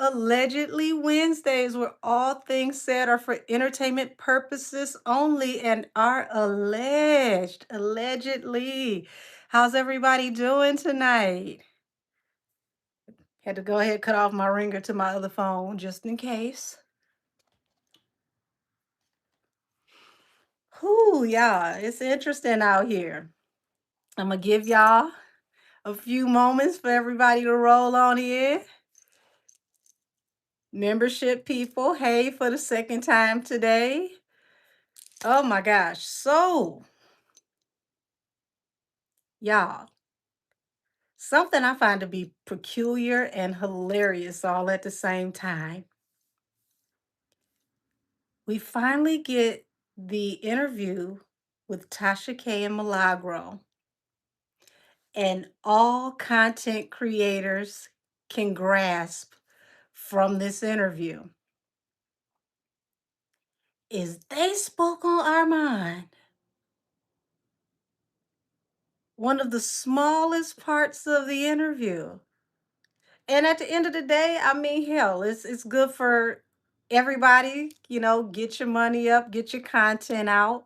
Allegedly Wednesdays, where all things said are for entertainment purposes only and are alleged. Allegedly. How's everybody doing tonight? Had to go ahead and cut off my ringer to my other phone just in case. Whoo, yeah, it's interesting out here. I'm gonna give y'all a few moments for everybody to roll on in. Membership people, hey, for the second time today. Oh my gosh. So, y'all, something I find to be peculiar and hilarious all at the same time. We finally get the interview with Tasha K and Milagro, and all content creators can grasp from this interview is they spoke on Armand. One of the smallest parts of the interview. And at the end of the day, I mean, hell, it's good for everybody, get your money up, get your content out.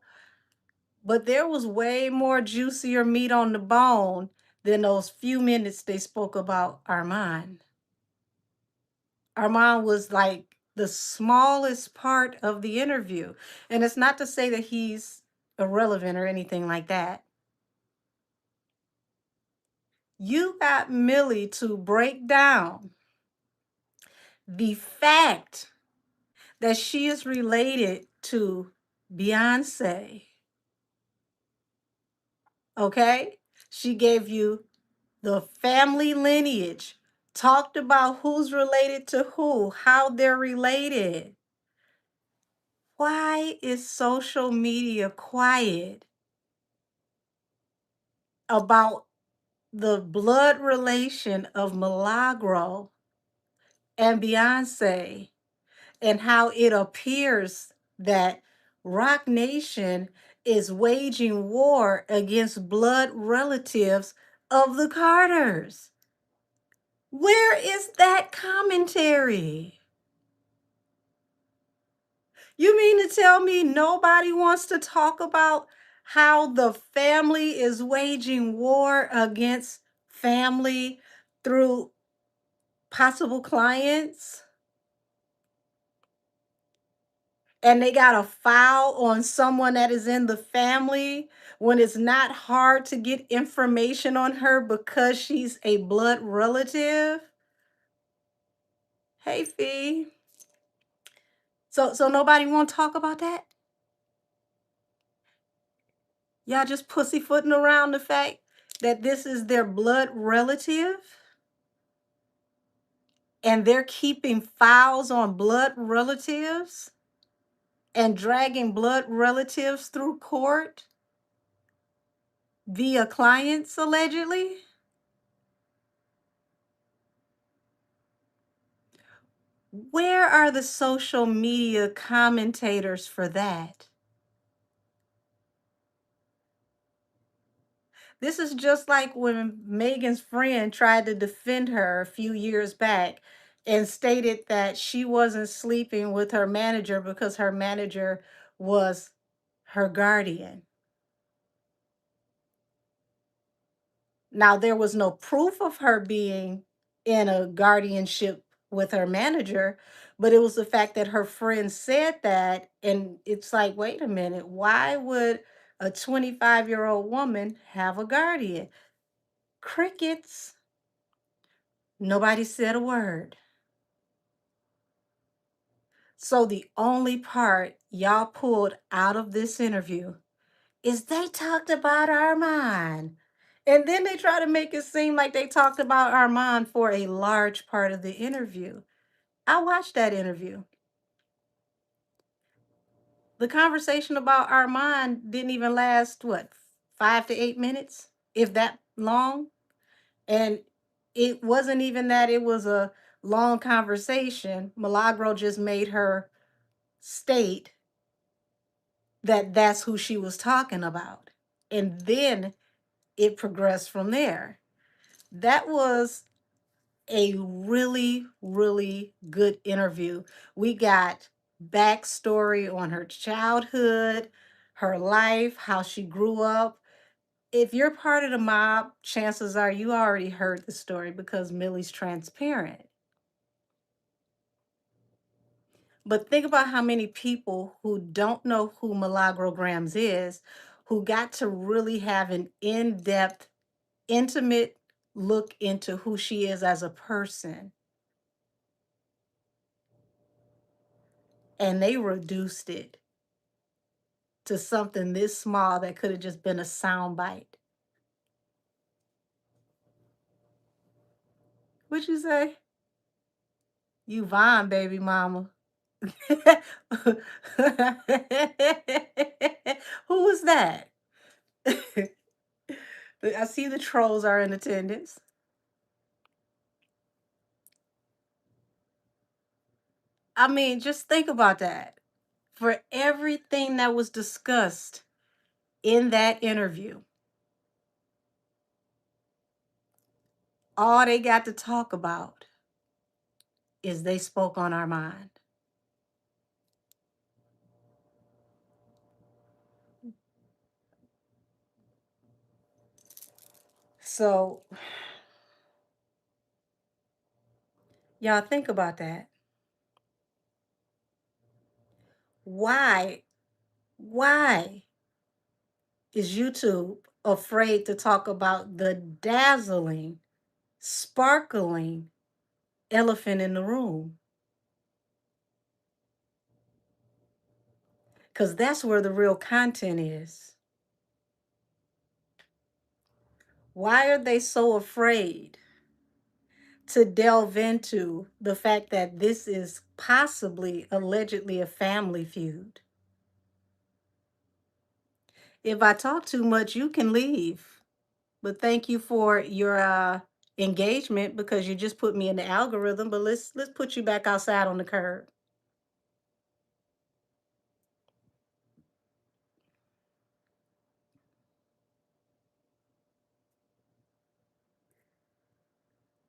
But there was way more juicier meat on the bone than those few minutes they spoke about Armand. Armand was like the smallest part of the interview. And it's not to say that he's irrelevant or anything like that. You got Millie to break down the fact that she is related to Beyonce. Okay? She gave you the family lineage, talked about who's related to who, how they're related. Why is social media quiet about the blood relation of Milagro and Beyonce, and how it appears that Rock Nation is waging war against blood relatives of the Carters? Where is that commentary? You mean to tell me nobody wants to talk about how the family is waging war against family through possible clients? And they got a file on someone that is in the family when it's not hard to get information on her because she's a blood relative? Hey, Fee. So nobody want to talk about that? Y'all just pussyfooting around the fact that this is their blood relative? And they're keeping files on blood relatives and dragging blood relatives through court via clients, allegedly? Where are the social media commentators for that? This is just like when Megan's friend tried to defend her a few years back and stated that she wasn't sleeping with her manager because her manager was her guardian. Now, there was no proof of her being in a guardianship with her manager, but it was the fact that her friend said that. And it's like, wait a minute, why would a 25-year-old woman have a guardian? Crickets. Nobody said a word. So the only part y'all pulled out of this interview is they talked about Armand. And then they try to make it seem like they talked about Armand for a large part of the interview. I watched that interview. The conversation about Armand didn't even last, what, 5 to 8 minutes, if that long? And it wasn't even that it was a long conversation. Milagro just made her state that that's who she was talking about. And then it progressed from there. That was a really, really good interview. We got backstory on her childhood, her life, how she grew up. If you're part of the mob, chances are you already heard the story because Millie's transparent. But think about how many people who don't know who Milagro Grams is, who got to really have an in depth, intimate look into who she is as a person. And they reduced it to something this small that could have just been a sound bite. What'd you say? You Vine, baby mama. Who was that? I see the trolls are in attendance. I mean, just think about that. For everything that was discussed in that interview, all they got to talk about is they spoke on our mind. So, y'all think about that. Why? Why is YouTube afraid to talk about the dazzling, sparkling elephant in the room? Because that's where the real content is. Why are they so afraid to delve into the fact that this is possibly, allegedly, a family feud? If I talk too much, you can leave. But thank you for your engagement because you just put me in the algorithm. But let's put you back outside on the curb.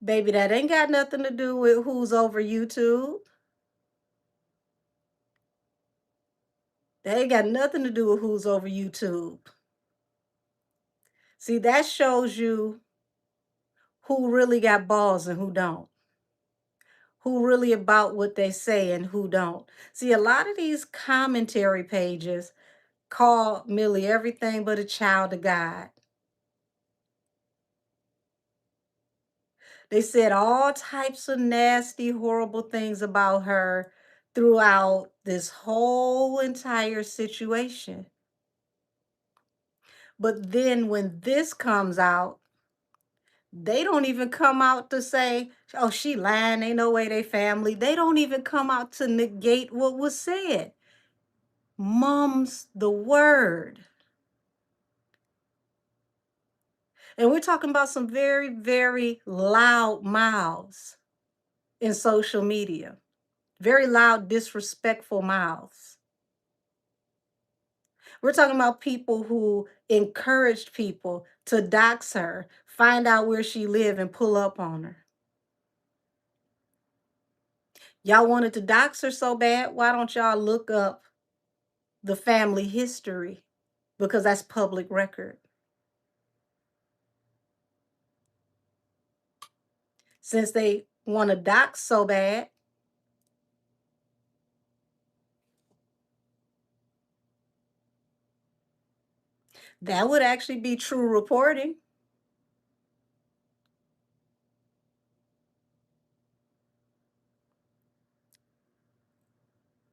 Baby, that ain't got nothing to do with who's over YouTube. That ain't got nothing to do with who's over YouTube. See, that shows you who really got balls and who don't. Who really about what they say and who don't. See, a lot of these commentary pages call Millie everything but a child of God. They said all types of nasty, horrible things about her throughout this whole entire situation. But then when this comes out, they don't even come out to say, oh, she lying, ain't no way they family. They don't even come out to negate what was said. Mum's the word. And we're talking about some very, very loud mouths in social media. Very loud, disrespectful mouths. We're talking about people who encouraged people to dox her, find out where she live and pull up on her. Y'all wanted to dox her so bad, why don't y'all look up the family history? Because that's public record. Since they want to dox so bad, that would actually be true reporting.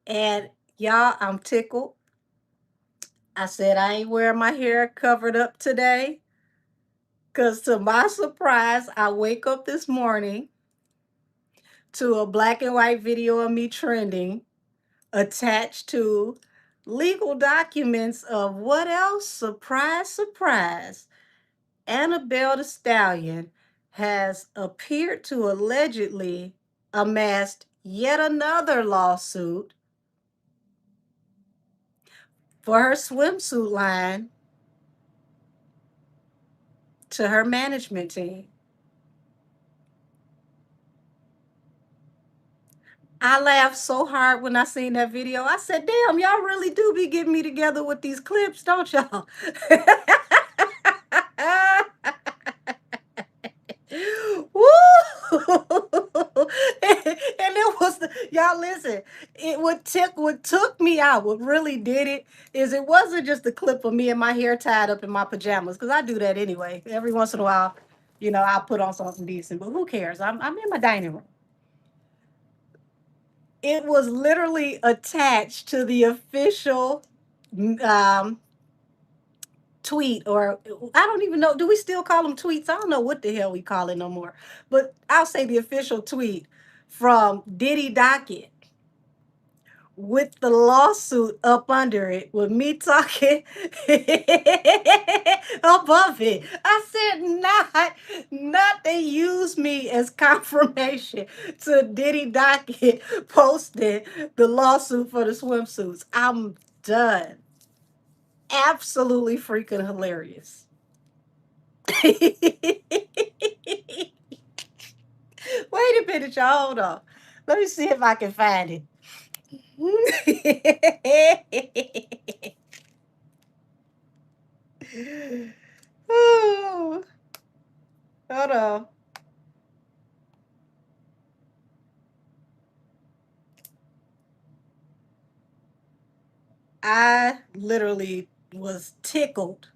And y'all, I'm tickled. I said I ain't wearing my hair covered up today. Because to my surprise, I wake up this morning to a black and white video of me trending attached to legal documents of what else? Surprise, surprise. Annabelle the Stallion has appeared to allegedly amassed yet another lawsuit for her swimsuit line to her management team. I laughed so hard when I seen that video. I said, "Damn, y'all really do be getting me together with these clips, don't y'all?" Woo! And it was y'all listen. What took me out, what really did it, is it wasn't just a clip of me and my hair tied up in my pajamas because I do that anyway. Every once in a while, I'll put on something decent, but who cares? I'm in my dining room. It was literally attached to the official um, tweet, or I don't even know. Do we still call them tweets? I don't know what the hell we call it no more. But I'll say the official tweet from Diddy Docket with the lawsuit up under it, with me talking above it. I said, not they use me as confirmation to Diddy Docket posting the lawsuit for the swimsuits. I'm done. Absolutely freaking hilarious. Wait a minute, y'all. Hold on. Let me see if I can find it. Oh, hold on. I literally was tickled.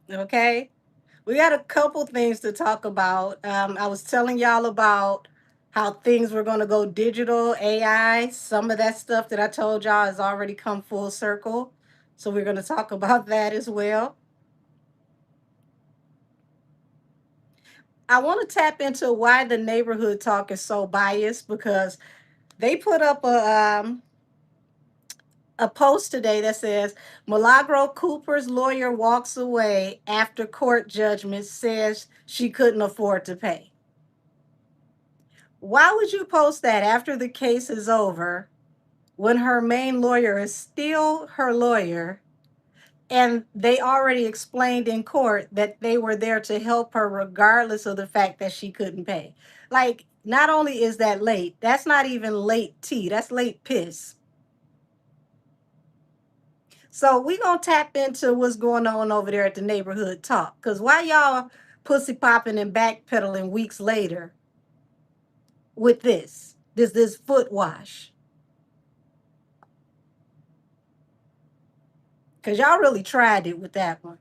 Okay. We got a couple things to talk about. I was telling y'all about how things were going to go digital, AI. Some of that stuff that I told y'all has already come full circle. So we're going to talk about that as well. I want to tap into why the neighborhood talk is so biased, because they put up a post today that says Milagro Cooper's lawyer walks away after court judgment says she couldn't afford to pay. Why would you post that after the case is over when her main lawyer is still her lawyer, and they already explained in court that they were there to help her regardless of the fact that she couldn't pay? Like, not only is that late, that's not even late tea, that's late piss. So we gonna tap into what's going on over there at the neighborhood talk. Cause why y'all pussy popping and backpedaling weeks later with this foot wash? Cause y'all really tried it with that one.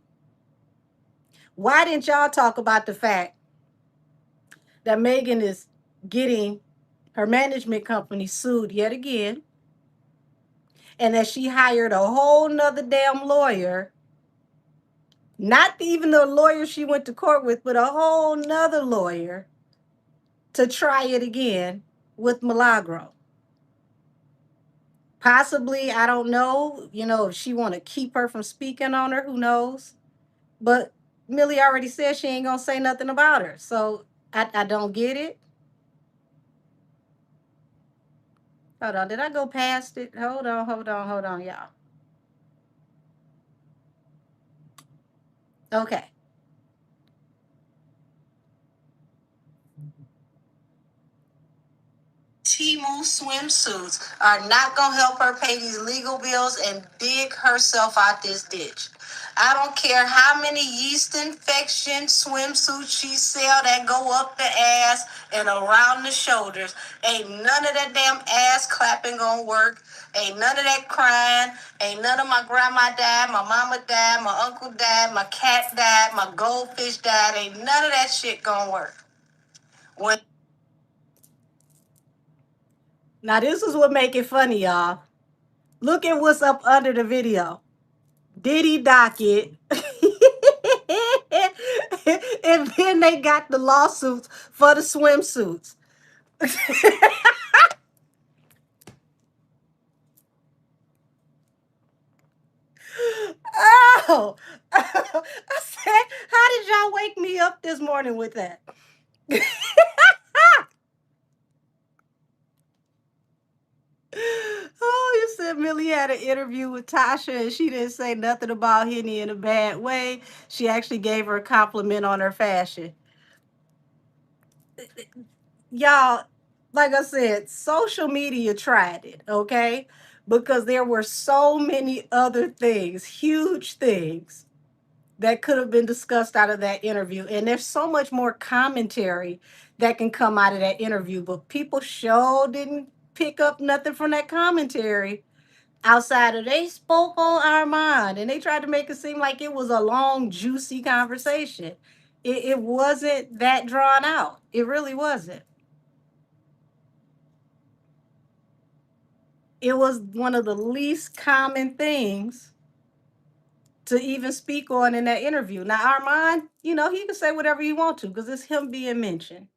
Why didn't y'all talk about the fact that Megan is getting her management company sued yet again, and that she hired a whole nother damn lawyer, not even the lawyer she went to court with, but a whole nother lawyer to try it again with Milagro? Possibly, I don't know, if she want to keep her from speaking on her, who knows? But Millie already said she ain't gonna say nothing about her. So I don't get it. Hold on, did I go past it? Hold on, y'all. Okay. Timu swimsuits are not gonna help her pay these legal bills and dig herself out this ditch. I don't care how many yeast infection swimsuits she sell that go up the ass and around the shoulders. Ain't none of that damn ass clapping gonna work. Ain't none of that crying. Ain't none of my grandma died, my mama died, my uncle died, my cat died, my goldfish died. Ain't none of that shit gonna work. When Now this is what make it funny, y'all. Look at what's up under the video. Diddy Docket. And then they got the lawsuits for the swimsuits. Oh, I said, how did y'all wake me up this morning with that? Oh, you said Millie had an interview with Tasha and she didn't say nothing about Henny in a bad way. She actually gave her a compliment on her fashion. Y'all, Like I said, social media tried it, okay? Because there were so many other things, huge things that could have been discussed out of that interview. And there's so much more commentary that can come out of that interview, but people sure didn't pick up nothing from that commentary outside of they spoke on Armand and they tried to make it seem like it was a long, juicy conversation. It wasn't that drawn out. It really wasn't. It was one of the least common things to even speak on in that interview. Now, Armand, he can say whatever he want to because it's him being mentioned.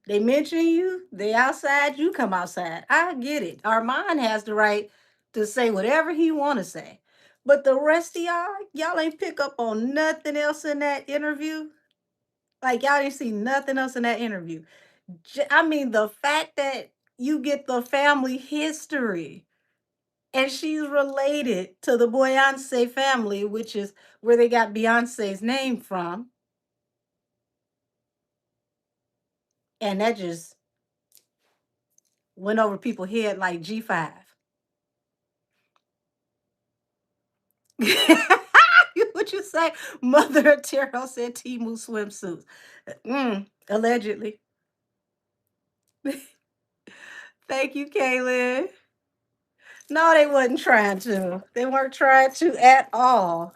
They mention you, they outside, you come outside. I get it. Armand has the right to say whatever he want to say. But the rest of y'all ain't pick up on nothing else in that interview. Like y'all didn't see nothing else in that interview. I mean, the fact that you get the family history and she's related to the Beyonce family, which is where they got Beyonce's name from, and that just went over people's head like G5. What you say? Mother Terrell said Timu swimsuits. Allegedly. Thank you, Kaylin. No, they wasn't trying to. They weren't trying to at all.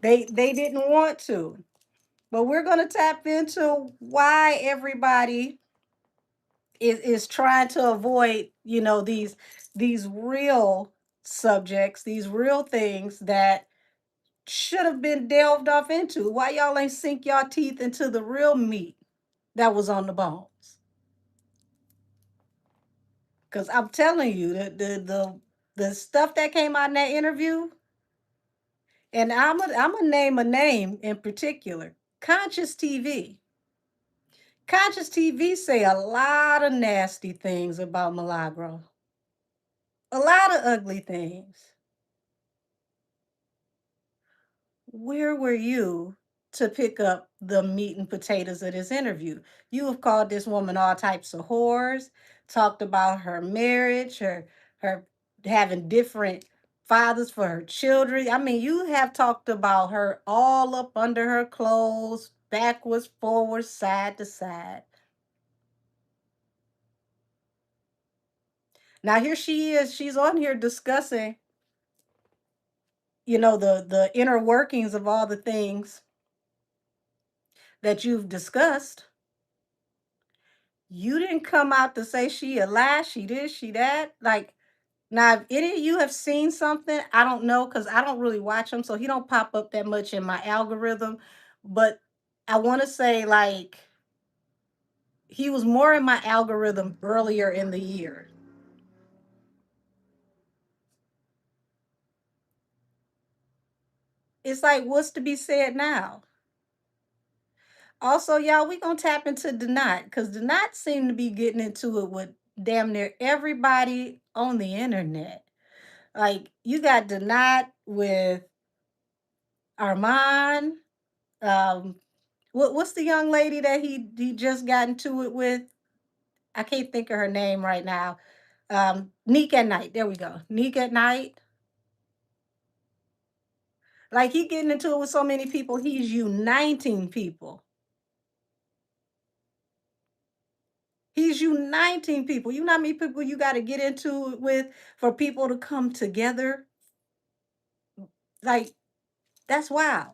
They didn't want to. But we're gonna tap into why everybody is trying to avoid, these real subjects, these real things that should have been delved off into. Why y'all ain't sink y'all teeth into the real meat that was on the bones? Because I'm telling you, the stuff that came out in that interview, and I'm gonna name a name in particular, Conscious TV. Conscious TV say a lot of nasty things about Milagro, a lot of ugly things. Where were you to pick up the meat and potatoes of this interview? You have called this woman all types of whores, talked about her marriage, her having different fathers for her children. I mean, you have talked about her all up under her clothes, backwards, forwards, side to side. Now here she is, she's on here discussing, the inner workings of all the things that you've discussed. You didn't come out to say she a lie, she this, she that. Like, now, if any of you have seen something, I don't know because I don't really watch him, so he don't pop up that much in my algorithm. But I want to say, like, he was more in my algorithm earlier in the year. It's like, what's to be said now? Also, y'all, we gonna tap into Donat because Donat seemed to be getting into it with damn near everybody on the internet. Like, you got Donat with Armand. Um, what's the young lady that he just got into it with? I can't think of her name right now. Neek at Night. There we go. Neek at Night. Like he getting into it with so many people, he's uniting people. He's uniting people. You know how many people you got to get into it with for people to come together? Like, that's wild.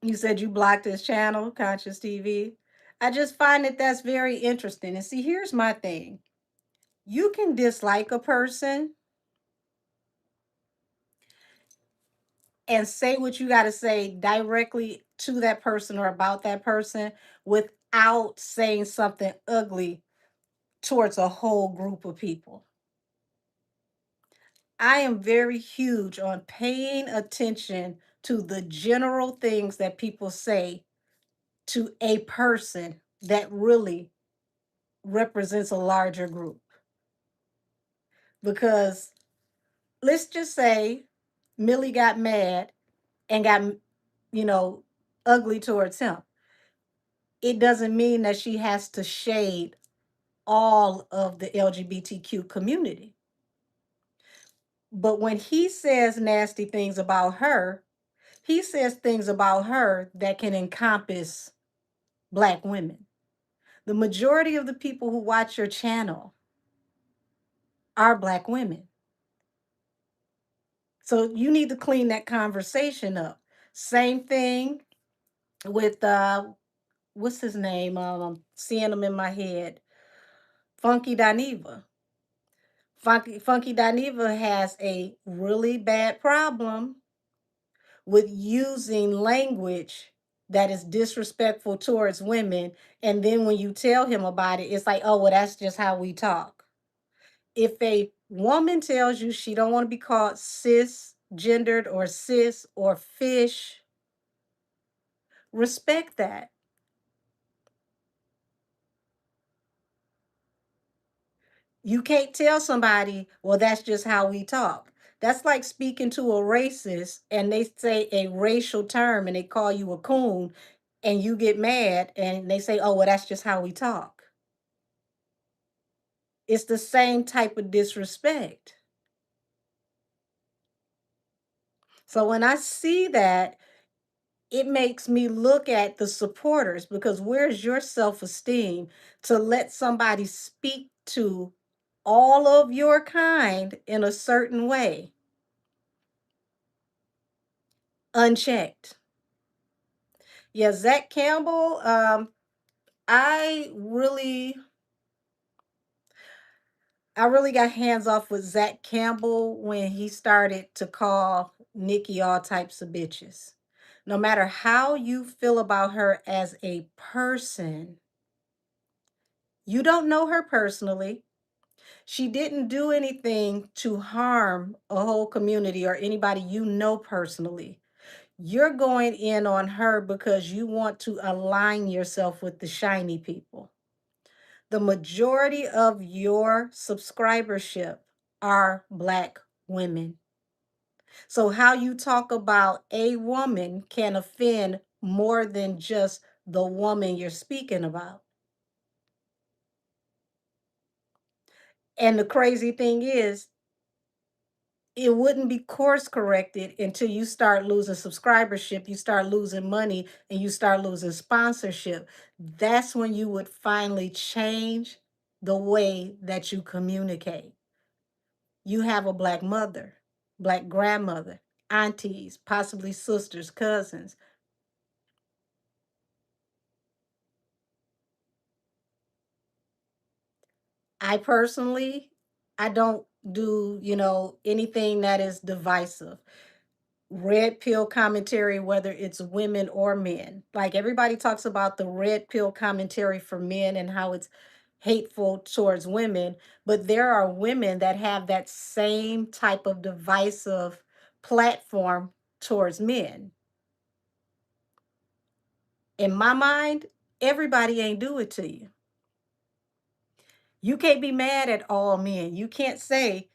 You said you blocked his channel, Conscious TV. I just find that that's very interesting. And see, here's my thing. You can dislike a person and say what you got to say directly to that person or about that person without saying something ugly towards a whole group of people. I am very huge on paying attention to the general things that people say to a person that really represents a larger group. Because let's just say Millie got mad and got, you know, ugly towards him. it doesn't mean that she has to shade all of the LGBTQ community. But when he says nasty things about her, he says things about her that can encompass Black women. The majority of the people who watch your channel are Black women. So you need to clean that conversation up. Same thing with what's his name? I'm seeing him in my head. Funky Dineva. Funky Dineva has a really bad problem with using language that is disrespectful towards women. And then when you tell him about it, it's like, oh, well, that's just how we talk. If a woman tells you she don't want to be called cisgendered or cis or fish, respect that. You can't tell somebody, well, that's just how we talk. That's like speaking to a racist and they say a racial term and they call you a coon and you get mad and they say, oh, well, that's just how we talk. It's the same type of disrespect. So when I see that, it makes me look at the supporters because where's your self esteem to let somebody speak to all of your kind in a certain way, unchecked? Yeah, Zach Campbell, I really I really got hands off with Zach Campbell when he started to call Nikki all types of bitches. No matter how you feel about her as a person, you don't know her personally. She didn't do anything to harm a whole community or anybody you know personally. You're going in on her because you want to align yourself with the shiny people. The majority of your subscribership are Black women. So, how you talk about a woman can offend more than just the woman you're speaking about. And the crazy thing is, it wouldn't be course corrected until you start losing subscribership, you start losing money, and you start losing sponsorship. That's when you would finally change the way that you communicate. You have a Black mother, Black grandmother, aunties, possibly sisters, cousins. I personally, I don't do, anything that is divisive. Red pill commentary, whether it's women or men. Like everybody talks about the red pill commentary for men and how it's hateful towards women, but there are women that have that same type of divisive platform towards men. In my mind, everybody ain't do it to you. You can't be mad at all men. You can't say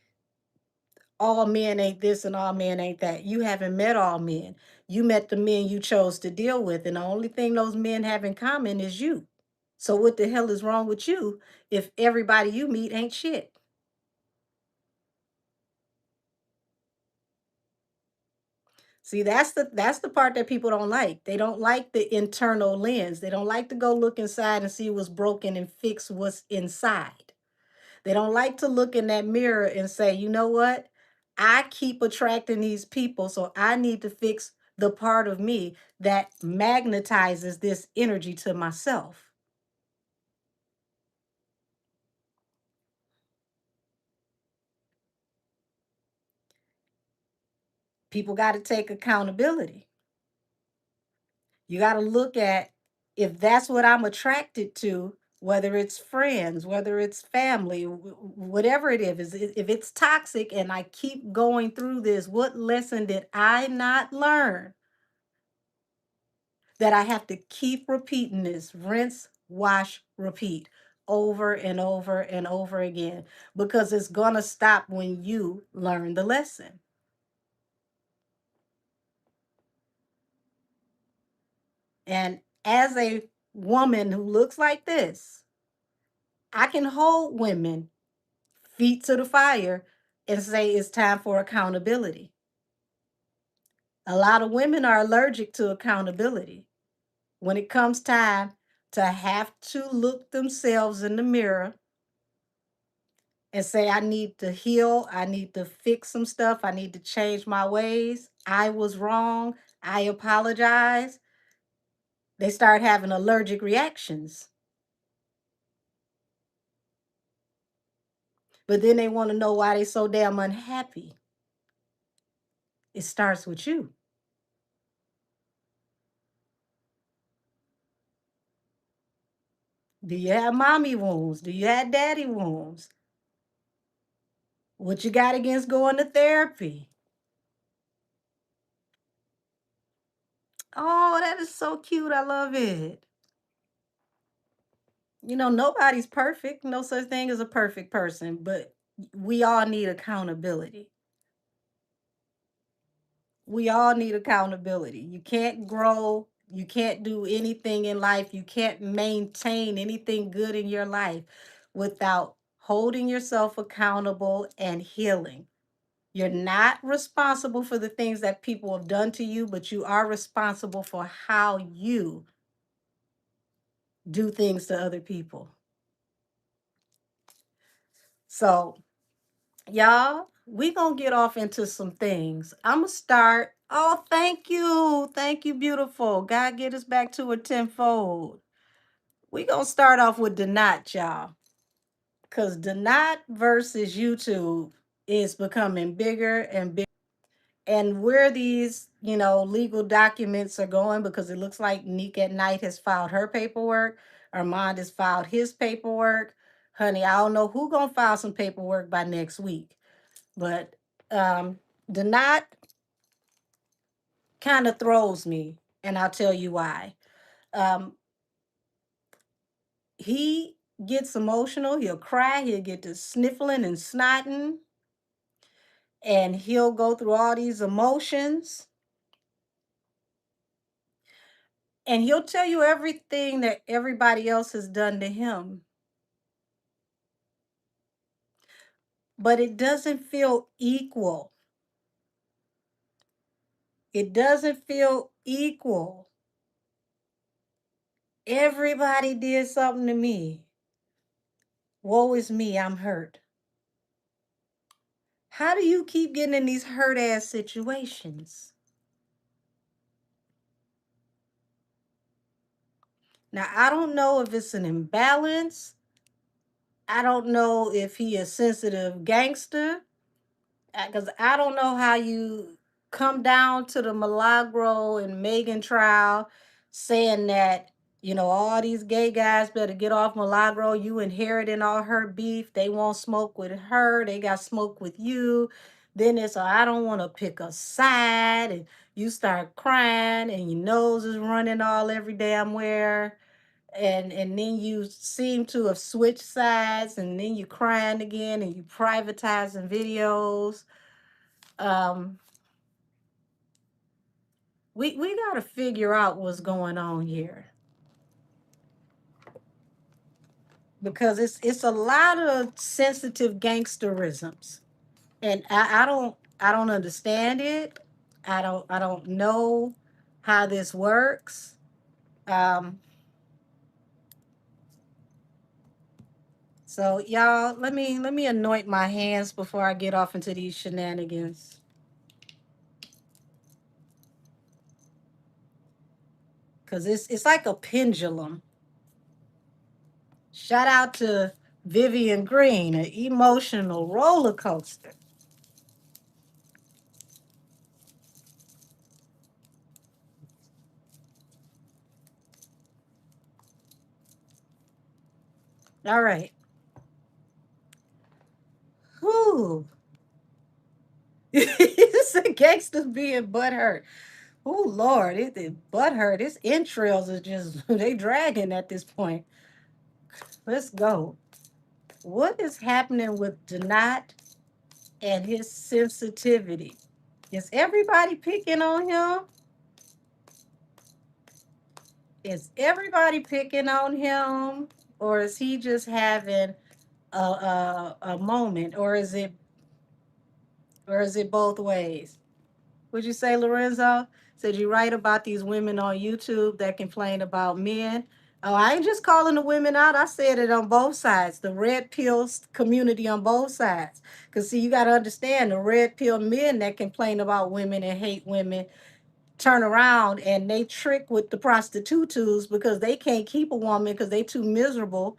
all men ain't this and all men ain't that. You haven't met all men. You met the men you chose to deal with, and the only thing those men have in common is you. So what the hell is wrong with you if everybody you meet ain't shit? See, that's the part that people don't like. They don't like the internal lens. They don't like to go look inside and see what's broken and fix what's inside. They don't like to look in that mirror and say, you know what? I keep attracting these people, so I need to fix the part of me that magnetizes this energy to myself. People got to take accountability. You got to look at if that's what I'm attracted to, whether it's friends, whether it's family, whatever it is, if it's toxic and I keep going through this, what lesson did I not learn that I have to keep repeating this rinse, wash, repeat over and over and over again because it's going to stop when you learn the lesson. And as a woman who looks like this, I can hold women feet to the fire and say it's time for accountability. A lot of women are allergic to accountability. When it comes time to have to look themselves in the mirror and say, I need to heal, I need to fix some stuff, I need to change my ways, I was wrong, I apologize, they start having allergic reactions. But then they want to know why they're so damn unhappy. It starts with you. Do you have mommy wounds? Do you have daddy wounds? What you got against going to therapy? Oh, that is so cute. I love it. You know, nobody's perfect. No such thing as a perfect person, but we all need accountability. We all need accountability. You can't grow, you can't do anything in life, you can't maintain anything good in your life without holding yourself accountable and healing. You're not responsible for the things that people have done to you, but you are responsible for how you do things to other people. So, y'all, we gonna get off into some things. I'm gonna start. Oh, thank you. Thank you, beautiful. God get us back to a tenfold. We gonna start off with Donat, y'all. Because Donat versus YouTube is becoming bigger and bigger. And where these, legal documents are going, because it looks like Neek at Night has filed her paperwork, Armand has filed his paperwork. Honey, I don't know who gonna file some paperwork by next week. But Donat kind of throws me, and I'll tell you why. Um, he gets emotional, he'll cry, he'll get to sniffling and snotting, and he'll go through all these emotions, and he'll tell you everything that everybody else has done to him. But it doesn't feel equal. It doesn't feel equal. Everybody did something to me. Woe is me, I'm hurt. How do you keep getting in these hurt ass situations? Now, I don't know if it's an imbalance. I don't know if he a sensitive gangster, because I don't know how you come down to the Milagro and Megan trial saying that, all these gay guys better get off Milagro. You inheriting all her beef. They won't smoke with her. They got smoke with you. Then it's, I don't want to pick a side. And you start crying and your nose is running all every damn where. And then you seem to have switched sides, and then you crying again, and you privatizing videos. um we got to figure out what's going on here, because it's a lot of sensitive gangsterisms, and I don't understand it. I don't know how this works. um so y'all, let me anoint my hands before I get off into these shenanigans, because it's like a pendulum. Shout out to Vivian Green, an emotional roller coaster. All right. Whew. It's a gangsters being butthurt. Oh Lord, it butthurt. His entrails are just they dragging at this point. Let's go. What is happening with Donat and his sensitivity? Is everybody picking on him? Is everybody picking on him, or is he just having a moment, or is it both ways? Would you say, Lorenzo? Said you write about these women on YouTube that complain about men. Oh, I ain't just calling the women out. I said it on both sides, the red pill community on both sides. Because, see, you got to understand the red pill men that complain about women and hate women turn around and they trick with the prostitutes because they can't keep a woman because they too miserable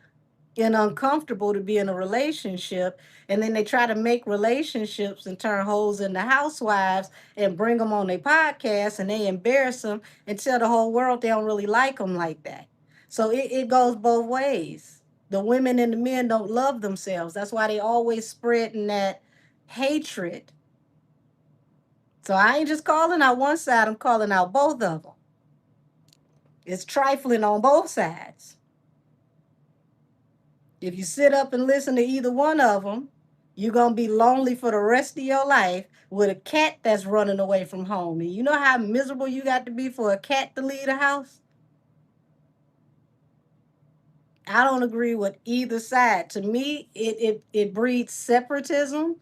and uncomfortable to be in a relationship. And then they try to make relationships and turn hoes into housewives and bring them on their podcast and they embarrass them and tell the whole world they don't really like them like that. So it goes both ways. The women and the men don't love themselves. That's why they always spreading that hatred. So I ain't just calling out one side, I'm calling out both of them. It's trifling on both sides. If you sit up and listen to either one of them, you're going to be lonely for the rest of your life with a cat that's running away from home. And you know how miserable you got to be for a cat to leave the house? I don't agree with either side. To me, it breeds separatism.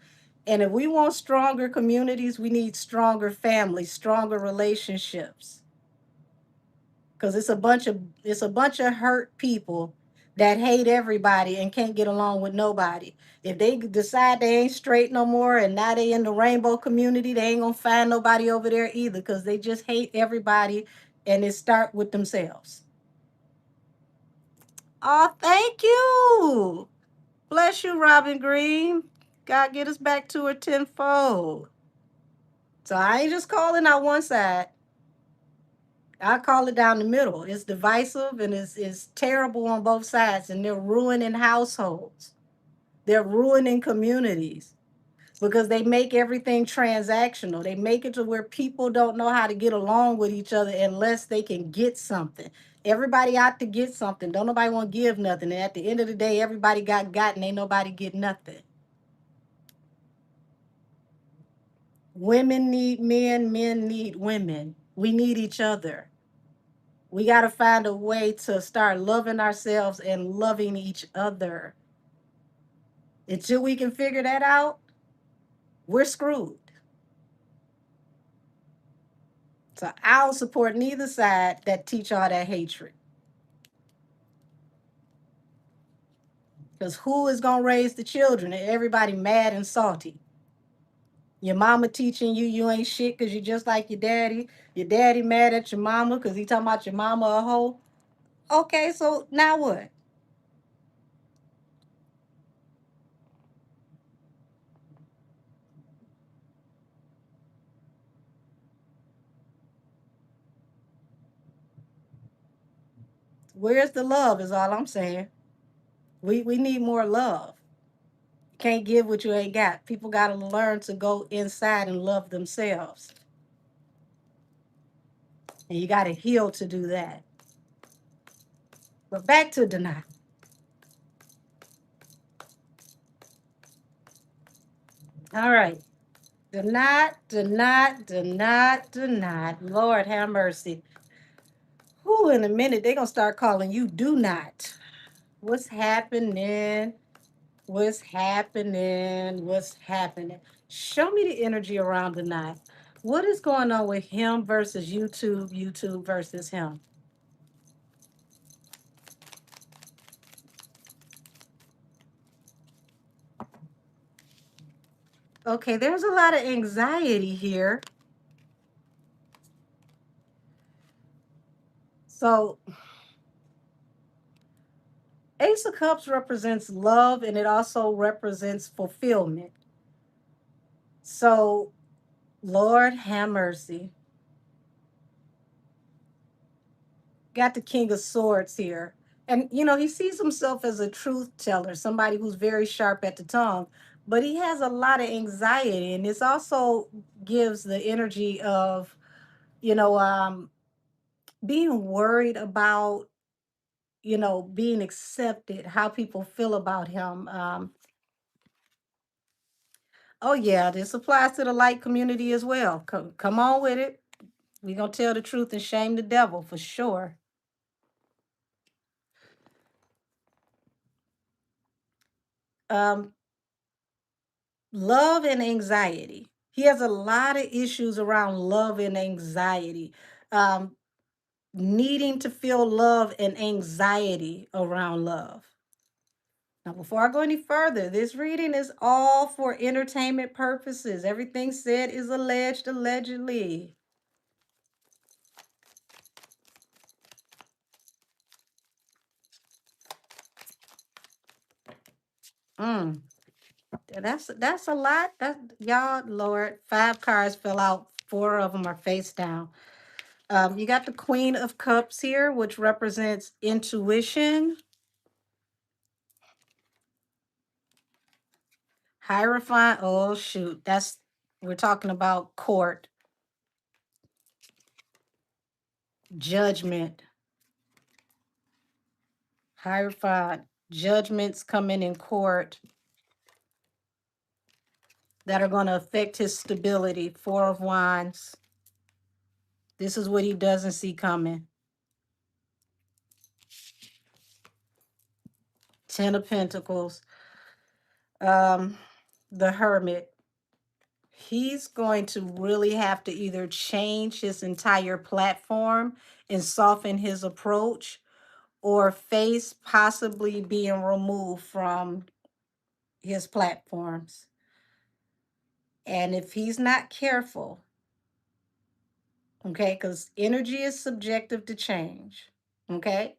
And if we want stronger communities, we need stronger families, stronger relationships. Because it's a bunch of hurt people that hate everybody and can't get along with nobody. If they decide they ain't straight no more and now they in the rainbow community, they ain't gonna find nobody over there either because they just hate everybody and it start with themselves. Oh, thank you. Bless you, Robin Green. God get us back to her tenfold. So I ain't just calling out one side. I call it down the middle. It's divisive and it's terrible on both sides, and they're ruining households. They're ruining communities because they make everything transactional. They make it to where people don't know how to get along with each other unless they can get something. Everybody out to get something. Don't nobody want to give nothing. And at the end of the day, everybody got and ain't nobody get nothing. Women need men, men need women. We need each other. We got to find a way to start loving ourselves and loving each other. Until we can figure that out, we're screwed. So I don't support neither side that teach all that hatred. Because who is going to raise the children? Everybody mad and salty. Your mama teaching you you ain't shit because you just like your daddy. Your daddy mad at your mama because he talking about your mama a hoe. Okay, so now what? Where's the love is all I'm saying. We need more love. Can't give what you ain't got. People got to learn to go inside and love themselves. And you got to heal to do that. But back to Denied. All right. Denied, denied, denied, denied. Lord have mercy. Who in a minute they gonna start calling you do not. What's happening? What's happening? What's happening? Show me the energy around Denied. What is going on with him versus YouTube, YouTube versus him? Okay, there's a lot of anxiety here. So, Ace of Cups represents love and it also represents fulfillment. So, Lord have mercy. Got the King of Swords here. And, he sees himself as a truth teller, somebody who's very sharp at the tongue, but he has a lot of anxiety. And this also gives the energy of, you know, um, being worried about, being accepted, how people feel about him. Oh, yeah, this applies to the light community as well. Come on with it. We're going to tell the truth and shame the devil for sure. Um, love and anxiety. He has a lot of issues around love and anxiety. Um, needing to feel love and anxiety around love. Now, before I go any further, this reading is all for entertainment purposes. Everything said is alleged, allegedly. Mm, that's a lot. That y'all, Lord, 5 cards fell out. 4 of them are face down. You got the Queen of Cups here, which represents intuition. Hierophant. Oh shoot, that's we're talking about court, judgment. Hierophant, judgments coming in court that are going to affect his stability. 4 of Wands. This is what he doesn't see coming. 10 of Pentacles. Um, the Hermit. He's going to really have to either change his entire platform and soften his approach, or face possibly being removed from his platforms. And if he's not careful, okay, because energy is subjective to change, okay?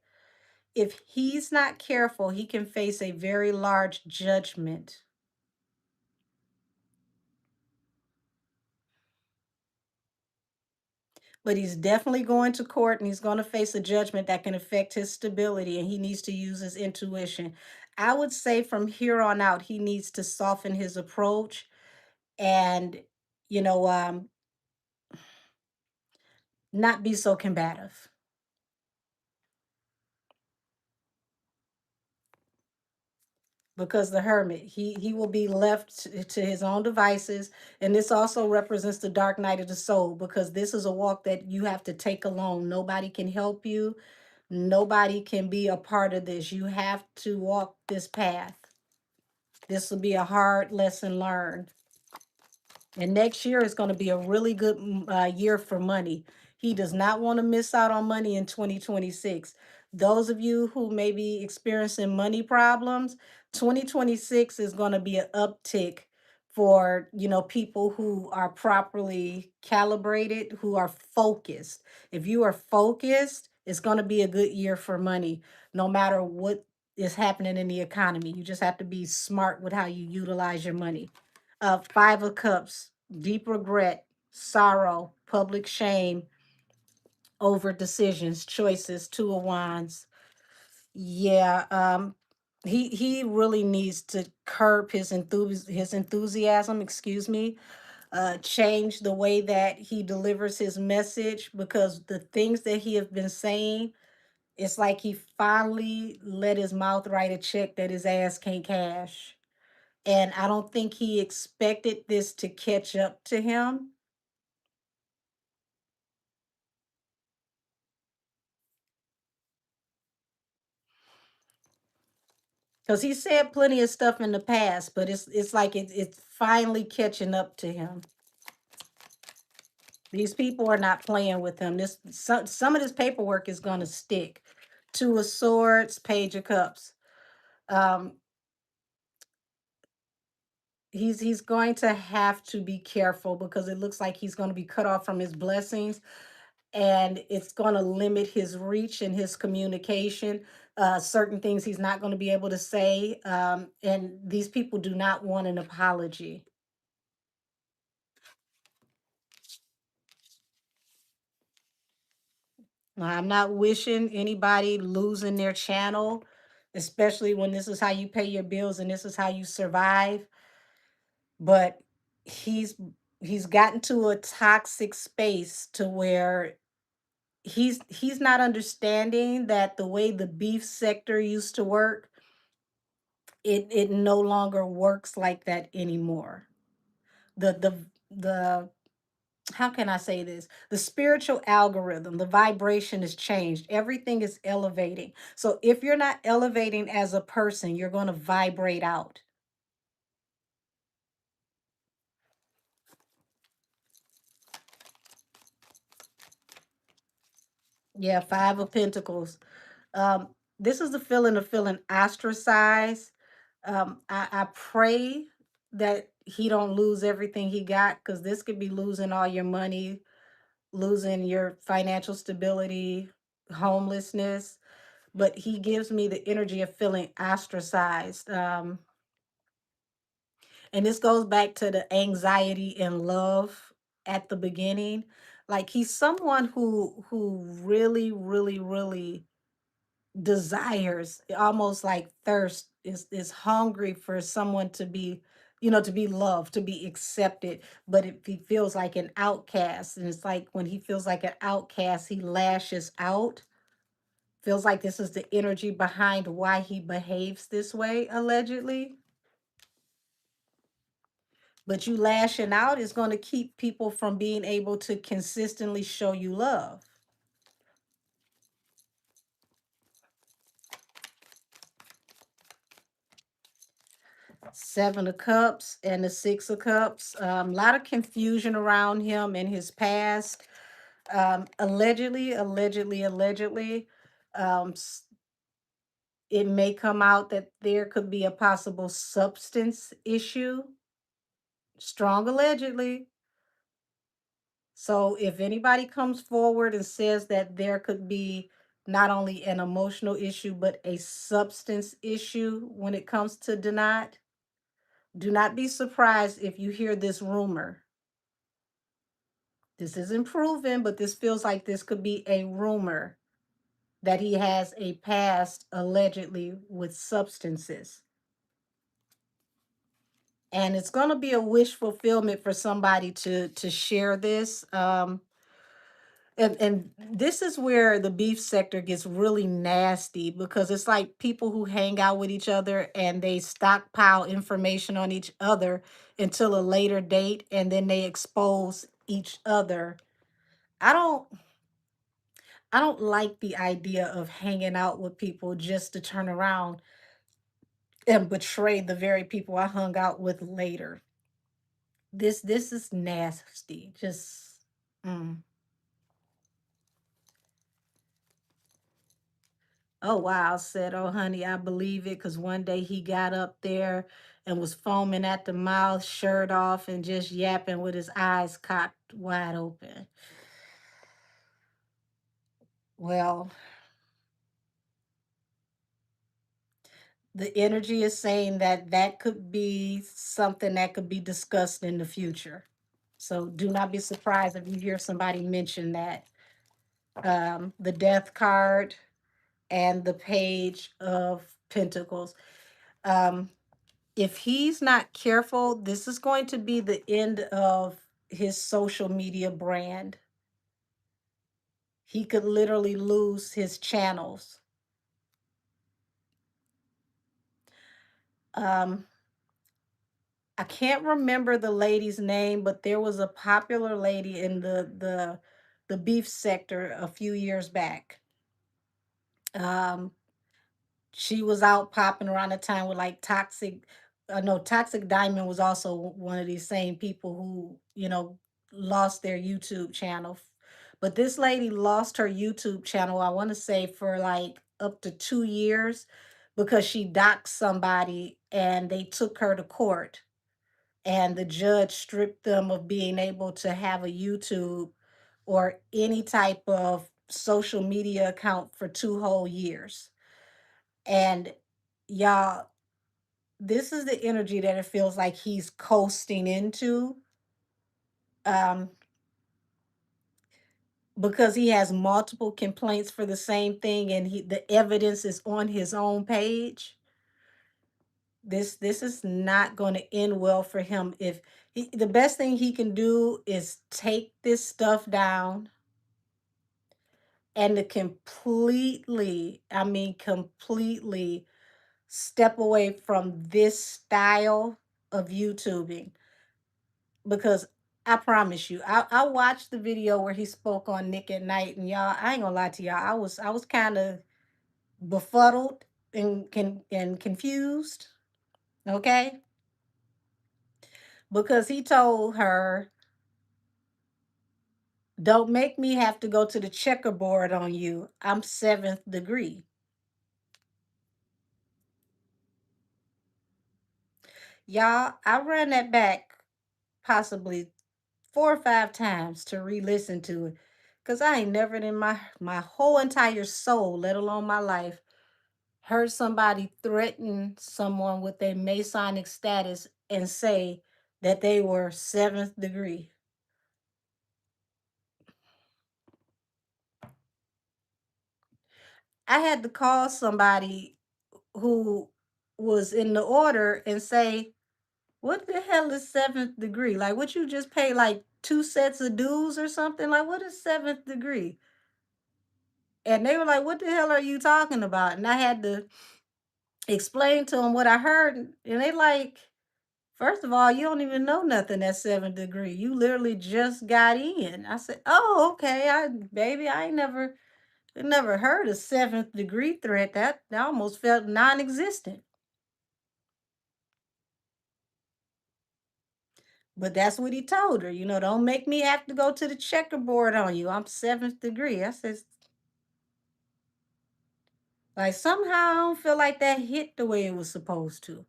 If he's not careful, he can face a very large judgment. But he's definitely going to court and he's going to face a judgment that can affect his stability, and he needs to use his intuition. I would say from here on out, he needs to soften his approach and, you know, not be so combative. Because the Hermit, he will be left to his own devices. And this also represents the dark night of the soul, because this is a walk that you have to take alone. Nobody can help you. Nobody can be a part of this. You have to walk this path. This will be a hard lesson learned. And next year is going to be a really good year for money. He does not want to miss out on money in 2026. Those of you who may be experiencing money problems, 2026 is going to be an uptick for, people who are properly calibrated, who are focused. If you are focused, it's going to be a good year for money, no matter what is happening in the economy. You just have to be smart with how you utilize your money. 5 of Cups, deep regret, sorrow, public shame over decisions, choices. 2 of Wands. Yeah, he really needs to curb his enthusiasm, excuse me. Change the way that he delivers his message, because the things that he has been saying, it's like he finally let his mouth write a check that his ass can't cash. And I don't think he expected this to catch up to him, because he said plenty of stuff in the past, but it's like it's finally catching up to him. These people are not playing with him. Some of this paperwork is going to stick. 2 of Swords, Page of Cups. Um, he's going to have to be careful, because it looks like he's going to be cut off from his blessings, and it's going to limit his reach and his communication. Certain things he's not going to be able to say, and these people do not want an apology. Now, I'm not wishing anybody losing their channel, especially when this is how you pay your bills and this is how you survive. But he's he's gotten to a toxic space to where he's not understanding that the way the beef sector used to work, it no longer works like that anymore. The how can I say this? The spiritual algorithm, the vibration has changed. Everything is elevating. So if you're not elevating as a person, you're going to vibrate out. Yeah, Five of Pentacles. Um, this is the feeling of feeling ostracized. I pray that he don't lose everything he got, because this could be losing all your money, losing your financial stability, homelessness. But he gives me the energy of feeling ostracized. And this goes back to the anxiety and love at the beginning. Like, he's someone who really, really, really desires, almost like thirst, is hungry for someone to be, to be loved, to be accepted. But if he feels like an outcast, and it's like when he feels like an outcast, he lashes out. Feels like this is the energy behind why he behaves this way, allegedly. But you lashing out is going to keep people from being able to consistently show you love. Seven of Cups and the Six of Cups. A lot of confusion around him in his past. Allegedly. Um, s- it may come out that there could be a possible substance issue. Strong allegedly. So if anybody comes forward and says that there could be not only an emotional issue, but a substance issue when it comes to Denat, do not be surprised if you hear this rumor. This isn't proven, but this feels like this could be a rumor that he has a past allegedly with substances. And it's going to be a wish fulfillment for somebody to share this. And this is where the beef sector gets really nasty, because it's like people who hang out with each other and they stockpile information on each other until a later date, and then they expose each other. I don't I don't like the idea of hanging out with people just to turn around and betray the very people I hung out with later. This is nasty. Just mm. Oh wow, said, oh honey, I believe it, because one day he got up there and was foaming at the mouth, shirt off, and just yapping with his eyes cocked wide open. Well, the energy is saying that that could be something that could be discussed in the future. So do not be surprised if you hear somebody mention that. The death card and the page of pentacles. Um, if he's not careful, this is going to be the end of his social media brand. He could literally lose his channels. Um, I can't remember the lady's name, but there was a popular lady in the beef sector a few years back. Um, she was out popping around the time with like Toxic. No, Toxic Diamond was also one of these same people who, lost their YouTube channel. But this lady lost her YouTube channel, I want to say, for like up to 2 years, because she doxed somebody and they took her to court. And the judge stripped them of being able to have a YouTube or any type of social media account for 2 whole years. And y'all, this is the energy that it feels like he's coasting into. Um, because he has multiple complaints for the same thing, and the evidence is on his own page. This is not going to end well for him. If the best thing he can do is take this stuff down and to completely, I mean completely, step away from this style of YouTubing. Because I promise you, I watched the video where he spoke on Nick at Night, and y'all, I ain't gonna lie to y'all, I was kind of befuddled and confused, okay? Because he told her Don't make me have to go to the checkerboard on you. I'm seventh degree. Y'all, I ran that back possibly 4 or 5 times to re-listen to it. Cause I ain't never in my whole entire soul, let alone my life, heard somebody threaten someone with a Masonic status and say that they were seventh degree. I had to call somebody who was in the order and say, what the hell is seventh degree? Like, what you just pay like 2 sets of dues or something? Like, what is seventh degree? And they were like, what the hell are you talking about? And I had to explain to them what I heard. And they like, first of all, you don't even know nothing that's seventh degree. You literally just got in. I said, oh, okay. Baby, I ain't never heard a seventh degree threat. That almost felt non-existent. But that's what he told her. Don't make me have to go to the checkerboard on you. I'm seventh degree. I said, like, somehow I don't feel like that hit the way it was supposed to.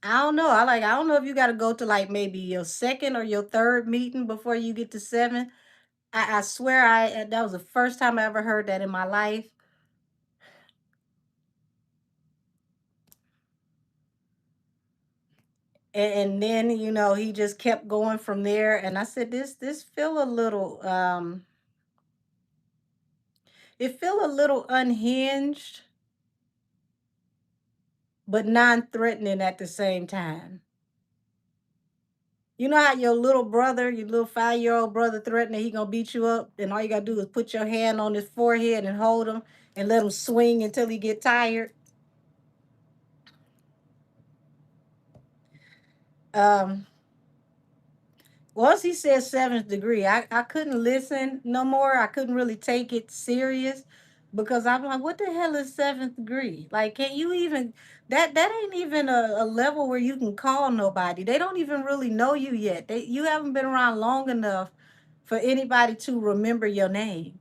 I don't know. I don't know if you got to go to like maybe your second or your third meeting before you get to seven. I swear that was the first time I ever heard that in my life. And then he just kept going from there. And I said, this feel a little it feel a little unhinged, but non-threatening at the same time. You know how your little brother, your little 5-year-old brother threatening he gonna beat you up, and all you gotta do is put your hand on his forehead and hold him and let him swing until he get tired. Um, Once he said seventh degree, I couldn't listen no more. I couldn't really take it serious because I'm like, what the hell is seventh degree? Like, can you even that ain't even a level where you can call nobody. They don't even really know you yet. You haven't been around long enough for anybody to remember your name.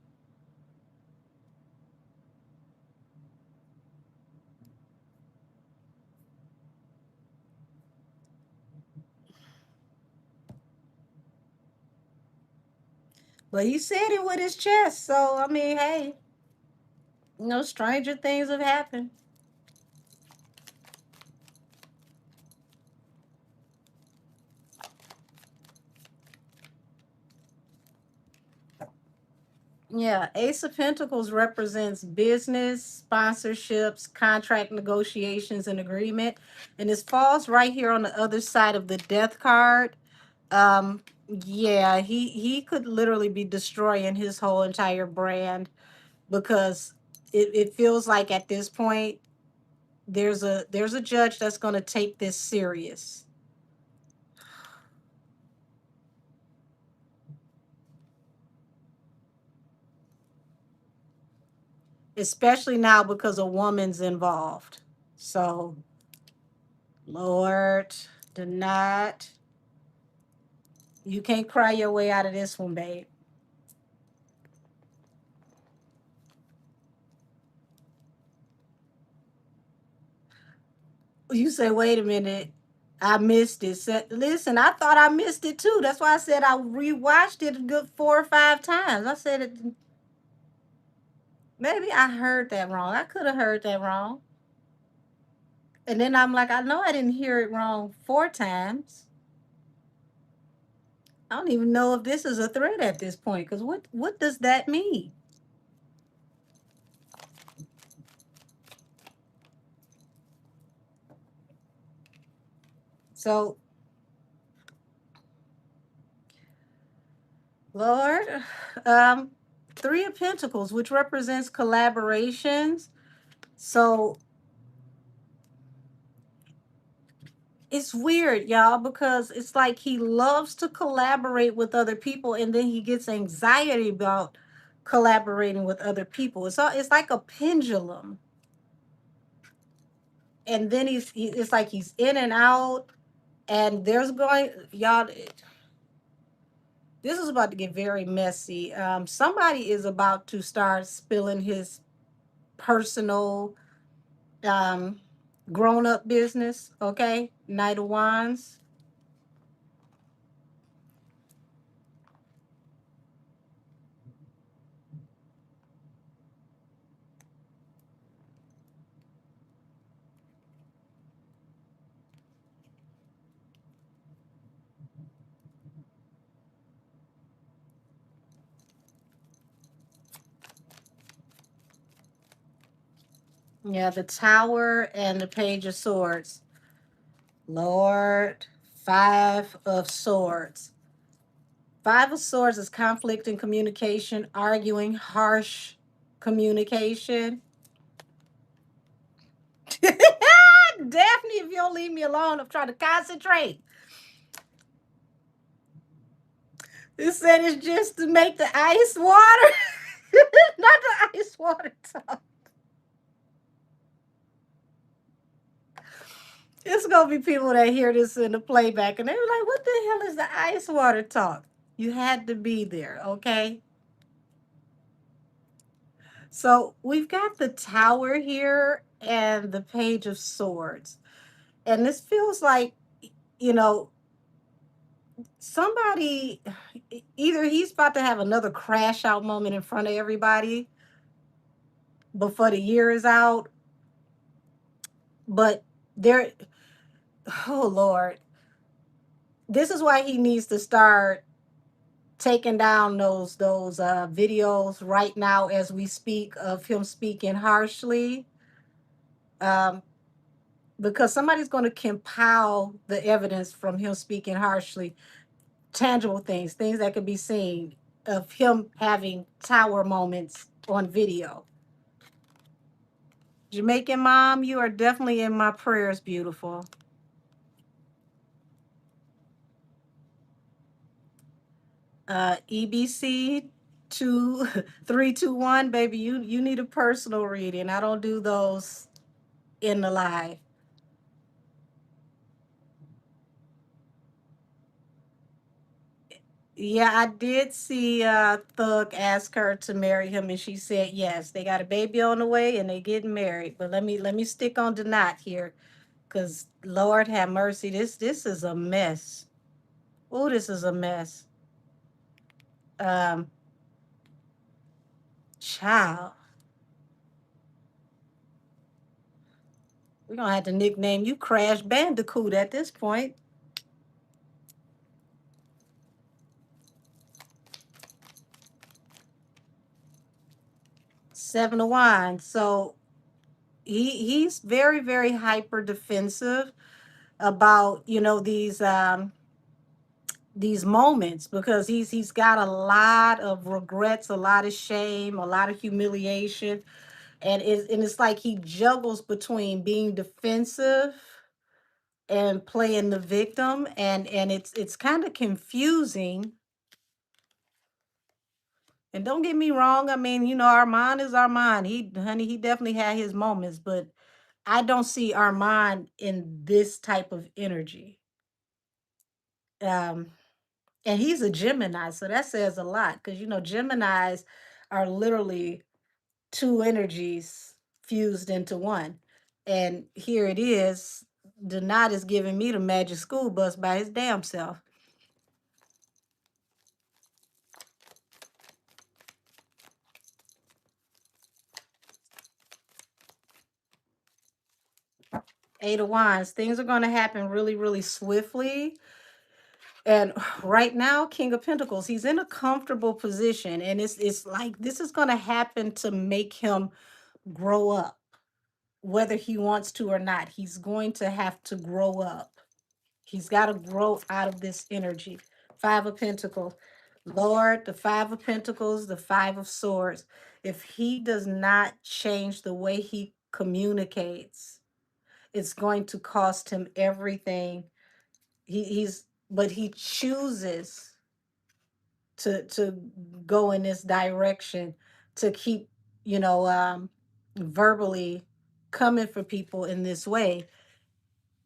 But he said it with his chest. So I mean, hey, stranger things have happened. Yeah, Ace of Pentacles represents business, sponsorships, contract negotiations, and agreement. And this falls right here on the other side of the death card. Yeah, he could literally be destroying his whole entire brand because it feels like at this point there's a judge that's gonna take this serious. Especially now because a woman's involved. So, Lord, do not. You can't cry your way out of this one, babe. You say, wait a minute, I missed it. Listen, I thought I missed it too. That's why I said I rewatched it a good 4 or 5 times. I said it. Maybe I heard that wrong. I could have heard that wrong. And then I'm like, I know I didn't hear it wrong 4 times. I don't even know if this is a threat at this point. Because what does that mean? So, Lord, um, Three of Pentacles, which represents collaborations. So it's weird, y'all, because it's like he loves to collaborate with other people and then he gets anxiety about collaborating with other people. It's like a pendulum. And then it's like he's in and out, and there's going, y'all. This is about to get very messy. Somebody is about to start spilling his personal um, grown up business. Okay, Knight of Wands. Yeah, the Tower and the Page of Swords. Lord, Five of Swords. Five of Swords is conflict and communication, arguing, harsh communication. Daphne, if you don't leave me alone, I'm trying to concentrate. This said it's just to make the ice water, not the ice water talk. It's gonna be people that hear this in the playback and they're like, "What the hell is the ice water talk?" You had to be there, okay? So we've got the Tower here and the Page of Swords, and this feels like, you know, somebody, either he's about to have another crash out moment in front of everybody before the year is out, but there, oh Lord, this is why he needs to start taking down those videos right now as we speak of him speaking harshly, um, because somebody's going to compile the evidence from him speaking harshly, tangible things, things that could be seen of him having tower moments on video. Jamaican mom, you are definitely in my prayers, beautiful. EBC 2321, baby, you need a personal reading. I don't do those in the live. Yeah, I did see Thug ask her to marry him, and she said yes. They got a baby on the way, and they getting married. But let me stick on the knot here, cause Lord have mercy, this is a mess. Oh, this is a mess. Um, Child, we're gonna have to nickname you Crash Bandicoot at this point. Seven of Wands. So he's very very hyper defensive about these moments because he's got a lot of regrets, a lot of shame, a lot of humiliation, and it's like he juggles between being defensive and playing the victim, and it's kind of confusing. And don't get me wrong, I mean, Armand is Armand. He definitely had his moments, but I don't see Armand in this type of energy. Um, and he's a Gemini, so that says a lot because Geminis are literally two energies fused into one. And here it is, Donat is giving me the magic school bus by his damn self. Eight of Wands, things are going to happen really, really swiftly. And right now, King of Pentacles, he's in a comfortable position, and it's like this is going to happen to make him grow up, whether he wants to or not. He's going to have to grow up. He's got to grow out of this energy. Five of Pentacles, Lord, the Five of Pentacles, the Five of Swords. If he does not change the way he communicates, it's going to cost him everything. But he chooses to go in this direction, to keep verbally coming for people in this way.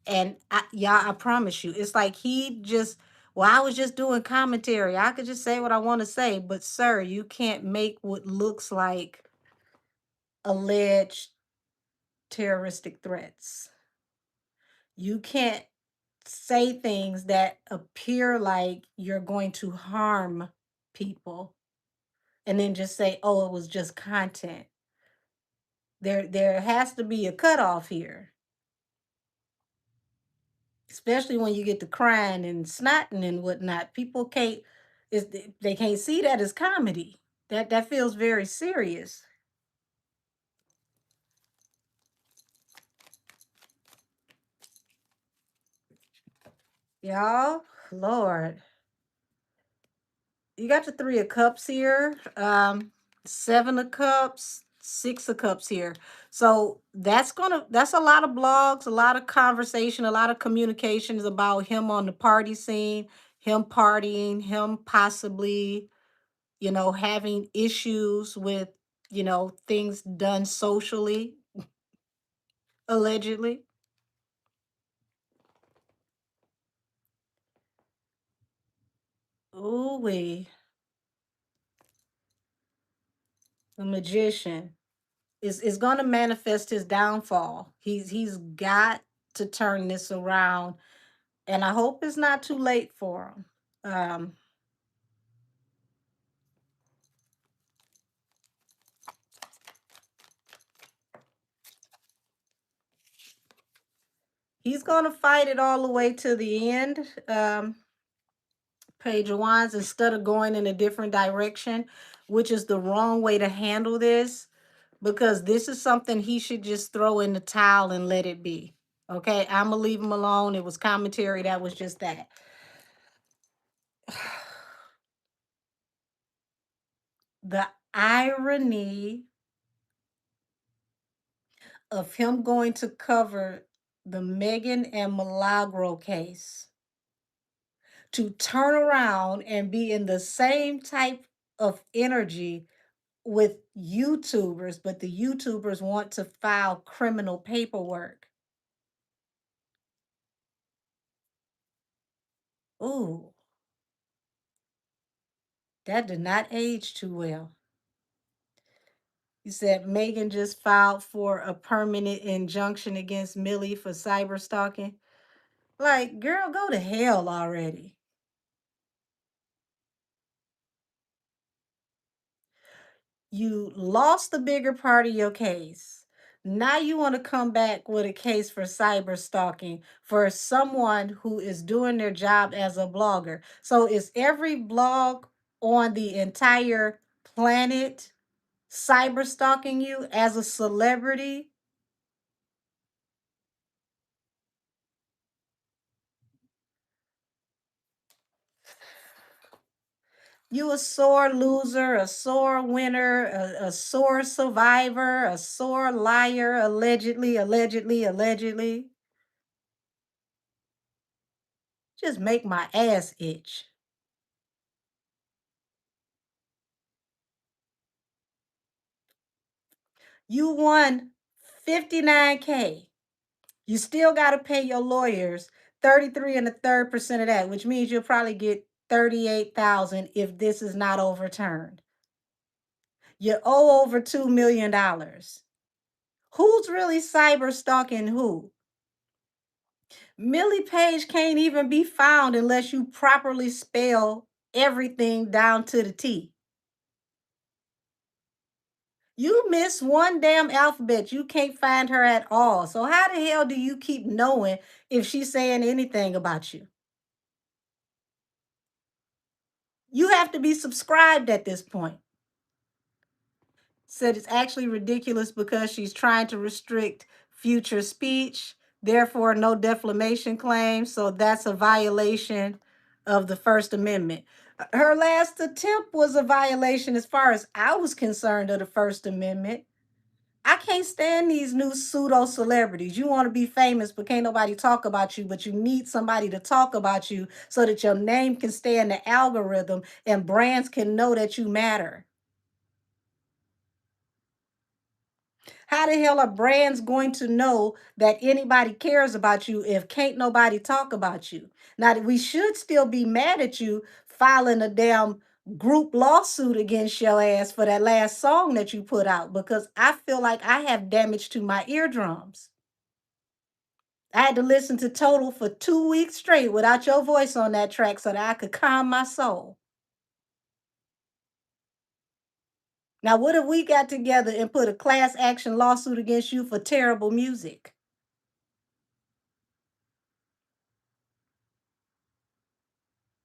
And y'all, I promise you, it's like he just Well, I was just doing commentary. I could just say what I want to say, but sir, you can't make what looks like alleged terroristic threats. You can't say things that appear like you're going to harm people and then just say, "Oh, it was just content." There has to be a cutoff here, especially when you get to crying and snotting and whatnot. People can't is they can't see that as comedy. That feels very serious. Y'all, Lord. You got the 3 of Cups here, 7 of Cups, 6 of Cups here. So that's a lot of blogs, a lot of conversation, a lot of communications about him on the party scene, him partying, him possibly, having issues with, things done socially, allegedly. Ooh wee, the magician is going to manifest his downfall. He's got to turn this around, and I hope it's not too late for him. He's going to fight it all the way to the end. Page of Wands, instead of going in a different direction, which is the wrong way to handle this, because this is something he should just throw in the towel and let it be. Okay, I'm gonna leave him alone. It was commentary. That was just that. The irony of him going to cover the Megan and Milagro case to turn around and be in the same type of energy with YouTubers, but the YouTubers want to file criminal paperwork. Ooh, that did not age too well. You said Megan just filed for a permanent injunction against Millie for cyber stalking. Like, girl, go to hell already. You lost the bigger part of your case. Now you want to come back with a case for cyber stalking for someone who is doing their job as a blogger. So is every blog on the entire planet cyber stalking you as a celebrity? You a sore loser, a sore winner, a sore survivor, a sore liar, allegedly, allegedly, allegedly. Just make my ass itch. You won 59K. You still got to pay your lawyers 33 and a third percent of that, which means you'll probably get 38,000 if this is not overturned. You owe over $2 million. Who's really cyber stalking who? Millie Page can't even be found unless you properly spell everything down to the T. You miss one damn alphabet, you can't find her at all. So how the hell do you keep knowing if she's saying anything about you? You have to be subscribed at this point. Said it's actually ridiculous because she's trying to restrict future speech, therefore no defamation claims. So that's a violation of the First Amendment. Her last attempt was a violation, as far as I was concerned, of the First Amendment. I can't stand these new pseudo celebrities. You want to be famous, but can't nobody talk about you, but you need somebody to talk about you so that your name can stay in the algorithm and brands can know that you matter. How the hell are brands going to know that anybody cares about you if can't nobody talk about you? Now, we should still be mad at you filing a damn group lawsuit against your ass for that last song that you put out because I feel like I have damage to my eardrums. I had to listen to Total for 2 weeks straight without your voice on that track so that I could calm my soul. Now, what if we got together and put a class action lawsuit against you for terrible music?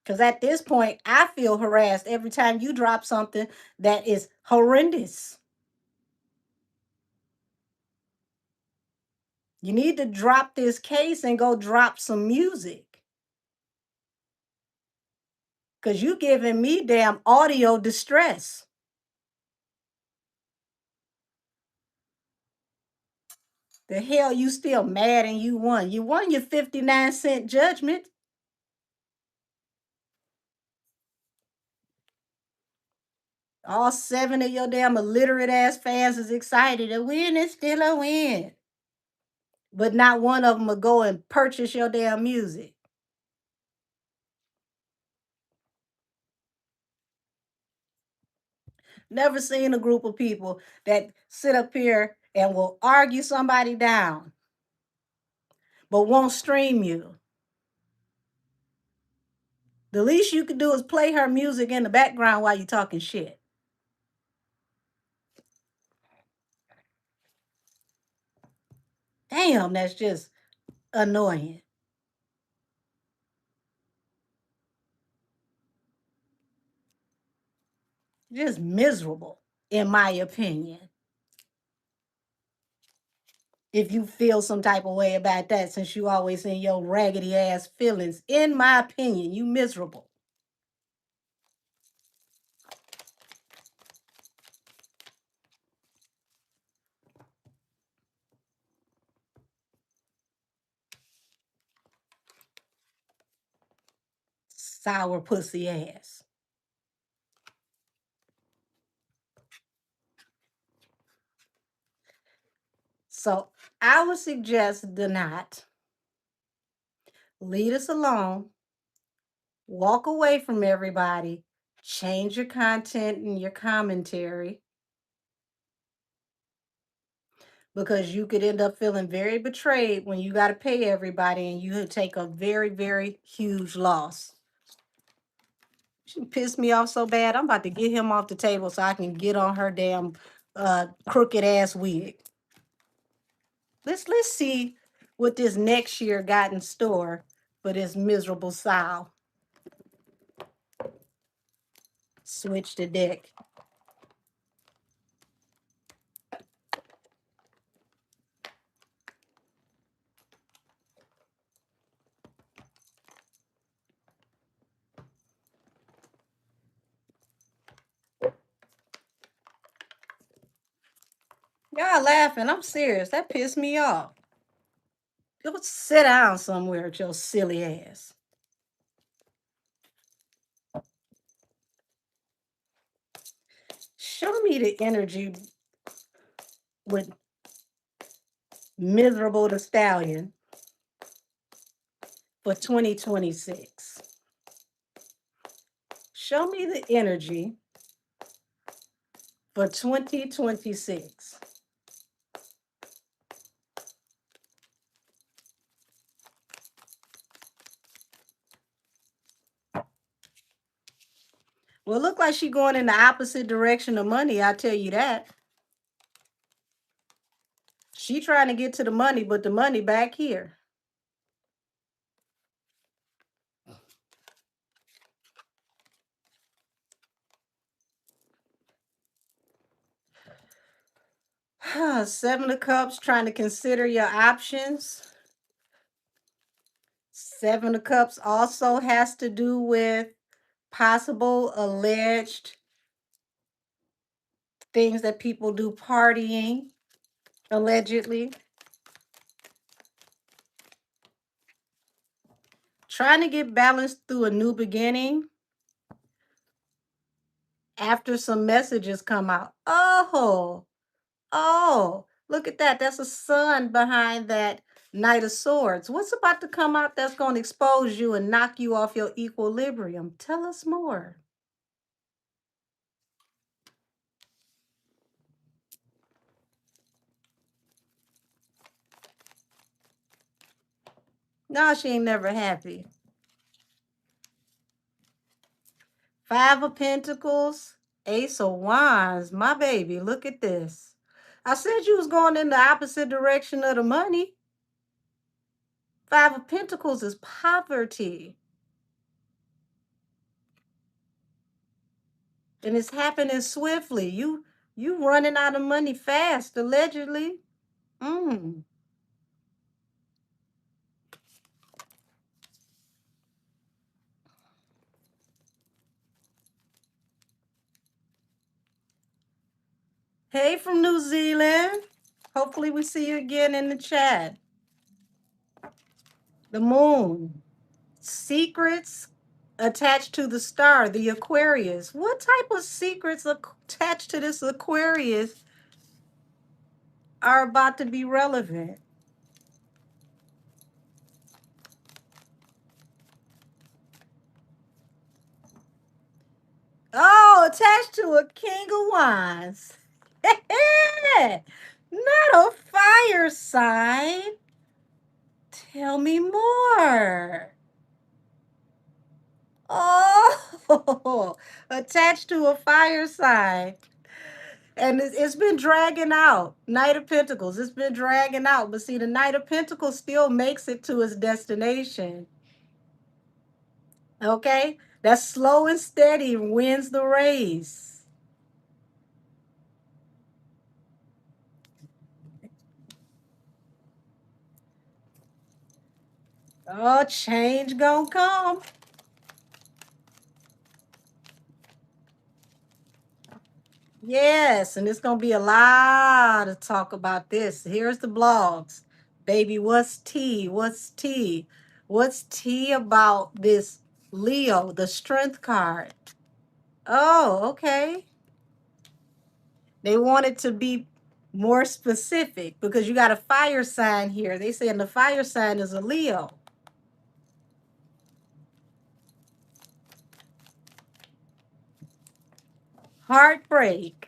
Because at this point, I feel harassed every time you drop something that is horrendous. You need to drop this case and go drop some music. Because you giving me damn audio distress. The hell you still mad and you won. You won your 59-cent judgment. All 7 of your damn illiterate ass fans is excited. A win is still a win. But not one of them will go and purchase your damn music. Never seen a group of people that sit up here and will argue somebody down, but won't stream you. The least you could do is play her music in the background while you're talking shit. Damn, that's just annoying. Just miserable, in my opinion. If you feel some type of way about that, since you always in your raggedy ass feelings, in my opinion, you miserable. Sour pussy ass. So I would suggest do not leave us alone, walk away from everybody, change your content and your commentary because you could end up feeling very betrayed when you got to pay everybody and you take a very, very huge loss. She pissed me off so bad. I'm about to get him off the table so I can get on her damn crooked ass wig. Let's see what this next year got in store for this miserable sow. Switch the deck. Y'all laughing. I'm serious. That pissed me off. Go sit down somewhere with your silly ass. Show me the energy with miserable the stallion for 2026. Show me the energy for 2026. Well, it look like she going in the opposite direction of money, I tell you that. She trying to get to the money, but the money back here. Seven of Cups, trying to consider your options. Seven of Cups also has to do with possible alleged things that people do partying, allegedly. Trying to get balanced through a new beginning after some messages come out. Oh, Look at that. That's a sun behind that Knight of Swords. What's about to come out that's going to expose you and knock you off your equilibrium? Tell us more. No, she ain't never happy. Five of Pentacles, Ace of Wands. My baby, look at this. I said you was going in the opposite direction of the money. Five of Pentacles is poverty. And it's happening swiftly. You running out of money fast, allegedly. Mm. Hey from New Zealand. Hopefully we see you again in the chat. The moon. Secrets attached to the star, the Aquarius. What type of secrets attached to this Aquarius are about to be relevant? Oh, attached to a King of Wands. Not a fire sign. Tell me more. Oh, attached to a fire sign. And it's been dragging out. Knight of Pentacles. It's been dragging out. But see, the Knight of Pentacles still makes it to its destination. Okay? That slow and steady wins the race. Oh, change gonna come. Yes, and it's gonna be a lot of talk about this. Here's the blogs. Baby, what's tea? What's tea? What's tea about this Leo, the strength card? Oh, okay. They wanted to be more specific because you got a fire sign here. They saying the fire sign is a Leo. Heartbreak.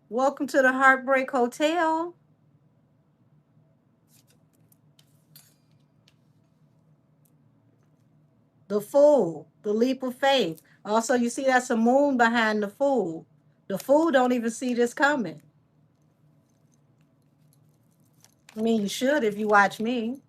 Welcome to the Heartbreak Hotel. The Fool, the leap of faith. Also, you see that's a moon behind the Fool. The Fool don't even see this coming. I mean, you should if you watch me.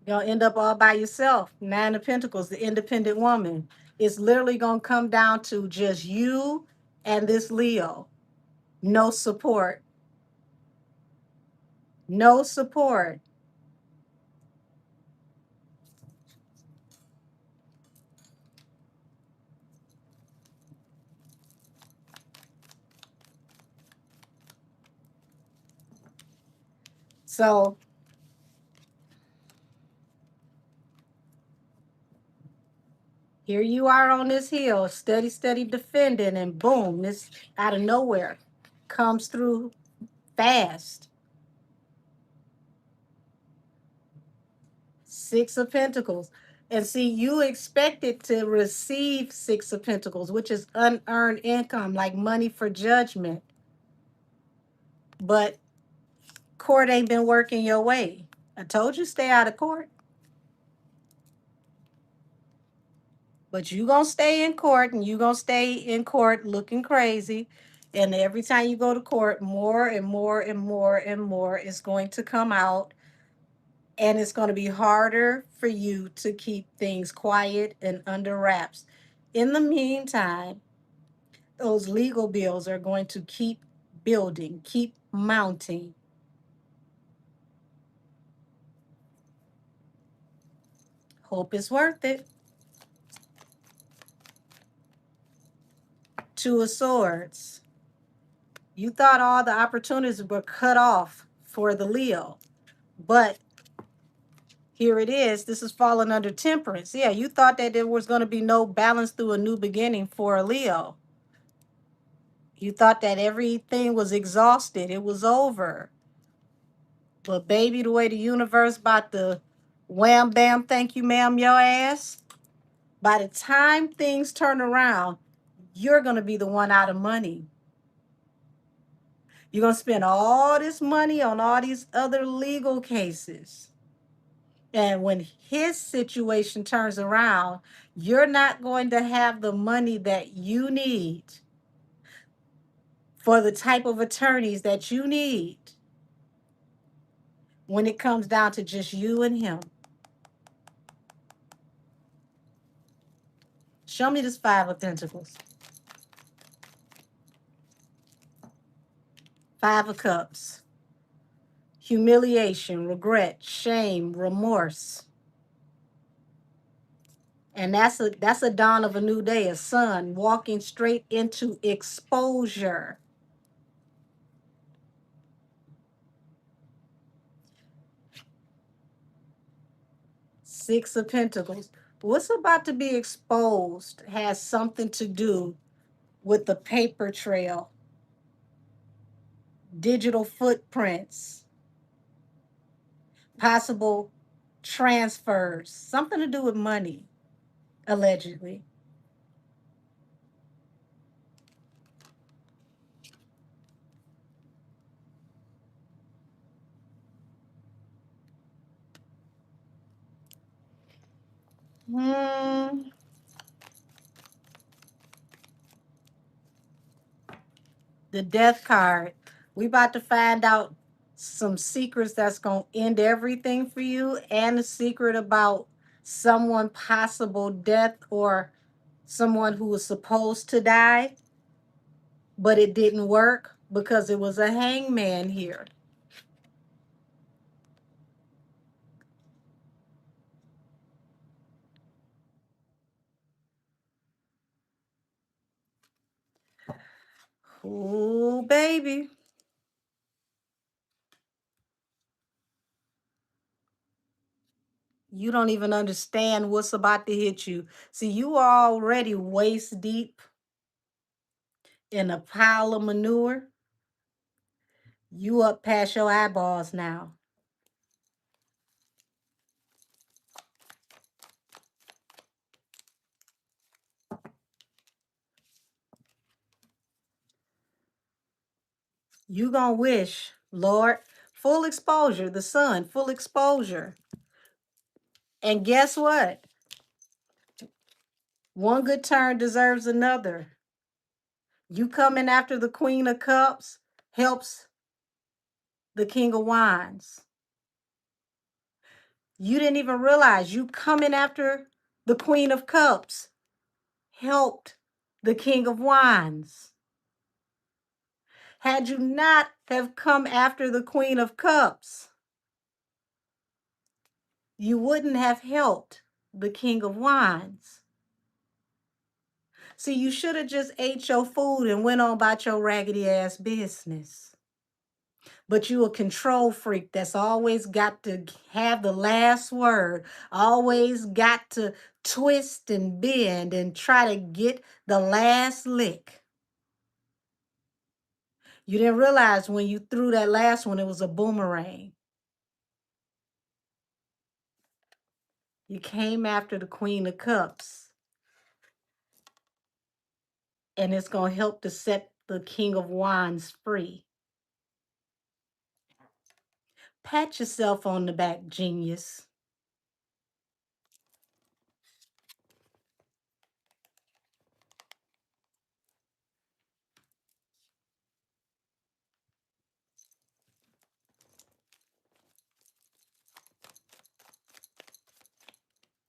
You'll end up all by yourself. Nine of Pentacles, the independent woman. It's literally going to come down to just you and this Leo. No support. No support. So here you are on this hill, steady, steady defending, and boom, this out of nowhere comes through fast. Six of Pentacles. And see, you expected to receive Six of Pentacles, which is unearned income, like money for judgment. But court ain't been working your way. I told you stay out of court. But you gonna stay in court and you gonna stay in court looking crazy. And every time you go to court, more and more and more and more is going to come out. And it's going to be harder for you to keep things quiet and under wraps. In the meantime, those legal bills are going to keep building, keep mounting. Hope it's worth it. Two of Swords. You thought all the opportunities were cut off for the Leo, but here it is. This is falling under Temperance. Yeah, you thought that there was going to be no balance through a new beginning for a Leo. You thought that everything was exhausted, it was over. But baby, the way the universe about to wham bam, thank you, ma'am, your ass. By the time things turn around, you're gonna be the one out of money. You're gonna spend all this money on all these other legal cases. And when his situation turns around, you're not going to have the money that you need for the type of attorneys that you need when it comes down to just you and him. Show me this Five of Pentacles. Five of Cups. Humiliation, regret, shame, remorse. And that's a dawn of a new day, a sun walking straight into exposure. Six of Pentacles. What's about to be exposed has something to do with the paper trail, digital footprints, possible transfers, something to do with money, allegedly. Hmm. The Death card. We about to find out some secrets that's going to end everything for you, and a secret about someone possible death or someone who was supposed to die, but it didn't work because it was a hangman here. Oh, baby. You don't even understand what's about to hit you. See, you are already waist deep in a pile of manure. You up past your eyeballs now. You gonna wish, Lord, full exposure, the sun, full exposure. And guess what? One good turn deserves another. You coming after the Queen of Cups helps the King of Wands. You didn't even realize you coming after the Queen of Cups helped the King of Wands. Had you not have come after the Queen of Cups, you wouldn't have helped the King of Wands. See, you should have just ate your food and went on about your raggedy ass business. But you a control freak that's always got to have the last word, always got to twist and bend and try to get the last lick. You didn't realize when you threw that last one, it was a boomerang. You came after the Queen of Cups, and it's going to help to set the King of Wands free. Pat yourself on the back, genius.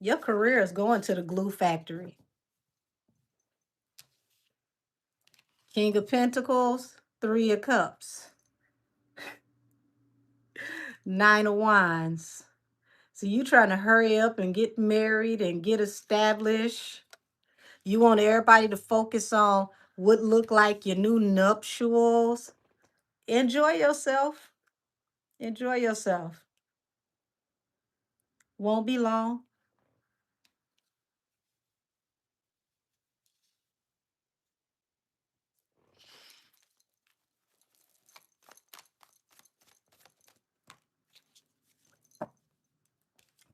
Your career is going to the glue factory. King of Pentacles, Three of Cups, Nine of Wands. So you trying to hurry up and get married and get established. You want everybody to focus on what look like your new nuptials. Enjoy yourself. Enjoy yourself. Won't be long.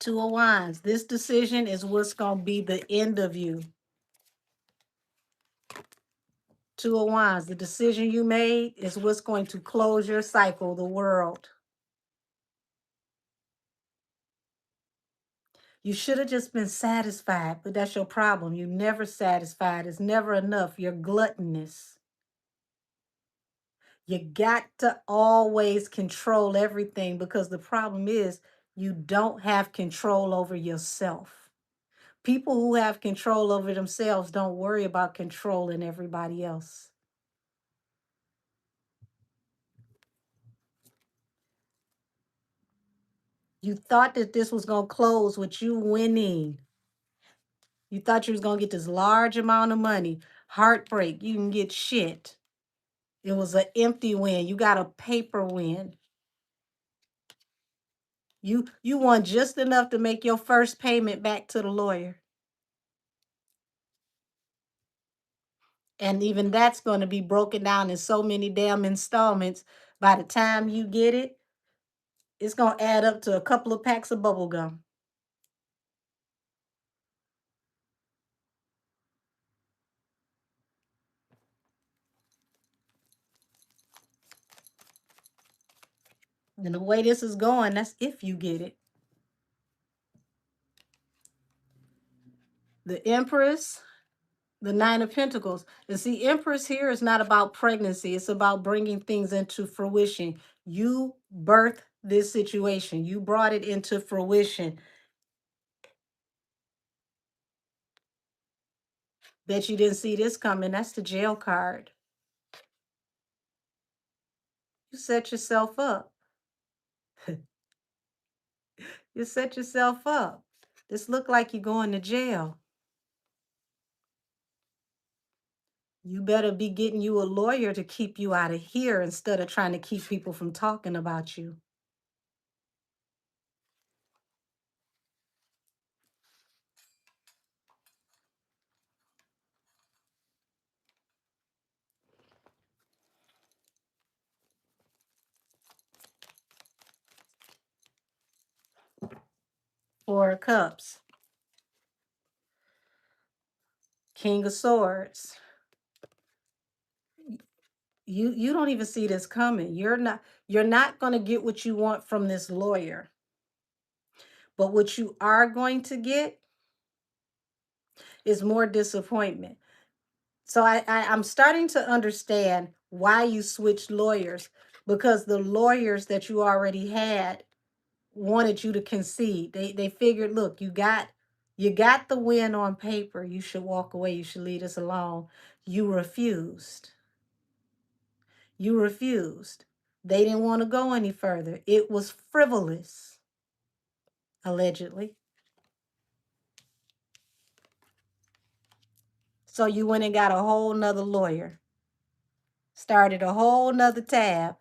Two of Wands. This decision is what's going to be the end of you. Two of Wands. The decision you made is what's going to close your cycle, the world. You should have just been satisfied, but that's your problem. You're never satisfied. It's never enough. You're gluttonous. You got to always control everything because the problem is you don't have control over yourself. People who have control over themselves don't worry about controlling everybody else. You thought that this was going to close with you winning. You thought you was going to get this large amount of money. Heartbreak. You can get shit. It was an empty win. You got a paper win. You won just enough to make your first payment back to the lawyer. And even that's going to be broken down in so many damn installments. By the time you get it, it's going to add up to a couple of packs of bubble gum. And the way this is going, that's if you get it. The Empress, the Nine of Pentacles. And see, Empress here is not about pregnancy. It's about bringing things into fruition. You birthed this situation. You brought it into fruition. Bet you didn't see this coming. That's the Jail card. You set yourself up. You set yourself up. This look like you're going to jail. You better be getting you a lawyer to keep you out of here instead of trying to keep people from talking about you. Four of Cups. King of Swords. You don't even see this coming. You're not going to get what you want from this lawyer. But what you are going to get is more disappointment. So I'm starting to understand why you switched lawyers, because the lawyers that you already had wanted you to concede. They figured, look, you got the win on paper. You should walk away. You should leave us alone. You refused. You refused. They didn't want to go any further. It was frivolous, allegedly. So you went and got a whole nother lawyer, started a whole nother tab.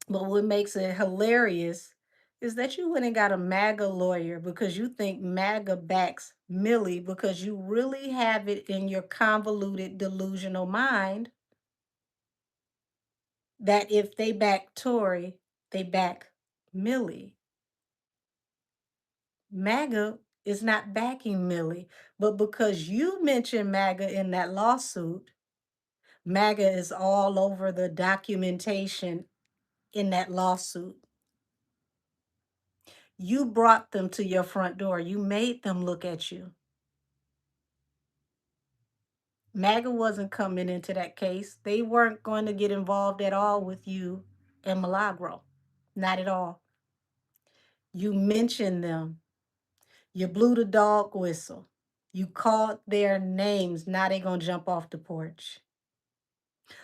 But what makes it hilarious is that you went and got a MAGA lawyer because you think MAGA backs Millie, because you really have it in your convoluted, delusional mind that if they back Tory, they back Millie. MAGA is not backing Millie, but because you mentioned MAGA in that lawsuit, MAGA is all over the documentation in that lawsuit. You brought them to your front door. You made them look at you. MAGA wasn't coming into that case. They weren't going to get involved at all with you and Milagro. Not at all. You mentioned them. You blew the dog whistle. You called their names. Now they're going to jump off the porch.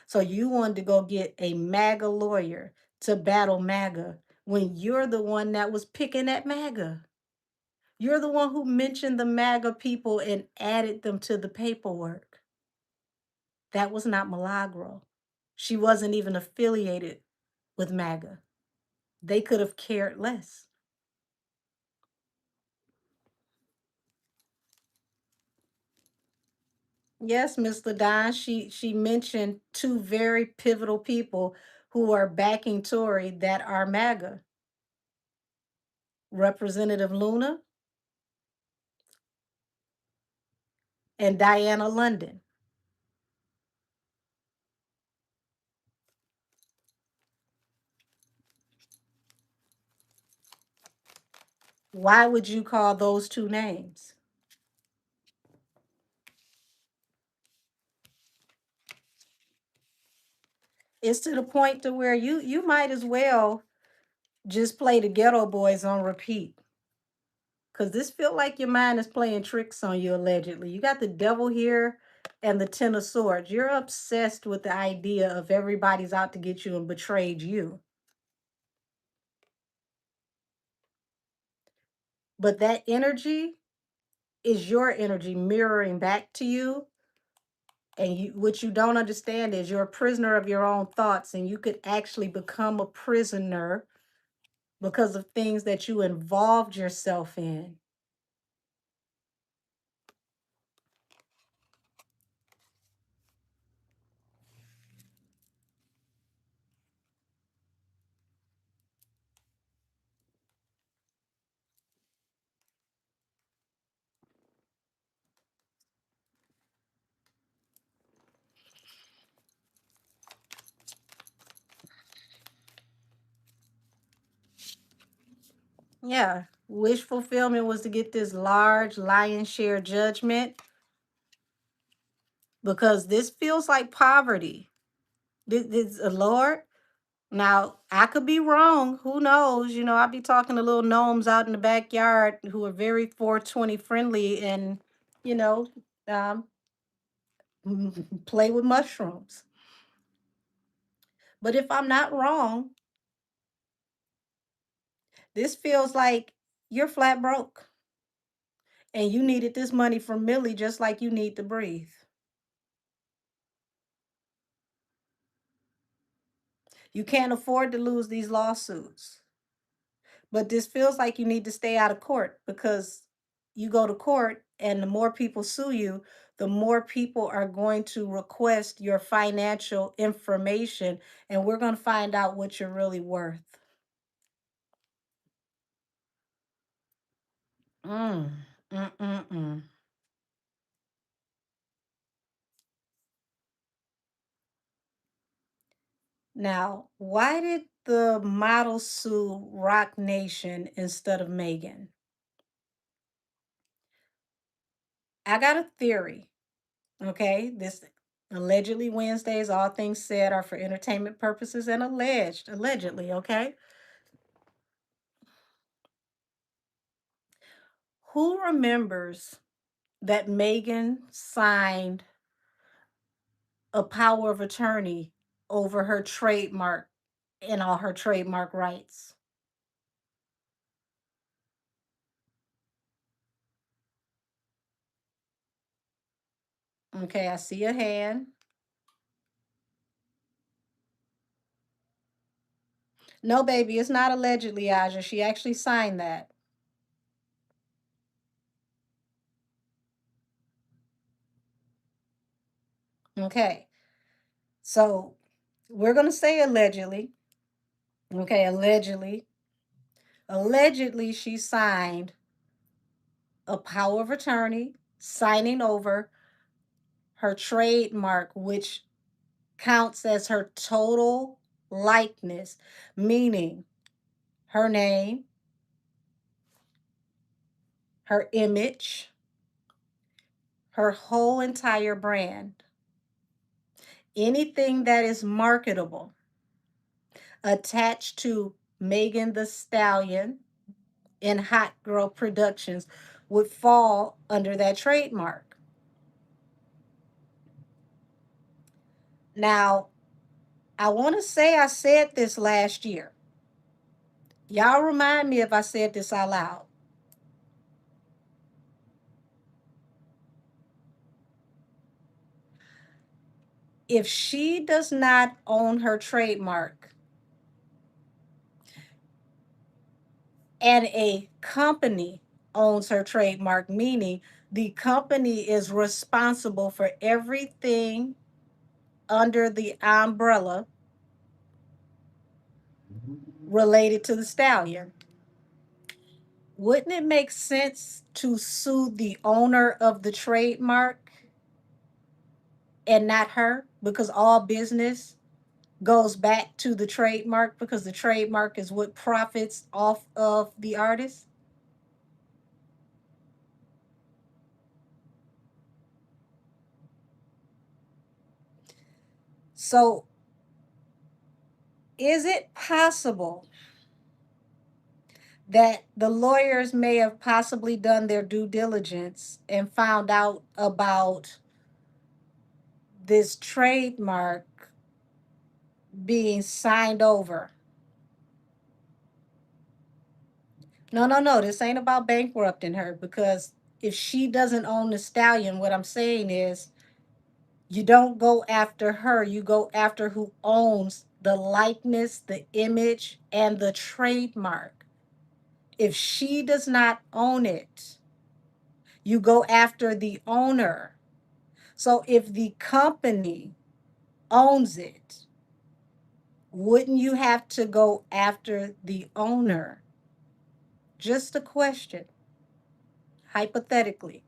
So you wanted to go get a MAGA lawyer to battle MAGA when you're the one that was picking at MAGA. You're the one who mentioned the MAGA people and added them to the paperwork. That was not Milagro. She wasn't even affiliated with MAGA. They could have cared less. Yes, Mr. Don, she mentioned two very pivotal people who are backing Tory that are MAGA. Representative Luna, and Diana London. Why would you call those two names? It's to the point to where you might as well just play the Ghetto Boys on repeat. Cause this feel like your mind is playing tricks on you allegedly. You got the devil here and the Ten of Swords. You're obsessed with the idea of everybody's out to get you and betrayed you. But that energy is your energy mirroring back to you. And what you don't understand is you're a prisoner of your own thoughts, and you could actually become a prisoner because of things that you involved yourself in. Yeah. Wish fulfillment was to get this large lion share judgment because this feels like poverty. This Lord. Now, I could be wrong. Who knows? I'll be talking to little gnomes out in the backyard who are very 420 friendly and, you know, um, play with mushrooms. But if I'm not wrong, this feels like you're flat broke and you needed this money from Millie just like you need to breathe. You can't afford to lose these lawsuits. But this feels like you need to stay out of court because you go to court and the more people sue you, the more people are going to request your financial information, and we're going to find out what you're really worth. Mm, mm, mm, mm. Now, why did the model sue Rock Nation instead of Megan? I got a theory. Okay, this allegedly Wednesdays, all things said are for entertainment purposes and allegedly, okay? Who remembers that Megan signed a power of attorney over her trademark and all her trademark rights? Okay, I see a hand. No, baby, it's not allegedly, Aja. She actually signed that. Okay, so we're going to say allegedly. Okay, allegedly. Allegedly, she signed a power of attorney signing over her trademark, which counts as her total likeness, meaning her name, her image, her whole entire brand. Anything that is marketable attached to Megan the Stallion and Hot Girl Productions would fall under that trademark. Now, I want to say I said this last year. Y'all remind me if I said this out loud. If she does not own her trademark and a company owns her trademark, meaning the company is responsible for everything under the umbrella related to the stallion. Wouldn't it make sense to sue the owner of the trademark and not her? Because all business goes back to the trademark because the trademark is what profits off of the artist. So, is it possible that the lawyers may have possibly done their due diligence and found out about this trademark being signed over? No, no, no. This ain't about bankrupting her because if she doesn't own the stallion, what I'm saying is you don't go after her, you go after who owns the likeness, the image, and the trademark. If she does not own it, you go after the owner. So if the company owns it, wouldn't you have to go after the owner? Just a question, hypothetically.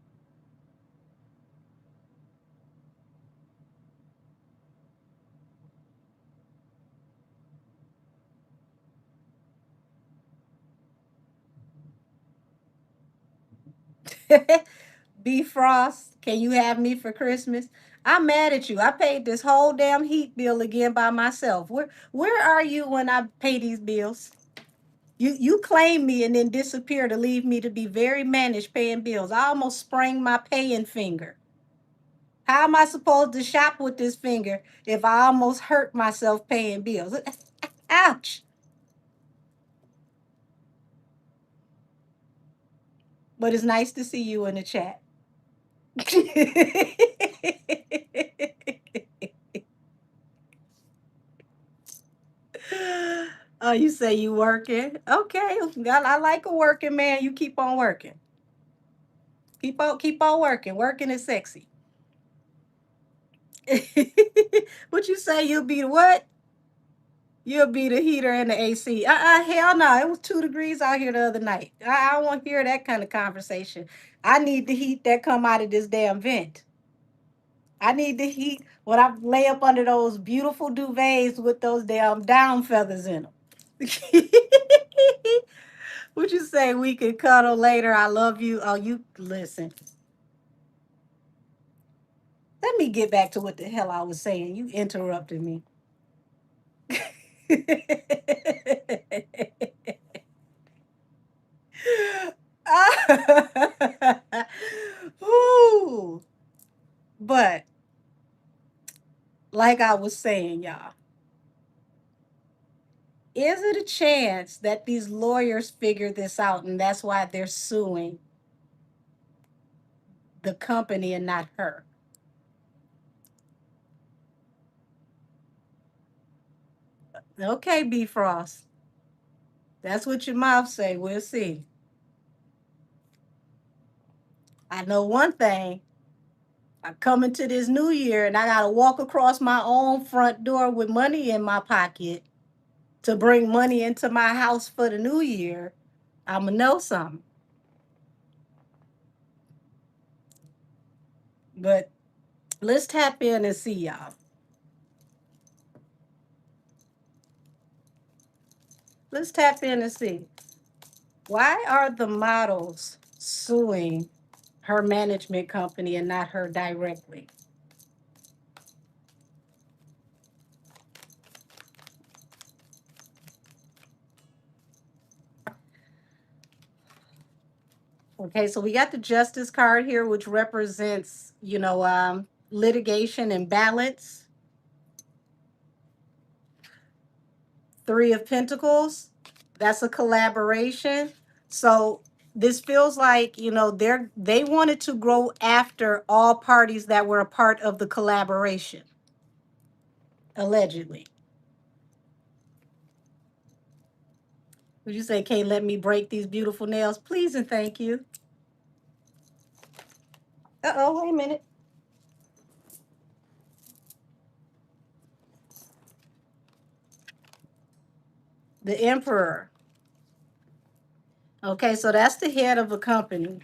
B Frost, can you have me for Christmas? I'm mad at you. I paid this whole damn heat bill again by myself. Where are you when I pay these bills? You claim me and then disappear to leave me to be very managed paying bills. I almost sprained my paying finger. How am I supposed to shop with this finger if I almost hurt myself paying bills? Ouch. But it's nice to see you in the chat. Oh, you say you working? Okay, I like a working man. You keep on working. Keep on working. Working is sexy. What you say? You'll be the what? You'll be the heater and the AC. Hell no. It was 2 degrees out here the other night. I don't want to hear that kind of conversation. I need the heat that come out of this damn vent. I need the heat when I lay up under those beautiful duvets with those damn down feathers in them. Would you say we could cuddle later? I love you. Oh, you listen. Let me get back to what the hell I was saying. You interrupted me. Ooh. But like I was saying, y'all, is it a chance that these lawyers figure this out and that's why they're suing the company and not her? Okay, B Frost. That's what your mouth say. We'll see. I know one thing. I come into this new year and I gotta walk across my own front door with money in my pocket to bring money into my house for the new year. I'ma know something. But let's tap in and see y'all. Let's tap in and see. Why are the models suing her management company and not her directly? Okay, so we got the justice card here, which represents, litigation and balance. Three of Pentacles, that's a collaboration. So this feels like, they wanted to grow after all parties that were a part of the collaboration, allegedly. Would you say, "Can't let me break these beautiful nails, please and thank you"? Uh-oh, wait a minute. The Emperor. Okay, so that's the head of a company.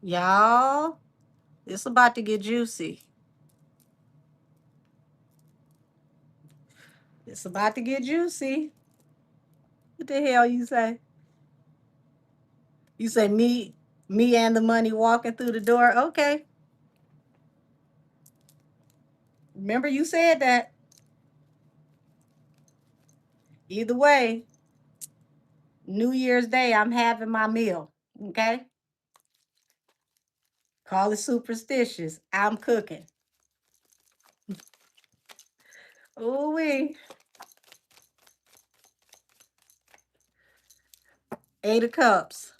Y'all, it's about to get juicy. It's about to get juicy. What the hell you say? You say me and the money walking through the door. Okay. Remember you said that. Either way, New Year's Day, I'm having my meal. Okay? Call it superstitious. I'm cooking. Ooh wee. 8 of Cups.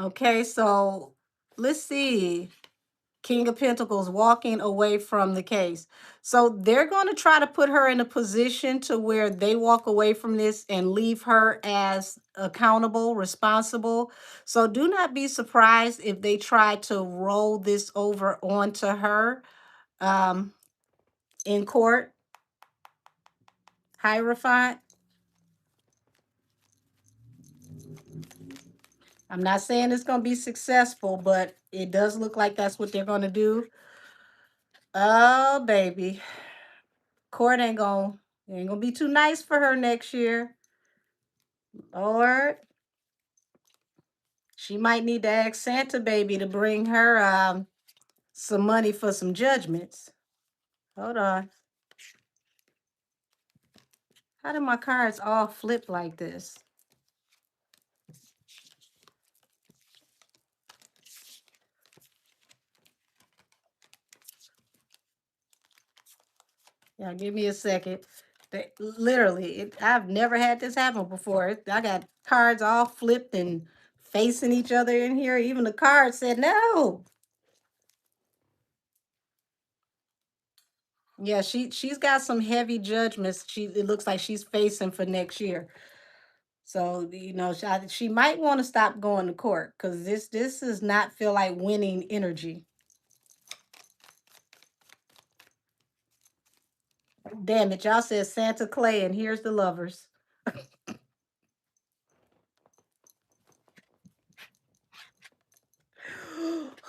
Okay, so let's see. King of Pentacles walking away from the case. So they're going to try to put her in a position to where they walk away from this and leave her as accountable, responsible. So do not be surprised if they try to roll this over onto her um, in court. Hierophant. I'm not saying it's going to be successful, but it does look like that's what they're going to do. Oh, baby. Court ain't gonna be too nice for her next year. Lord, she might need to ask Santa baby to bring her some money for some judgments. Hold on. How do my cards all flip like this? Yeah, give me a second. Literally, I've never had this happen before. I got cards all flipped and facing each other in here. Even the card said no. Yeah, she's got some heavy judgments. It looks like she's facing for next year. So she might want to stop going to court because this does not feel like winning energy. Damn it, y'all said Santa Clay, and here's the lovers.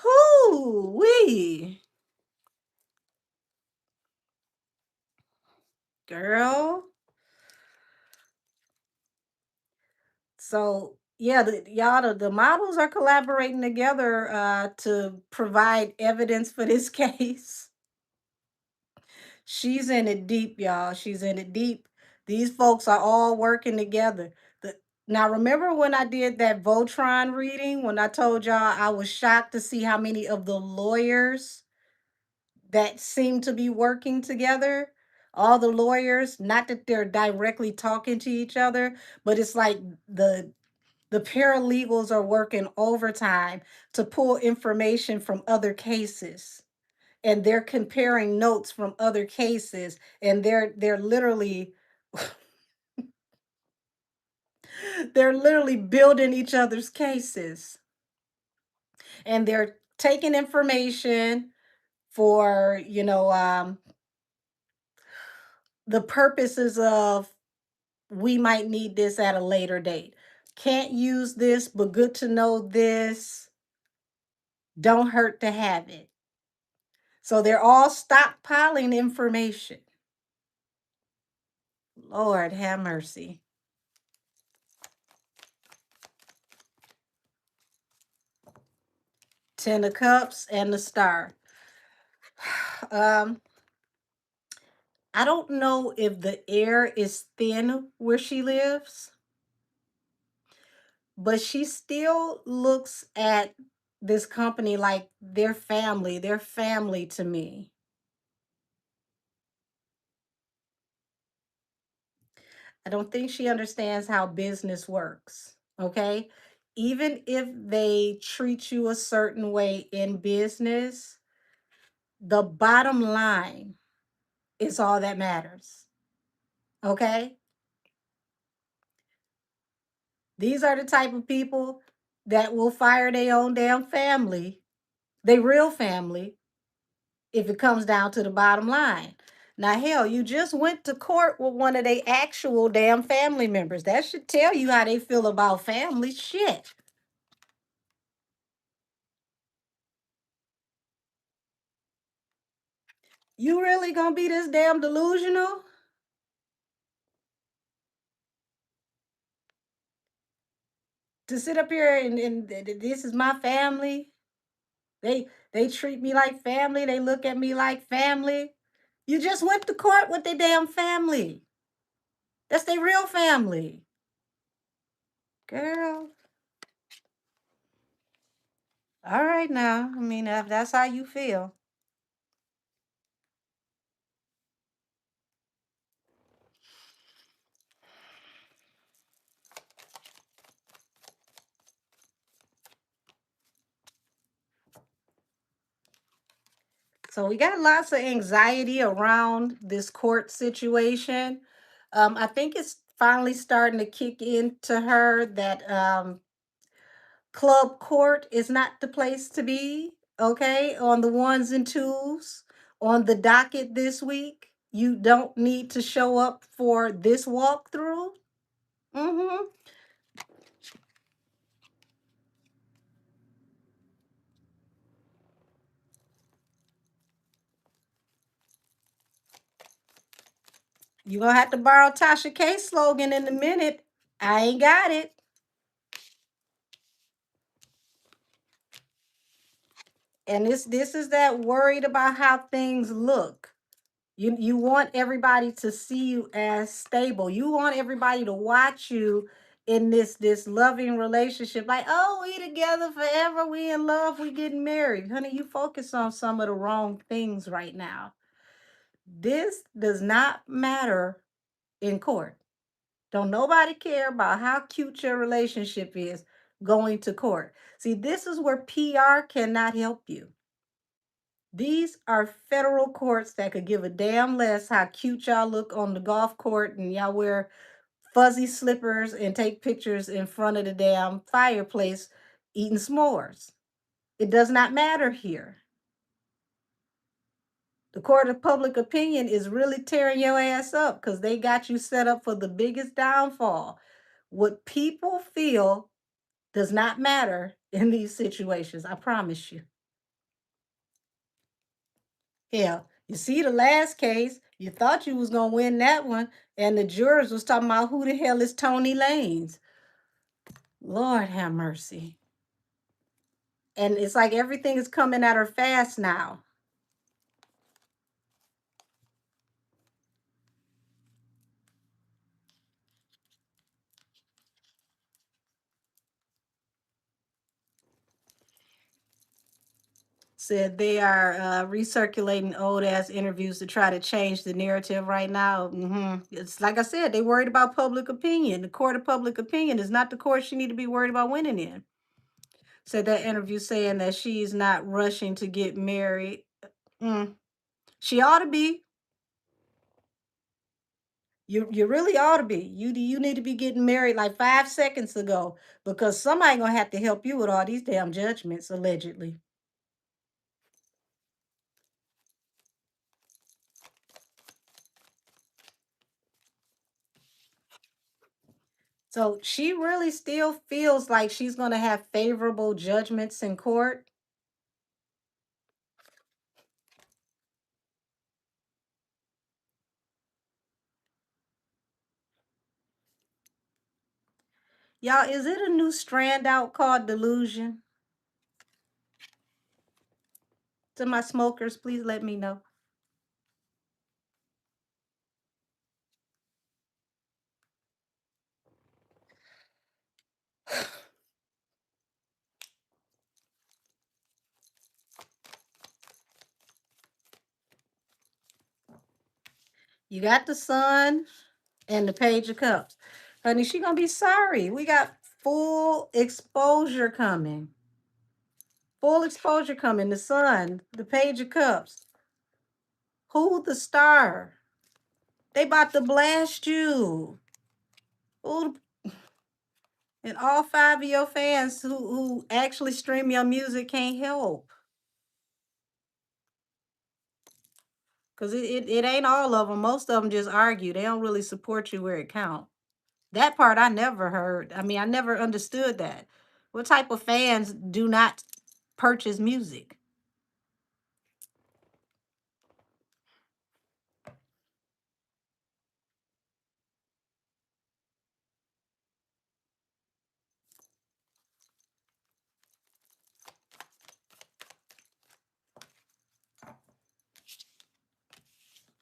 Whoo wee, girl. So yeah, the models are collaborating together to provide evidence for this case. She's in it deep, y'all. She's in it deep. These folks are all working together. Now, remember when I did that Voltron reading, when I told y'all I was shocked to see how many of the lawyers that seem to be working together? All the lawyers, not that they're directly talking to each other, but it's like the the paralegals are working overtime to pull information from other cases, and they're comparing notes from other cases, and they're literally they're literally building each other's cases, and they're taking information for the purposes of we might need this at a later date. Can't use this, but good to know this. Don't hurt to have it. So they're all stockpiling information. Lord have mercy. 10 of Cups and the Star. Um, I don't know if the air is thin where she lives, but she still looks at this company like their family to me. I don't think she understands how business works. Okay. Even if they treat you a certain way in business, the bottom line is all that matters. Okay. These are the type of people that will fire their own damn family, their real family, if it comes down to the bottom line. Now, hell, you just went to court with one of their actual damn family members. That should tell you how they feel about family shit. You really gonna be this damn delusional to sit up here and this is my family? They treat me like family. They look at me like family. You just went to court with their damn family. That's their real family. Girl. All right now. I mean, if that's how you feel. So we got lots of anxiety around this court situation. I think it's finally starting to kick into her that club court is not the place to be. Okay, on the ones and twos on the docket this week. You don't need to show up for this walkthrough. Mm-hmm. You're gonna have to borrow Tasha K's slogan in a minute. I ain't got it. And this is that worried about how things look. You want everybody to see you as stable. You want everybody to watch you in this loving relationship. Like, oh, we together forever. We in love. We getting married. Honey, you focus on some of the wrong things right now. This does not matter in court. Don't nobody care about how cute your relationship is going to court. See, this is where PR cannot help you. These are federal courts that could give a damn less how cute y'all look on the golf court and y'all wear fuzzy slippers and take pictures in front of the damn fireplace eating s'mores. It does not matter here. The court of public opinion is really tearing your ass up because they got you set up for the biggest downfall. What people feel does not matter in these situations. I promise you. Hell, you see the last case, you thought you was gonna win that one, and the jurors was talking about who the hell is Tony Lanes. Lord have mercy. And it's like everything is coming at her fast now. Said they are recirculating old ass interviews to try to change the narrative right now. It's like I said, they worried about public opinion. The court of public opinion is not the court she need to be worried about winning in. Said that interview saying that she's not rushing to get married. Mm. She ought to be. You really ought to be. You need to be getting married like 5 seconds ago because somebody gonna have to help you with all these damn judgments allegedly. So she really still feels like she's gonna have favorable judgments in court. Y'all, is it a new strand out called delusion? To my smokers, please let me know. You got the sun and the page of cups. Honey, she gonna be sorry. We got full exposure coming. Full exposure coming. The sun, the page of cups. Who the star? They about to blast you. Who and all five of your fans who actually stream your music can't help. Cause it ain't all of them. Most of them just argue. They don't really support you where it count. That part I never heard. I mean, I never understood that. What type of fans do not purchase music?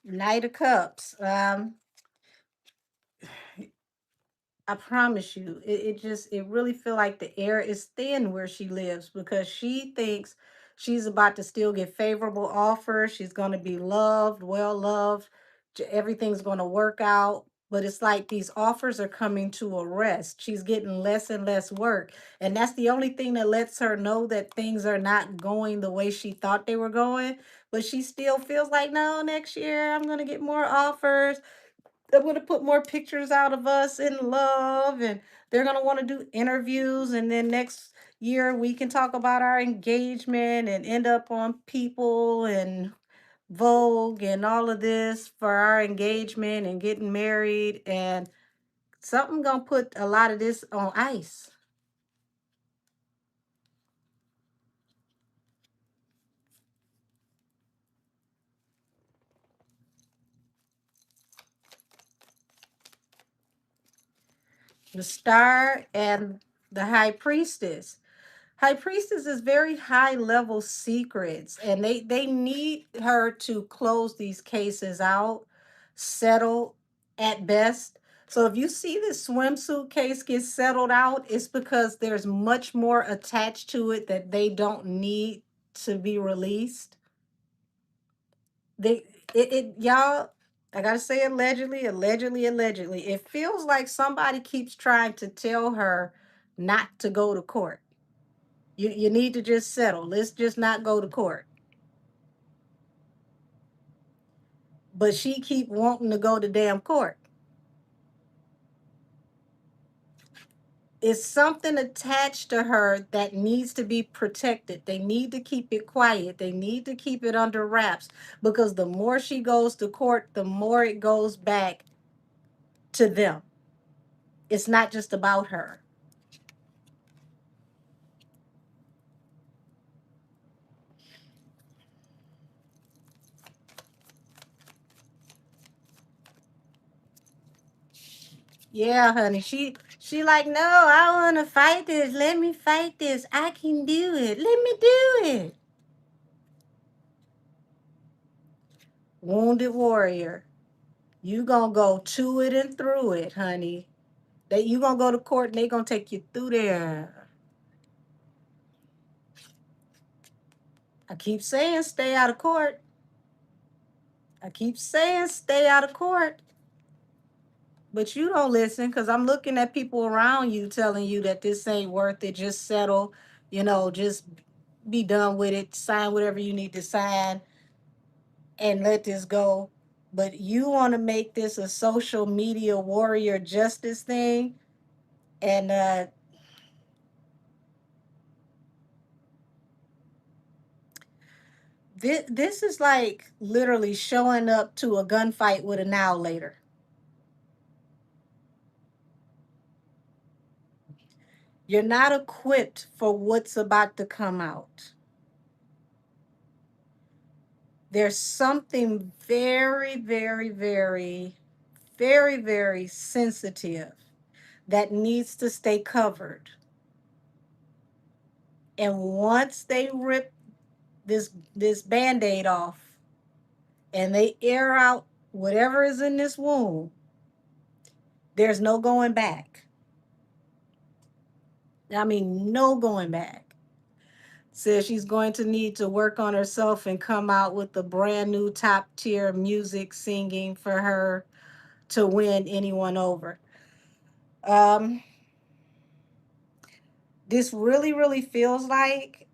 Knight of Cups. I promise you, it really feel like the air is thin where she lives because she thinks she's about to still get favorable offers. She's going to be loved, well loved. Everything's going to work out. But it's like these offers are coming to a rest. She's getting less and less work. And that's the only thing that lets her know that things are not going the way she thought they were going. But she still feels like, no, next year I'm going to get more offers. They're going to put more pictures out of us in love, and they're going to want to do interviews, and then next year we can talk about our engagement and end up on People and Vogue and all of this for our engagement and getting married, and something going to put a lot of this on ice. The Star and the High Priestess. High Priestess is very high level secrets, and they need her to close these cases out, settle at best. So if you see this swimsuit case get settled out, it's because there's much more attached to it that they don't need to be released. They it y'all, I gotta say allegedly, allegedly, allegedly. It feels like somebody keeps trying to tell her not to go to court. You need to just settle. Let's just not go to court. But she keep wanting to go to damn court. It's something attached to her that needs to be protected. They need to keep it quiet. They need to keep it under wraps because the more she goes to court, the more it goes back to them. It's not just about her. Yeah, honey. She like, no, I want to fight this. Let me fight this. I can do it. Let me do it. Wounded warrior. You gonna go to it and through it, honey. That you gonna go to court and they gonna take you through there. I keep saying stay out of court. I keep saying stay out of court. But you don't listen because I'm looking at people around you telling you that this ain't worth it. Just settle, just be done with it. Sign whatever you need to sign and let this go. But you want to make this a social media warrior justice thing. And this is like literally showing up to a gunfight with a now later. You're not equipped for what's about to come out. There's something very, very, very, very, very sensitive that needs to stay covered. And once they rip this band-aid off and they air out whatever is in this wound, there's no going back. I mean, no going back. Says she's going to need to work on herself and come out with a brand new top tier music singing for her to win anyone over. Um, this really, really feels like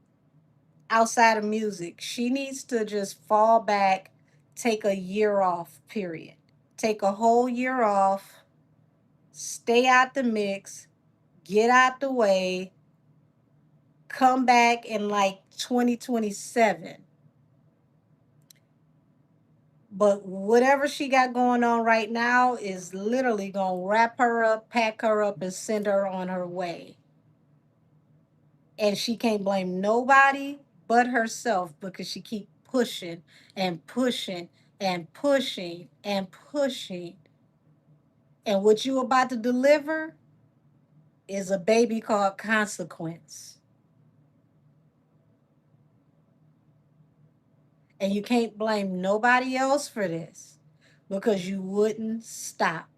outside of music, she needs to just fall back, take a year off, period. Take a whole year off, stay out the mix, get out the way, come back in like 2027. But whatever she got going on right now is literally gonna wrap her up, pack her up, and send her on her way. And she can't blame nobody but herself because she keep pushing and pushing and pushing and pushing. And what you about to deliver is a baby called consequence. And you can't blame nobody else for this because you wouldn't stop.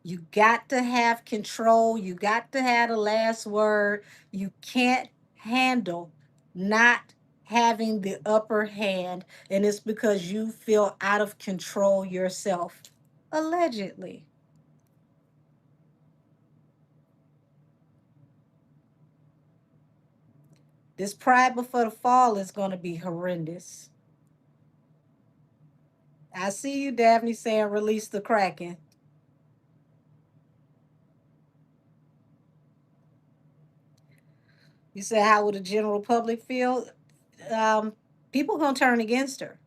You got to have control. You got to have the last word. You can't handle not having the upper hand. And it's because you feel out of control yourself, allegedly. This pride before the fall is going to be horrendous. I see you, Daphne, saying release the Kraken. You said, how would the general public feel? Um, People going to turn against her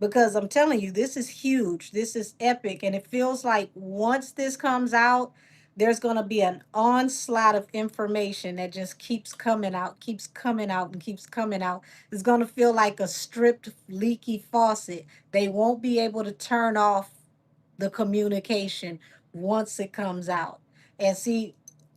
because I'm telling you, this is huge. This is epic. And it feels like once this comes out, there's going to be an onslaught of information that just keeps coming out, keeps coming out, and keeps coming out. It's going to feel like a stripped, leaky faucet. They won't be able to turn off the communication once it comes out. And see,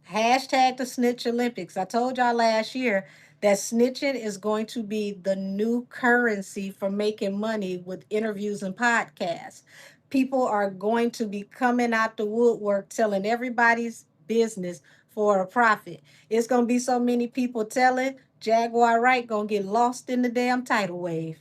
hashtag the Snitch Olympics. I told y'all last year that snitching is going to be the new currency for making money with interviews and podcasts. People are going to be coming out the woodwork telling everybody's business for a profit. It's going to be so many people telling Jaguar Wright going to get lost in the damn tidal wave.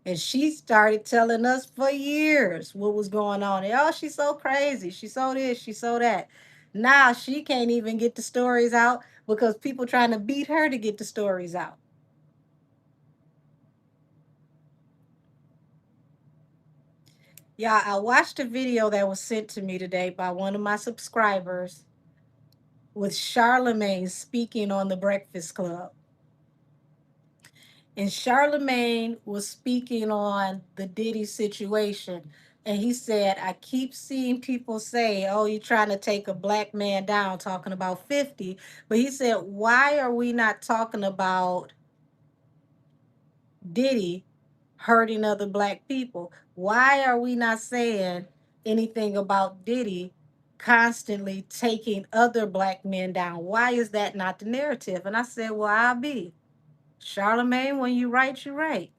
And she started telling us for years what was going on. And, oh, she's so crazy. She's so this, she's so that. Now she can't even get the stories out because people trying to beat her to get the stories out. Yeah, I watched a video that was sent to me today by one of my subscribers with Charlemagne speaking on the Breakfast Club. And Charlemagne was speaking on the Diddy situation. And he said, I keep seeing people say, oh, you're trying to take a black man down, talking about 50. But he said, why are we not talking about Diddy hurting other black people? Why are we not saying anything about Diddy constantly taking other black men down? Why is that not the narrative? And I said, well, I'll be. Charlemagne, when you write, you write.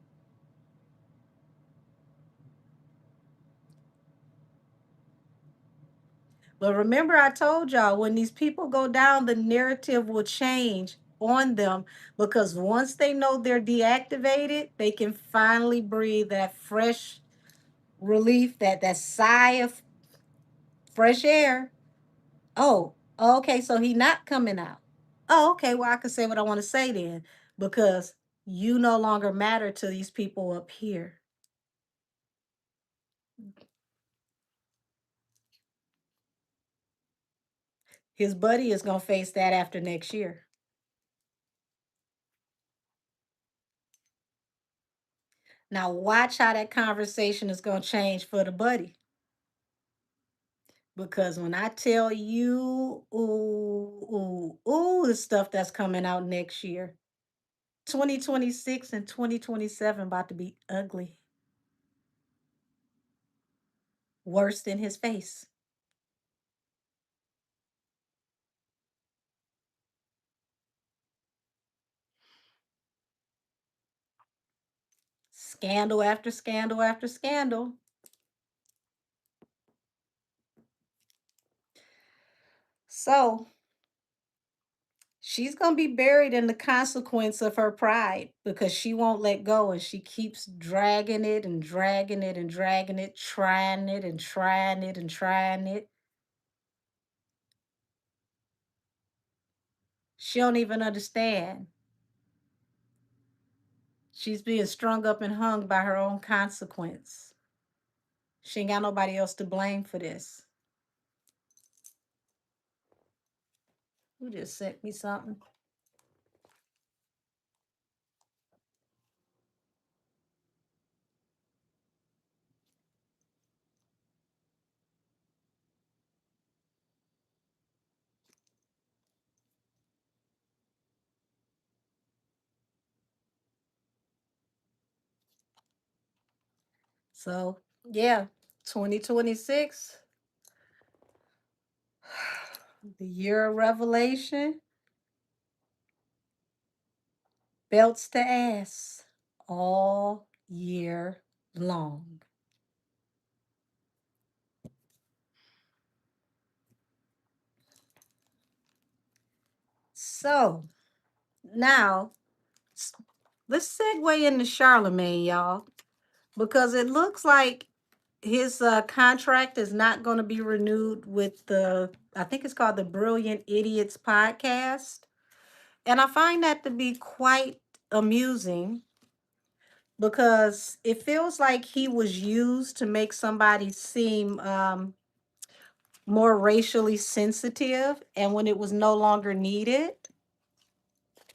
But remember, I told y'all when these people go down, the narrative will change on them because once they know they're deactivated, they can finally breathe that fresh relief, that sigh of fresh air. Oh, okay, so he not coming out. Oh, okay, well, I can say what I want to say then because you no longer matter to these people up here. His buddy is going to face that after next year. Now, watch how that conversation is going to change for the buddy. Because when I tell you, the stuff that's coming out next year, 2026 and 2027 about to be ugly, worse than his face. Scandal after scandal after scandal. So she's going to be buried in the consequence of her pride because she won't let go and she keeps dragging it and dragging it and dragging it, trying it and trying it and trying it. She don't even understand. She's being strung up and hung by her own consequence. She ain't got nobody else to blame for this. Who just sent me something? So, yeah, 2026, the year of revelation, belts to ass all year long. So, now s- let's segue into Charlemagne, y'all, because it looks like his contract is not going to be renewed with I think it's called the Brilliant Idiots podcast. And I find that to be quite amusing because it feels like he was used to make somebody seem more racially sensitive. And when it was no longer needed,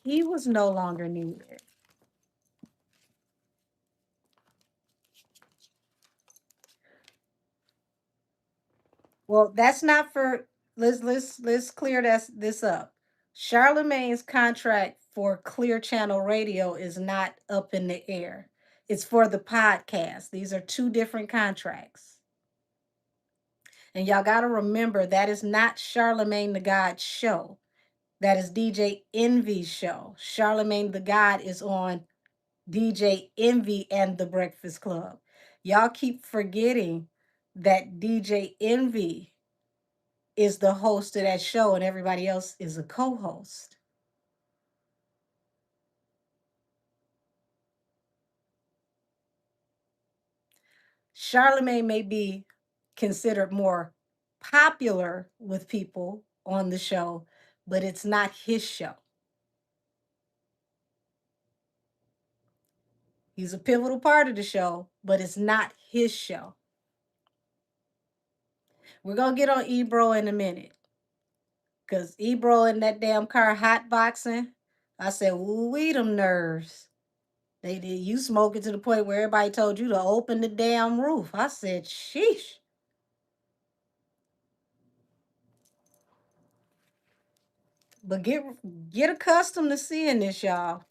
he was no longer needed. Well, that's not for let's clear this up. Charlemagne's contract for Clear Channel Radio is not up in the air. It's for the podcast. These are two different contracts. And y'all got to remember that is not Charlemagne the God show. That is DJ Envy's show. Charlemagne the God is on DJ Envy and the Breakfast Club. Y'all keep forgetting that DJ Envy is the host of that show and everybody else is a co-host. Charlemagne may be considered more popular with people on the show, but it's not his show. He's a pivotal part of the show, but it's not his show. We're going to get on Ebro in a minute because Ebro in that damn car hotboxing. I said, we them nerves. They did you smoking to the point where everybody told you to open the damn roof. I said, sheesh. But get accustomed to seeing this, y'all.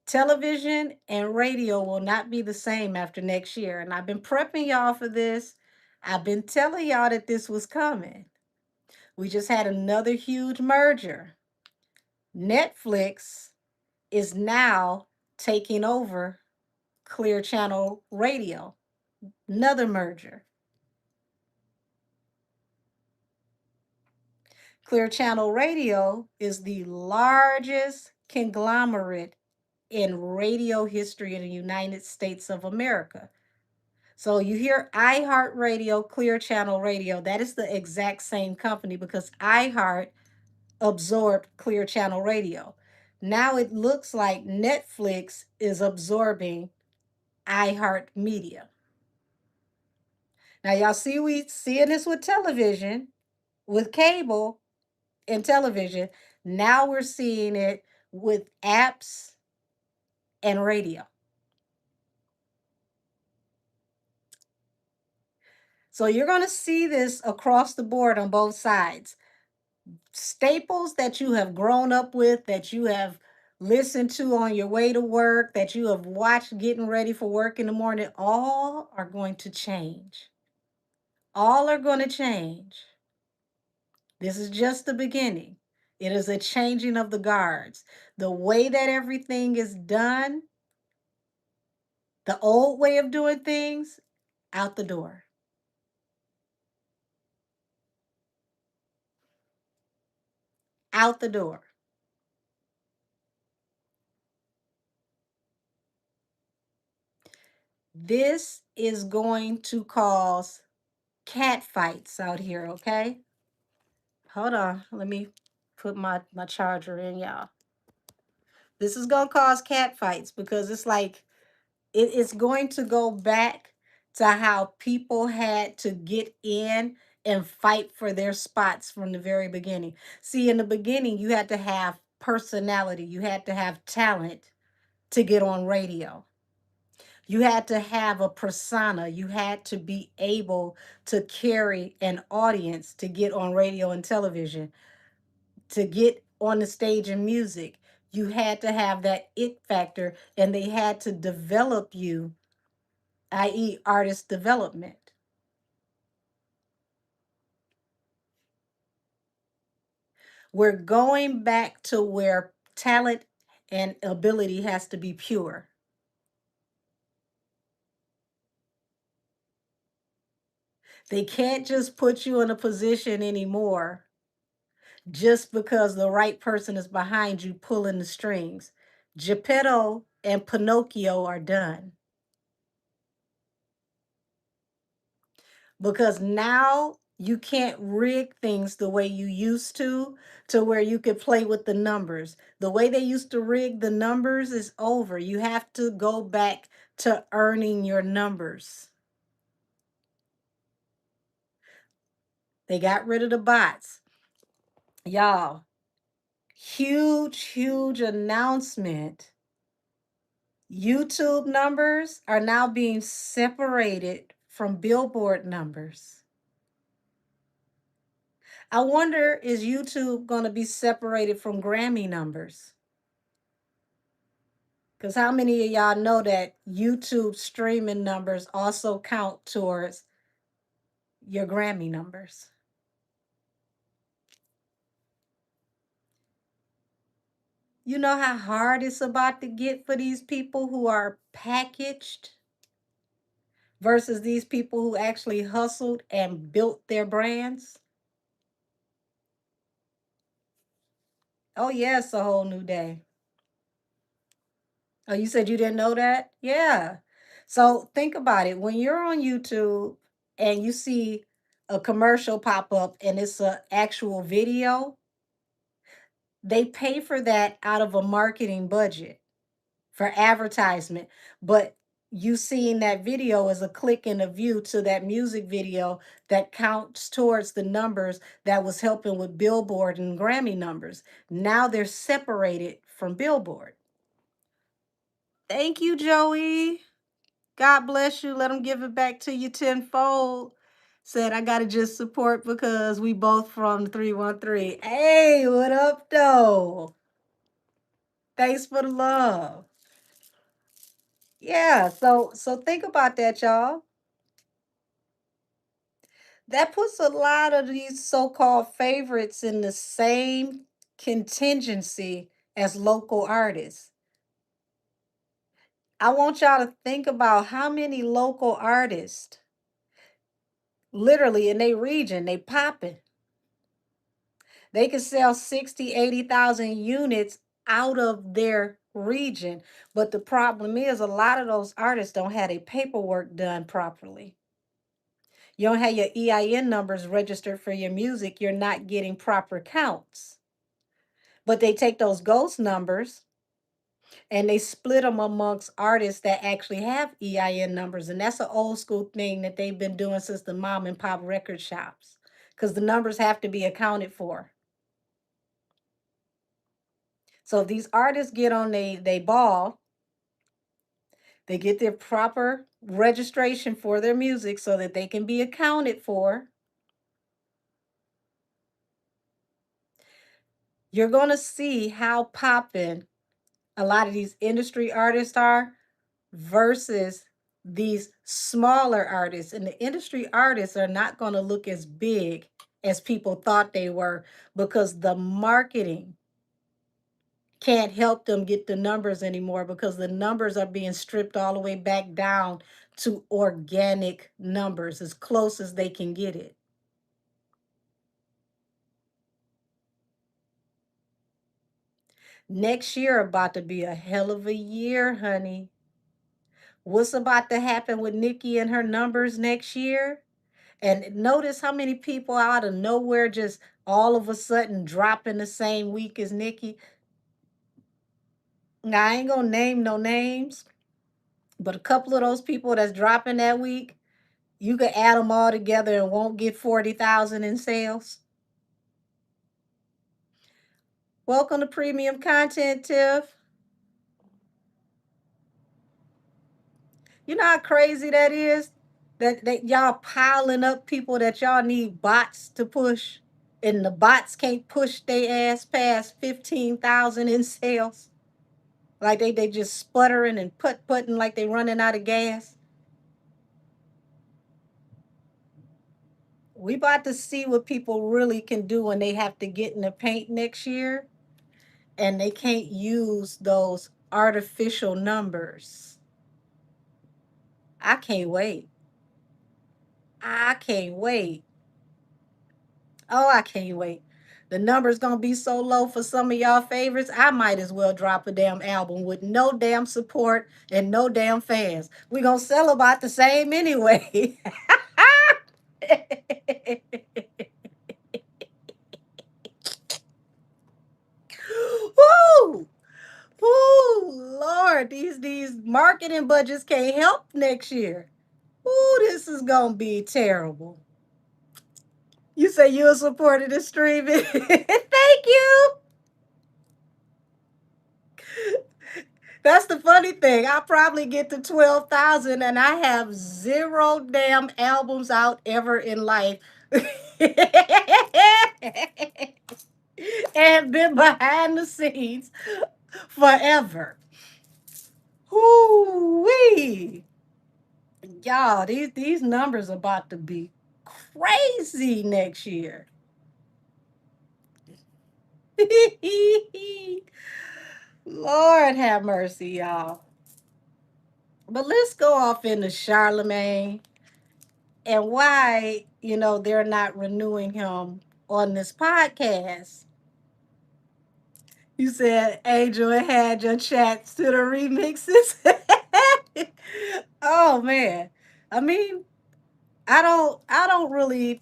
Television and radio will not be the same after next year. And I've been prepping y'all for this. I've been telling y'all that this was coming. We just had another huge merger. Netflix is now taking over Clear Channel Radio. Another merger. Clear Channel Radio is the largest conglomerate in radio history in the United States of America. So you hear iHeartRadio, Clear Channel Radio, that is the exact same company because iHeart absorbed Clear Channel Radio. Now it looks like Netflix is absorbing iHeart Media. Now y'all see we seeing this with television, with cable and television. Now we're seeing it with apps and radio. So you're going to see this across the board on both sides. Staples that you have grown up with, that you have listened to on your way to work, that you have watched getting ready for work in the morning, all are going to change. All are going to change. This is just the beginning. It is a changing of the guards. The way that everything is done, the old way of doing things, out the door. Out the door. This is going to cause cat fights out here, okay? Hold on. Let me put my charger in, y'all. This is gonna cause cat fights because it's like it's going to go back to how people had to get in and fight for their spots from the very beginning. See, in the beginning, you had to have personality, you had to have talent to get on radio. You had to have a persona. You had to be able to carry an audience to get on radio and television, to get on the stage in music. You had to have that it factor, and they had to develop you i.e., artist development. We're going back to where talent and ability has to be pure. They can't just put you in a position anymore just because the right person is behind you pulling the strings. Geppetto and Pinocchio are done because now you can't rig things the way you used to where you could play with the numbers. The way they used to rig the numbers is over. You have to go back to earning your numbers. They got rid of the bots. Y'all, huge announcement. YouTube numbers are now being separated from Billboard numbers. I wonder, is YouTube going to be separated from Grammy numbers? Because how many of y'all know that YouTube streaming numbers also count towards your Grammy numbers? You know how hard it's about to get for these people who are packaged versus these people who actually hustled and built their brands? Oh, yeah, it's a whole new day. Oh, you said you didn't know that? Yeah. So think about it. When you're on YouTube and you see a commercial pop up and it's an actual video, they pay for that out of a marketing budget for advertisement. But you seeing that video is a click and a view to that music video that counts towards the numbers that was helping with Billboard and Grammy numbers. Now they're separated from Billboard. Thank you, Joey. God bless you. Let them give it back to you tenfold. Said I gotta just support because we both from 313. Hey, what up though? Thanks for the love. Yeah, so think about that, y'all. That puts a lot of these so-called favorites in the same contingency as local artists. I want y'all to think about how many local artists literally in their region, they popping. They could sell 60, 80,000 units out of their region. But the problem is a lot of those artists don't have their paperwork done properly. You don't have your EIN numbers registered for your music. You're not getting proper counts. But they take those ghost numbers and they split them amongst artists that actually have EIN numbers. And that's an old school thing that they've been doing since the mom and pop record shops because the numbers have to be accounted for. So if these artists get on they ball, they get their proper registration for their music so that they can be accounted for. You're going to see how poppin' a lot of these industry artists are versus these smaller artists. And the industry artists are not going to look as big as people thought they were because the marketing can't help them get the numbers anymore because the numbers are being stripped all the way back down to organic numbers as close as they can get it. Next year about to be a hell of a year, honey. What's about to happen with Nikki and her numbers next year? And notice how many people out of nowhere just all of a sudden drop in the same week as Nikki. Now, I ain't gonna name no names, but a couple of those people that's dropping that week, you could add them all together and won't get 40,000 in sales. Welcome to Premium Content, Tiff. You know how crazy that is? That y'all piling up people that y'all need bots to push, and the bots can't push their ass past 15,000 in sales. Like they just sputtering and putting like they running out of gas. We about to see what people really can do when they have to get in the paint next year and they can't use those artificial numbers. I can't wait. I can't wait. Oh, I can't wait. The number's gonna be so low for some of y'all favorites. I might as well drop a damn album with no damn support and no damn fans. We gonna sell about the same anyway. Woo! Woo! Lord, these marketing budgets can't help next year. Ooh, this is gonna be terrible. You say you'll support it and stream it. Thank you. That's the funny thing. I probably get to 12,000 and I have zero damn albums out ever in life. And been behind the scenes forever. Whoo-wee. Y'all, these numbers about to be crazy next year. Lord have mercy, y'all. But let's go off into Charlemagne and why, they're not renewing him on this podcast. You said Angel had your chats to the remixes. Oh man. I mean, I don't really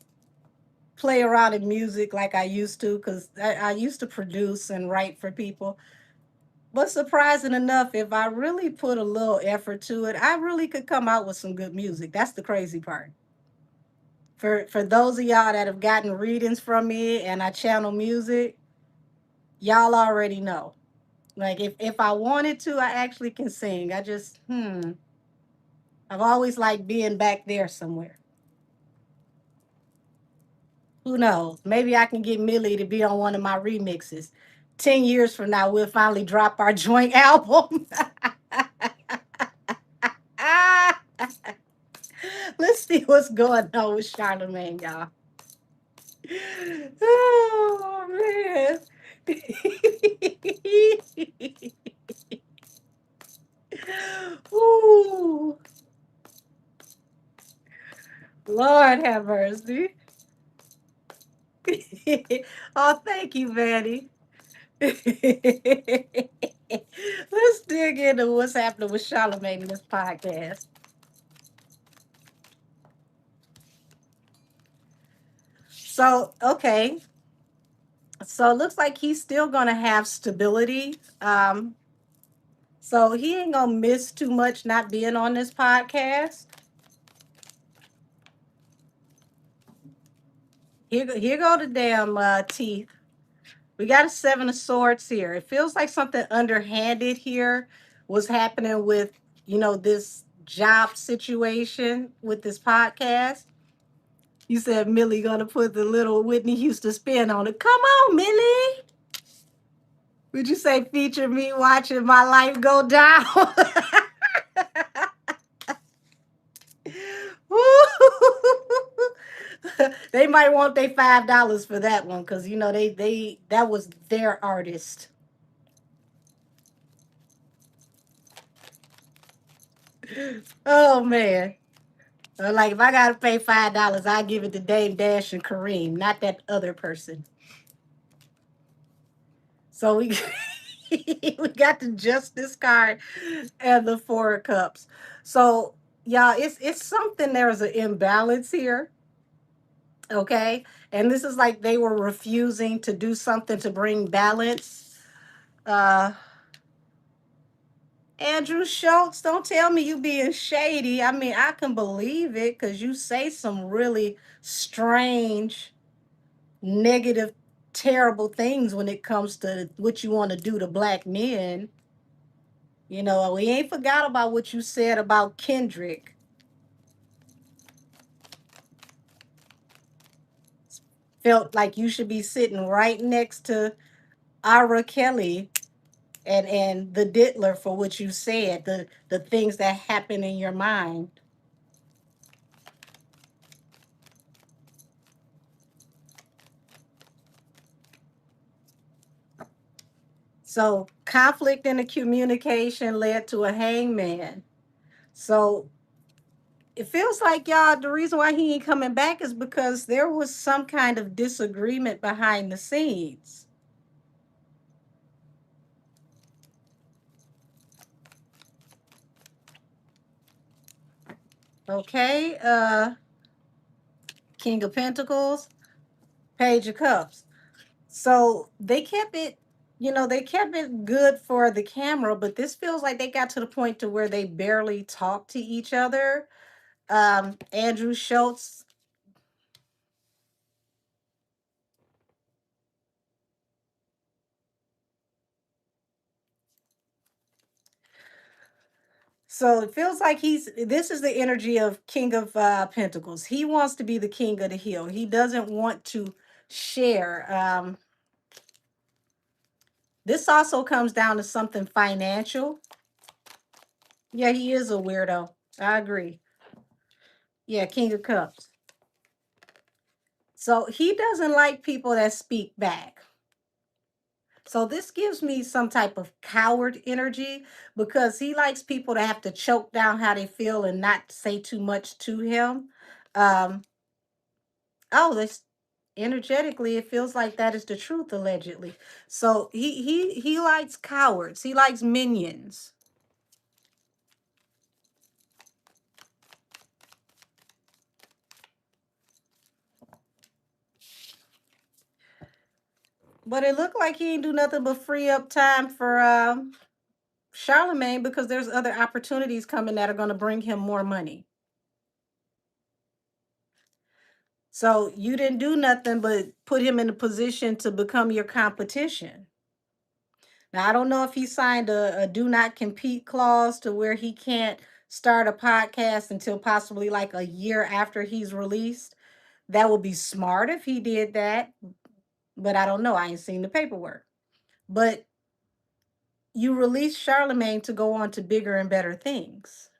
play around in music like I used to because I used to produce and write for people. But surprising enough, if I really put a little effort to it, I really could come out with some good music. That's the crazy part. For those of y'all that have gotten readings from me and I channel music, y'all already know. Like if I wanted to, I actually can sing. I've always liked being back there somewhere. Who knows? Maybe I can get Millie to be on one of my remixes. 10 years from now, we'll finally drop our joint album. Let's see what's going on with Charlemagne, y'all. Oh, man. Ooh, Lord have mercy. Oh, thank you, Vanny. Let's dig into what's happening with Charlemagne in this podcast. So, okay. So it looks like he's still gonna have stability. So he ain't gonna miss too much not being on this podcast. Here go the damn teeth. We got a seven of swords here. It feels like something underhanded here was happening with, this job situation with this podcast. You said Millie gonna put the little Whitney Houston spin on it. Come on, Millie. Would you say feature me watching my life go down? They might want their $5 for that one because they that was their artist. Oh man. Like if I gotta pay $5, I give it to Dame Dash and Kareem, not that other person. So we we got the Justice card and the Four of Cups. So y'all, it's something, there's an imbalance here. Okay. And this is like they were refusing to do something to bring balance. Uh Andrew Schultz, don't tell me you being shady. I mean, I can believe it because you say some really strange, negative, terrible things when it comes to what you want to do to black men. We ain't forgot about what you said about Kendrick. Felt like you should be sitting right next to Ira Kelly and the Diddler for what you said, the things that happen in your mind. So conflict in the communication led to a hangman. So it feels like, y'all, the reason why he ain't coming back is because there was some kind of disagreement behind the scenes. Okay, King of Pentacles, Page of Cups. So they kept it, they kept it good for the camera, but this feels like they got to the point to where they barely talk to each other. Andrew Schultz. So it feels like this is the energy of King of Pentacles. He wants to be the king of the hill. He doesn't want to share. This also comes down to something financial. Yeah, he is a weirdo. I agree. Yeah, King of Cups. So he doesn't like people that speak back. So this gives me some type of coward energy because he likes people to have to choke down how they feel and not say too much to him. Um, oh, this energetically, it feels like that is the truth, allegedly. So he likes cowards. He likes minions. But it looked like he ain't do nothing but free up time for Charlemagne because there's other opportunities coming that are going to bring him more money. So you didn't do nothing but put him in a position to become your competition. Now, I don't know if he signed a do not compete clause to where he can't start a podcast until possibly like a year after he's released. That would be smart if he did that, but I don't know. I ain't seen the paperwork. But you released Charlemagne to go on to bigger and better things.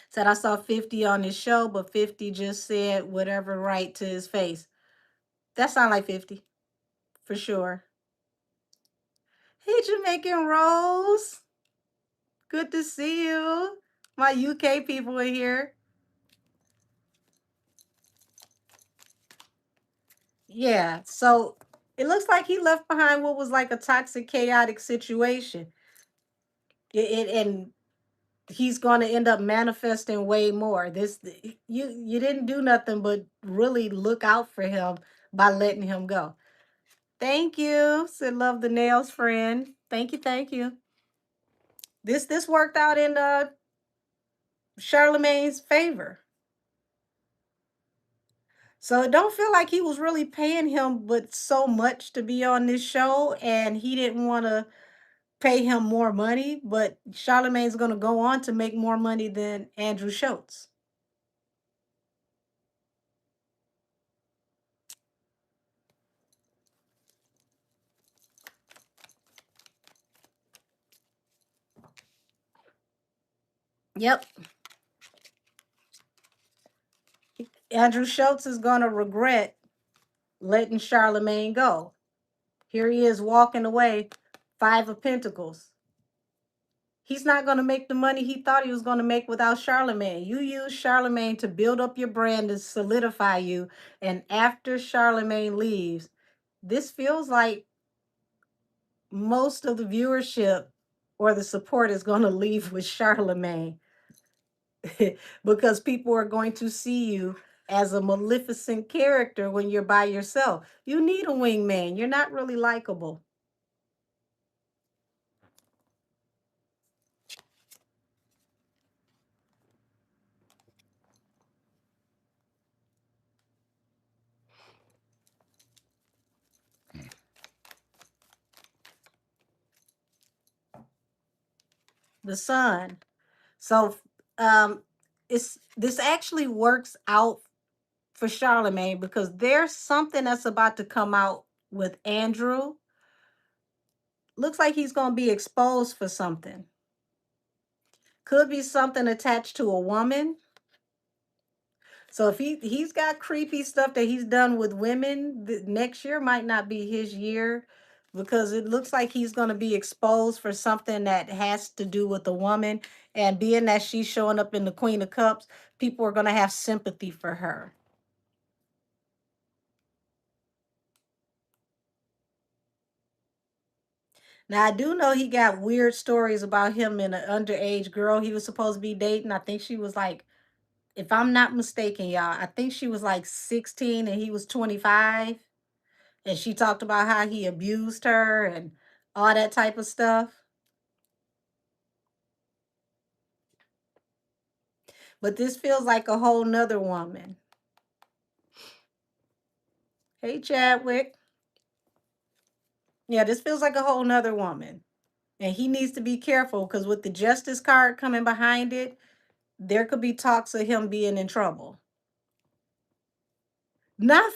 Said I saw 50 on his show, but 50 just said whatever right to his face. That sound like 50 for sure. Hey, Jamaican Rose. Good to see you. My UK people are here. Yeah, so it looks like he left behind what was like a toxic, chaotic situation. And he's going to end up manifesting way more. You didn't do nothing but really look out for him by letting him go. Thank you. Said love the nails, friend. Thank you, thank you. This worked out in Charlemagne's favor. So it don't feel like he was really paying him but so much to be on this show, and he didn't want to pay him more money, but Charlemagne's going to go on to make more money than Andrew Schultz. Yep. Andrew Schultz is going to regret letting Charlemagne go. Here he is walking away, Five of Pentacles. He's not going to make the money he thought he was going to make without Charlemagne. You use Charlemagne to build up your brand and solidify you. And after Charlemagne leaves, this feels like most of the viewership or the support is going to leave with Charlemagne because people are going to see you as a maleficent character when you're by yourself. You need a wingman. You're not really likable. The Sun. So it's this actually works out for Charlemagne because there's something that's about to come out with Andrew. Looks like he's going to be exposed for something. Could be something attached to a woman. So if he's got creepy stuff that he's done with women, next year might not be his year because it looks like he's going to be exposed for something that has to do with a woman. And being that she's showing up in the Queen of Cups, people are going to have sympathy for her. Now, I do know he got weird stories about him and an underage girl he was supposed to be dating. I think she was like, if I'm not mistaken, y'all, I think she was like 16 and he was 25. And she talked about how he abused her and all that type of stuff. But this feels like a whole nother woman. Hey, Chadwick. Yeah, this feels like a whole nother woman. And he needs to be careful because with the justice card coming behind it, there could be talks of him being in trouble. Not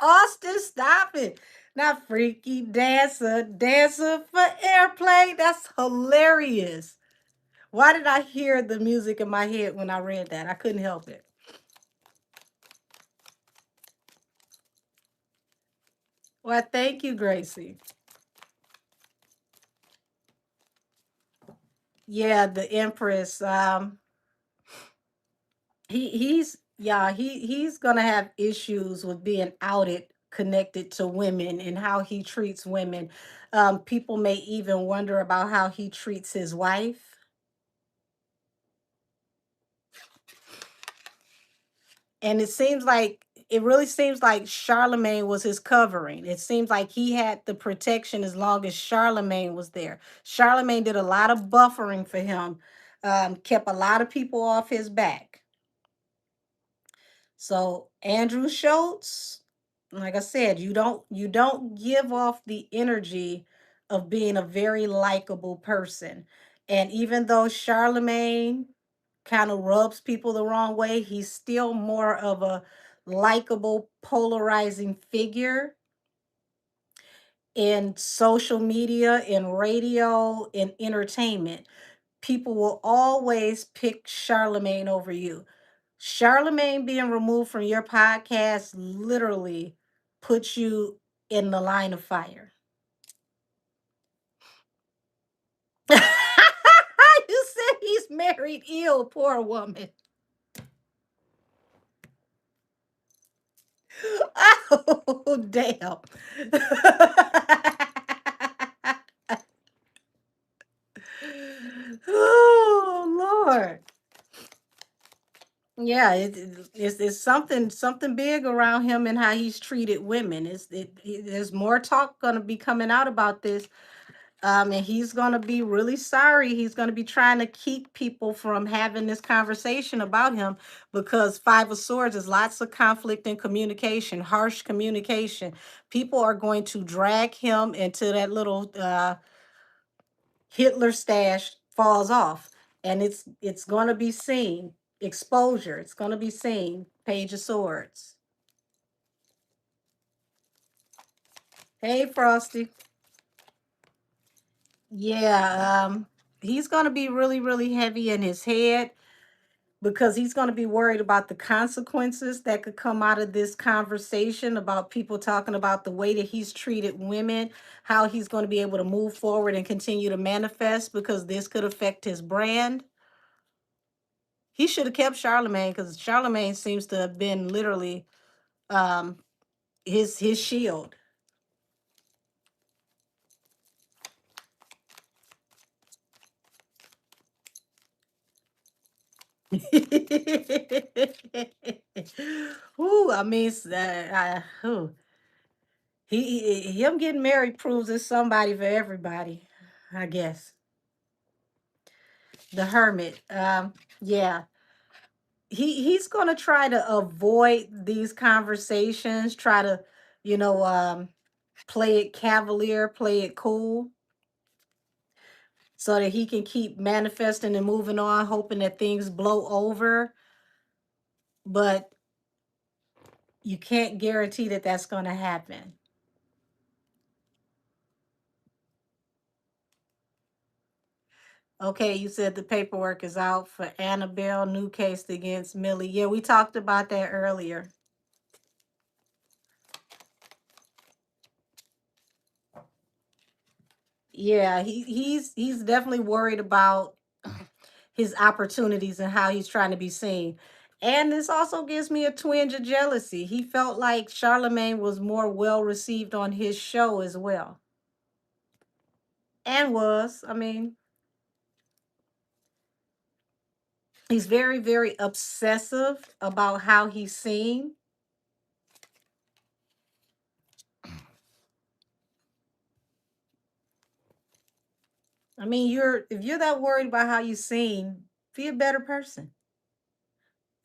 Austin, stop it. Not freaky dancer, dancer for airplane. That's hilarious. Why did I hear the music in my head when I read that? I couldn't help it. Well, thank you, Gracie. Yeah, the Empress. He's gonna have issues with being outed connected to women and how he treats women. People may even wonder about how he treats his wife. And it really seems like Charlemagne was his covering. It seems like he had the protection as long as Charlemagne was there. Charlemagne did a lot of buffering for him, kept a lot of people off his back. So Andrew Schultz, like I said, you don't give off the energy of being a very likable person. And even though Charlemagne kind of rubs people the wrong way, he's still more of a likable, polarizing figure in social media, in radio, in entertainment. People will always pick Charlemagne over you. Charlemagne being removed from your podcast literally puts you in the line of fire. You said he's married ill, poor woman. Oh, damn. Oh, Lord. Yeah, it's something big around him and how he's treated women. There's more talk gonna be coming out about this. And he's gonna be really sorry. He's gonna be trying to keep people from having this conversation about him because Five of Swords is lots of conflict and communication, harsh communication. People are going to drag him into that little Hitler stash falls off, and it's going to be seen. Exposure. It's going to be seen. Page of Swords. Hey, Frosty. Yeah, he's going to be really, really heavy in his head because he's going to be worried about the consequences that could come out of this conversation about people talking about the way that he's treated women, how he's going to be able to move forward and continue to manifest because this could affect his brand. He should have kept Charlemagne because Charlemagne seems to have been literally um his shield. Ooh, I mean, him getting married proves there's somebody for everybody, I guess. The Hermit. Yeah. He's gonna try to avoid these conversations, try to, you know, play it cavalier, play it cool so that he can keep manifesting and moving on, hoping that things blow over. But you can't guarantee that that's going to happen. Okay, you said the paperwork is out for Annabelle, new case against Millie. Yeah, we talked about that earlier. Yeah, he's definitely worried about his opportunities and how he's trying to be seen. And this also gives me a twinge of jealousy. He felt like Charlemagne was more well received on his show as well. And was, I mean, he's very, very obsessive about how he's seen. I mean, if you're that worried about how you're seen, be a better person.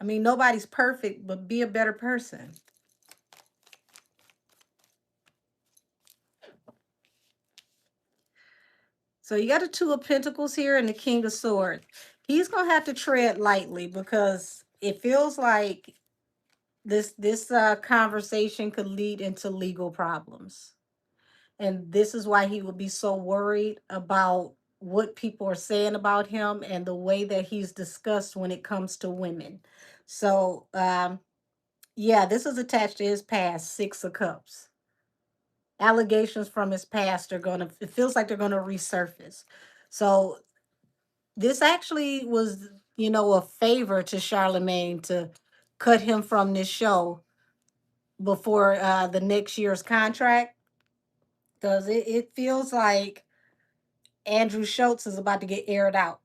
I mean, nobody's perfect, but be a better person. So you got the Two of Pentacles here and the King of Swords. He's gonna have to tread lightly because it feels like this conversation could lead into legal problems. And this is why he would be so worried about what people are saying about him and the way that he's discussed when it comes to women. So yeah, this is attached to his past, Six of Cups. Allegations from his past are gonna, it feels like they're gonna resurface. So this actually was, a favor to Charlemagne to cut him from this show before the next year's contract, because it feels like Andrew Schultz is about to get aired out.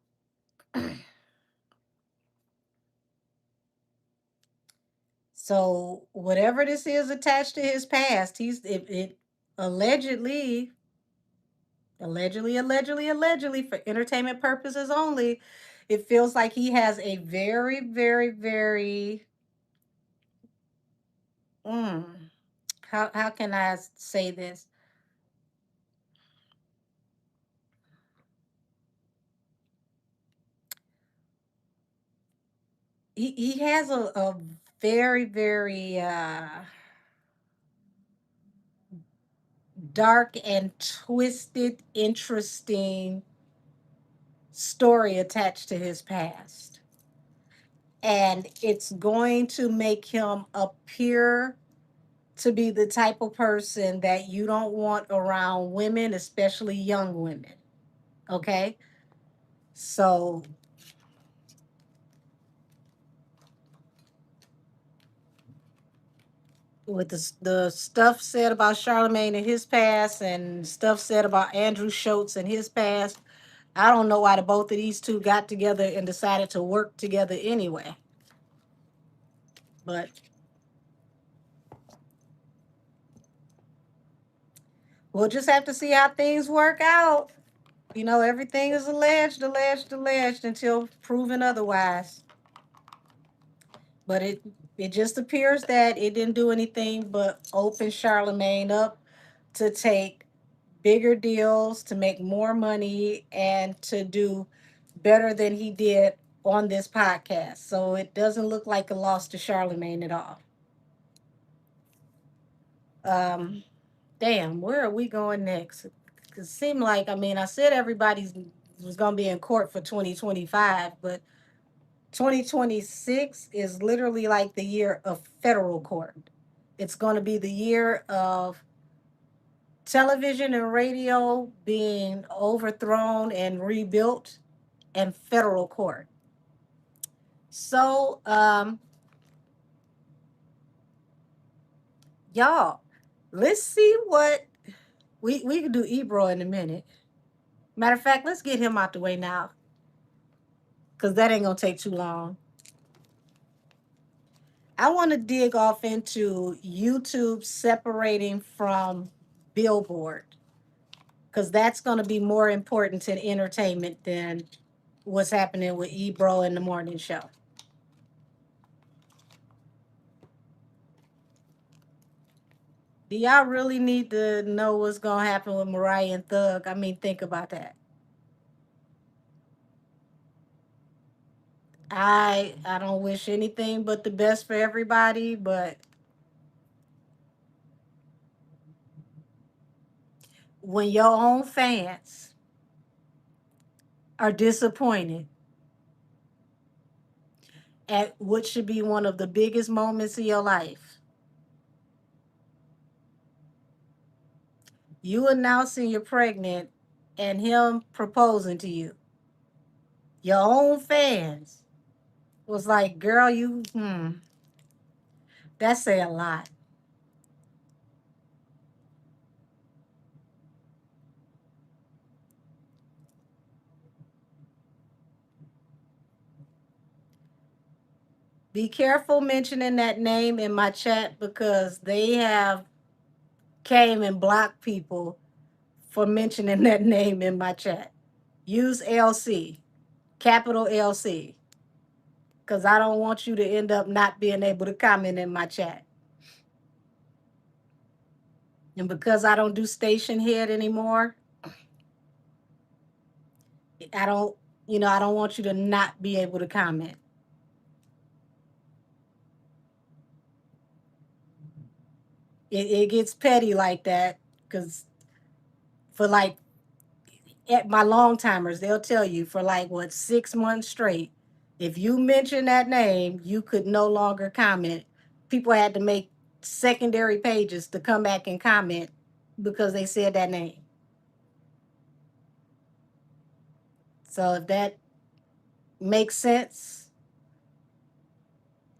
So whatever this is attached to his past, it allegedly, allegedly for entertainment purposes only, it feels like he has a very, very, very mm, how can I say this? He has a very, very dark and twisted, interesting story attached to his past. And it's going to make him appear to be the type of person that you don't want around women, especially young women. Okay? So, with the stuff said about Charlemagne in his past and stuff said about Andrew Schultz in his past, I don't know why the both of these two got together and decided to work together anyway. But we'll just have to see how things work out. Everything is alleged until proven otherwise. But it just appears that it didn't do anything but open Charlemagne up to take bigger deals, to make more money, and to do better than he did on this podcast. So it doesn't look like a loss to Charlemagne at all. Um, damn, where are we going next? 'Cause it seemed like, I mean, I said everybody's was gonna be in court for 2025, but 2026 is literally like the year of federal court. It's gonna be the year of television and radio being overthrown and rebuilt and federal court. So, y'all, let's see what we can do Ebro in a minute. Matter of fact, let's get him out the way now, because that ain't gonna take too long. I want to dig off into YouTube separating from Billboard, because that's going to be more important to entertainment than what's happening with Ebro in the morning show. Do y'all really need to know what's going to happen with Mariah and Thug? I mean, think about that. I don't wish anything but the best for everybody, but when your own fans are disappointed at what should be one of the biggest moments of your life, you announcing you're pregnant and him proposing to you. Your own fans was like, girl, that say a lot. Be careful mentioning that name in my chat because they have came and blocked people for mentioning that name in my chat. Use LC, capital LC, because I don't want you to end up not being able to comment in my chat. And because I don't do station head anymore, I don't, I don't want you to not be able to comment. It gets petty like that because for like at my long timers, they'll tell you for like what 6 months straight, if you mention that name, you could no longer comment. People had to make secondary pages to come back and comment because they said that name. So if that makes sense,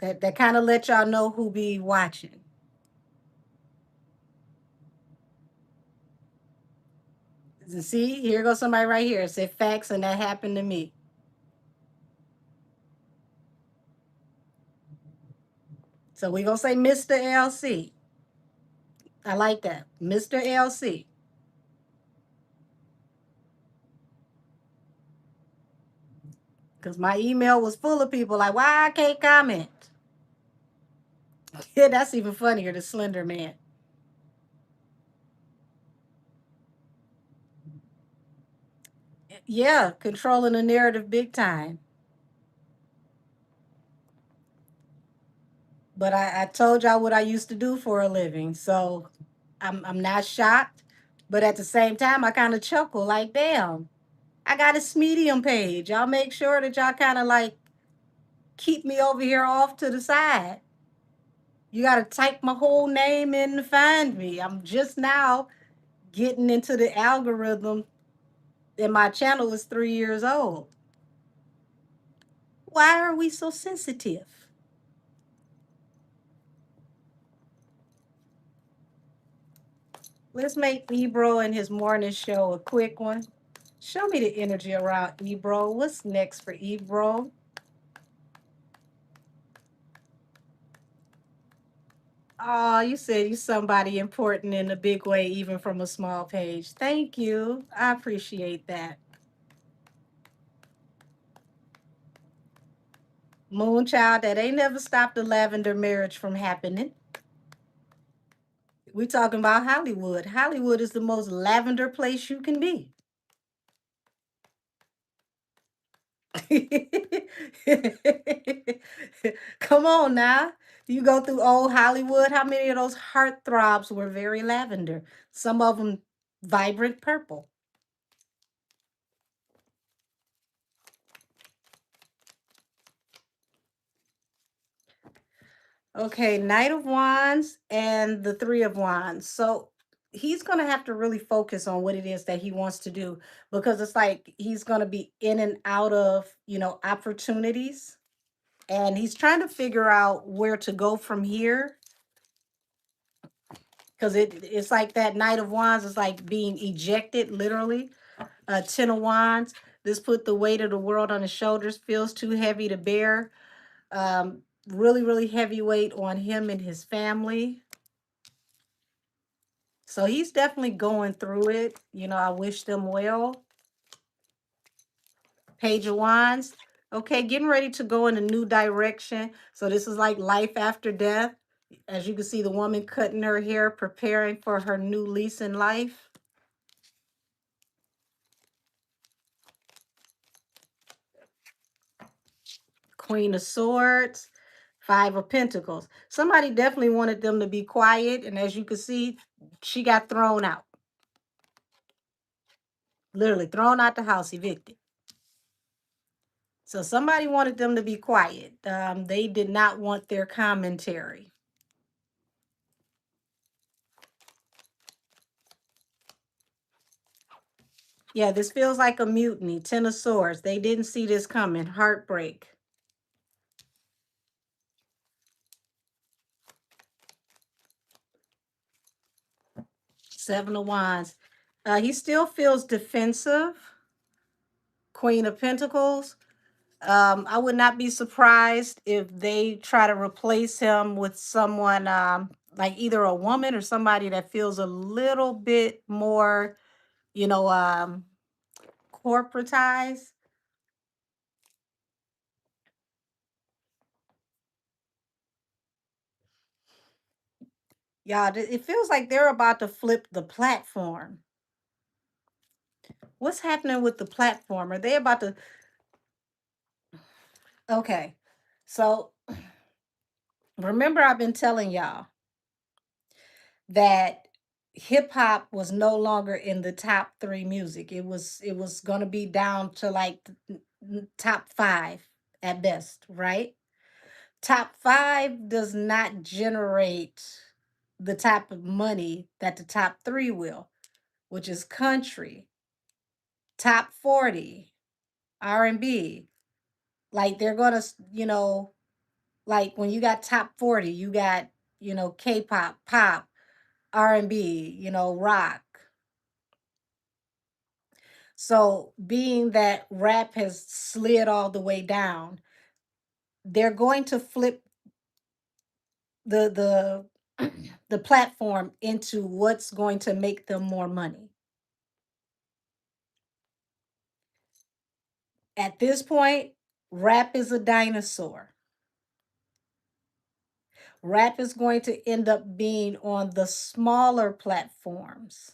that kind of let y'all know who be watching. See, here goes somebody right here. Said facts, and that happened to me. So we're gonna say Mr. LC. I like that. Mr. LC. Because my email was full of people like, why I can't comment? Yeah, that's even funnier, the Slender Man. Yeah, controlling the narrative big time. But I told y'all what I used to do for a living. So I'm not shocked. But at the same time, I kind of chuckle like, damn, I got a Medium page. Y'all make sure that y'all kind of like keep me over here off to the side. You got to type my whole name in to find me. I'm just now getting into the algorithm, and my channel is 3 years old. Why are we so sensitive? Let's make Ebro and his morning show a quick one. Show me the energy around Ebro. What's next for Ebro? Oh, you said you somebody important in a big way, even from a small page. Thank you. I appreciate that. Moonchild, that ain't never stopped the lavender marriage from happening. We talking about Hollywood. Hollywood is the most lavender place you can be. Come on now. You go through old Hollywood, how many of those heartthrobs were very lavender? Some of them vibrant purple. Okay, Knight of Wands and the Three of Wands. So he's going to have to really focus on what it is that he wants to do because it's like he's going to be in and out of, opportunities. And he's trying to figure out where to go from here because it's like that Knight of Wands is like being ejected, literally. Ten of Wands. This put the weight of the world on his shoulders, feels too heavy to bear. Really, really heavy weight on him and his family. So he's definitely going through it. I wish them well. Page of Wands. Okay, getting ready to go in a new direction. So this is like life after death. As you can see, the woman cutting her hair, preparing for her new lease in life. Queen of Swords. Five of Pentacles. Somebody definitely wanted them to be quiet. And as you can see, she got thrown out. Literally thrown out the house, evicted. So somebody wanted them to be quiet. They did not want their commentary. Yeah, this feels like a mutiny. Ten of Swords. They didn't see this coming. Heartbreak. Seven of Wands. He still feels defensive. Queen of Pentacles. I would not be surprised if they try to replace him with someone like either a woman or somebody that feels a little bit more, you know, corporatized. Yeah, it feels like they're about to flip the platform. What's happening with the platform? Are they about to? Okay. So remember, I've been telling y'all that hip hop was no longer in the top three music. It was going to be down to like top five at best, right? Top five does not generate the type of money that the top three will, which is country, top 40, R&B. Like they're gonna, like when you got top 40, you got, K-pop, pop, R&B, rock. So being that rap has slid all the way down, they're going to flip the the platform into what's going to make them more money. At this point, rap is a dinosaur. Rap is going to end up being on the smaller platforms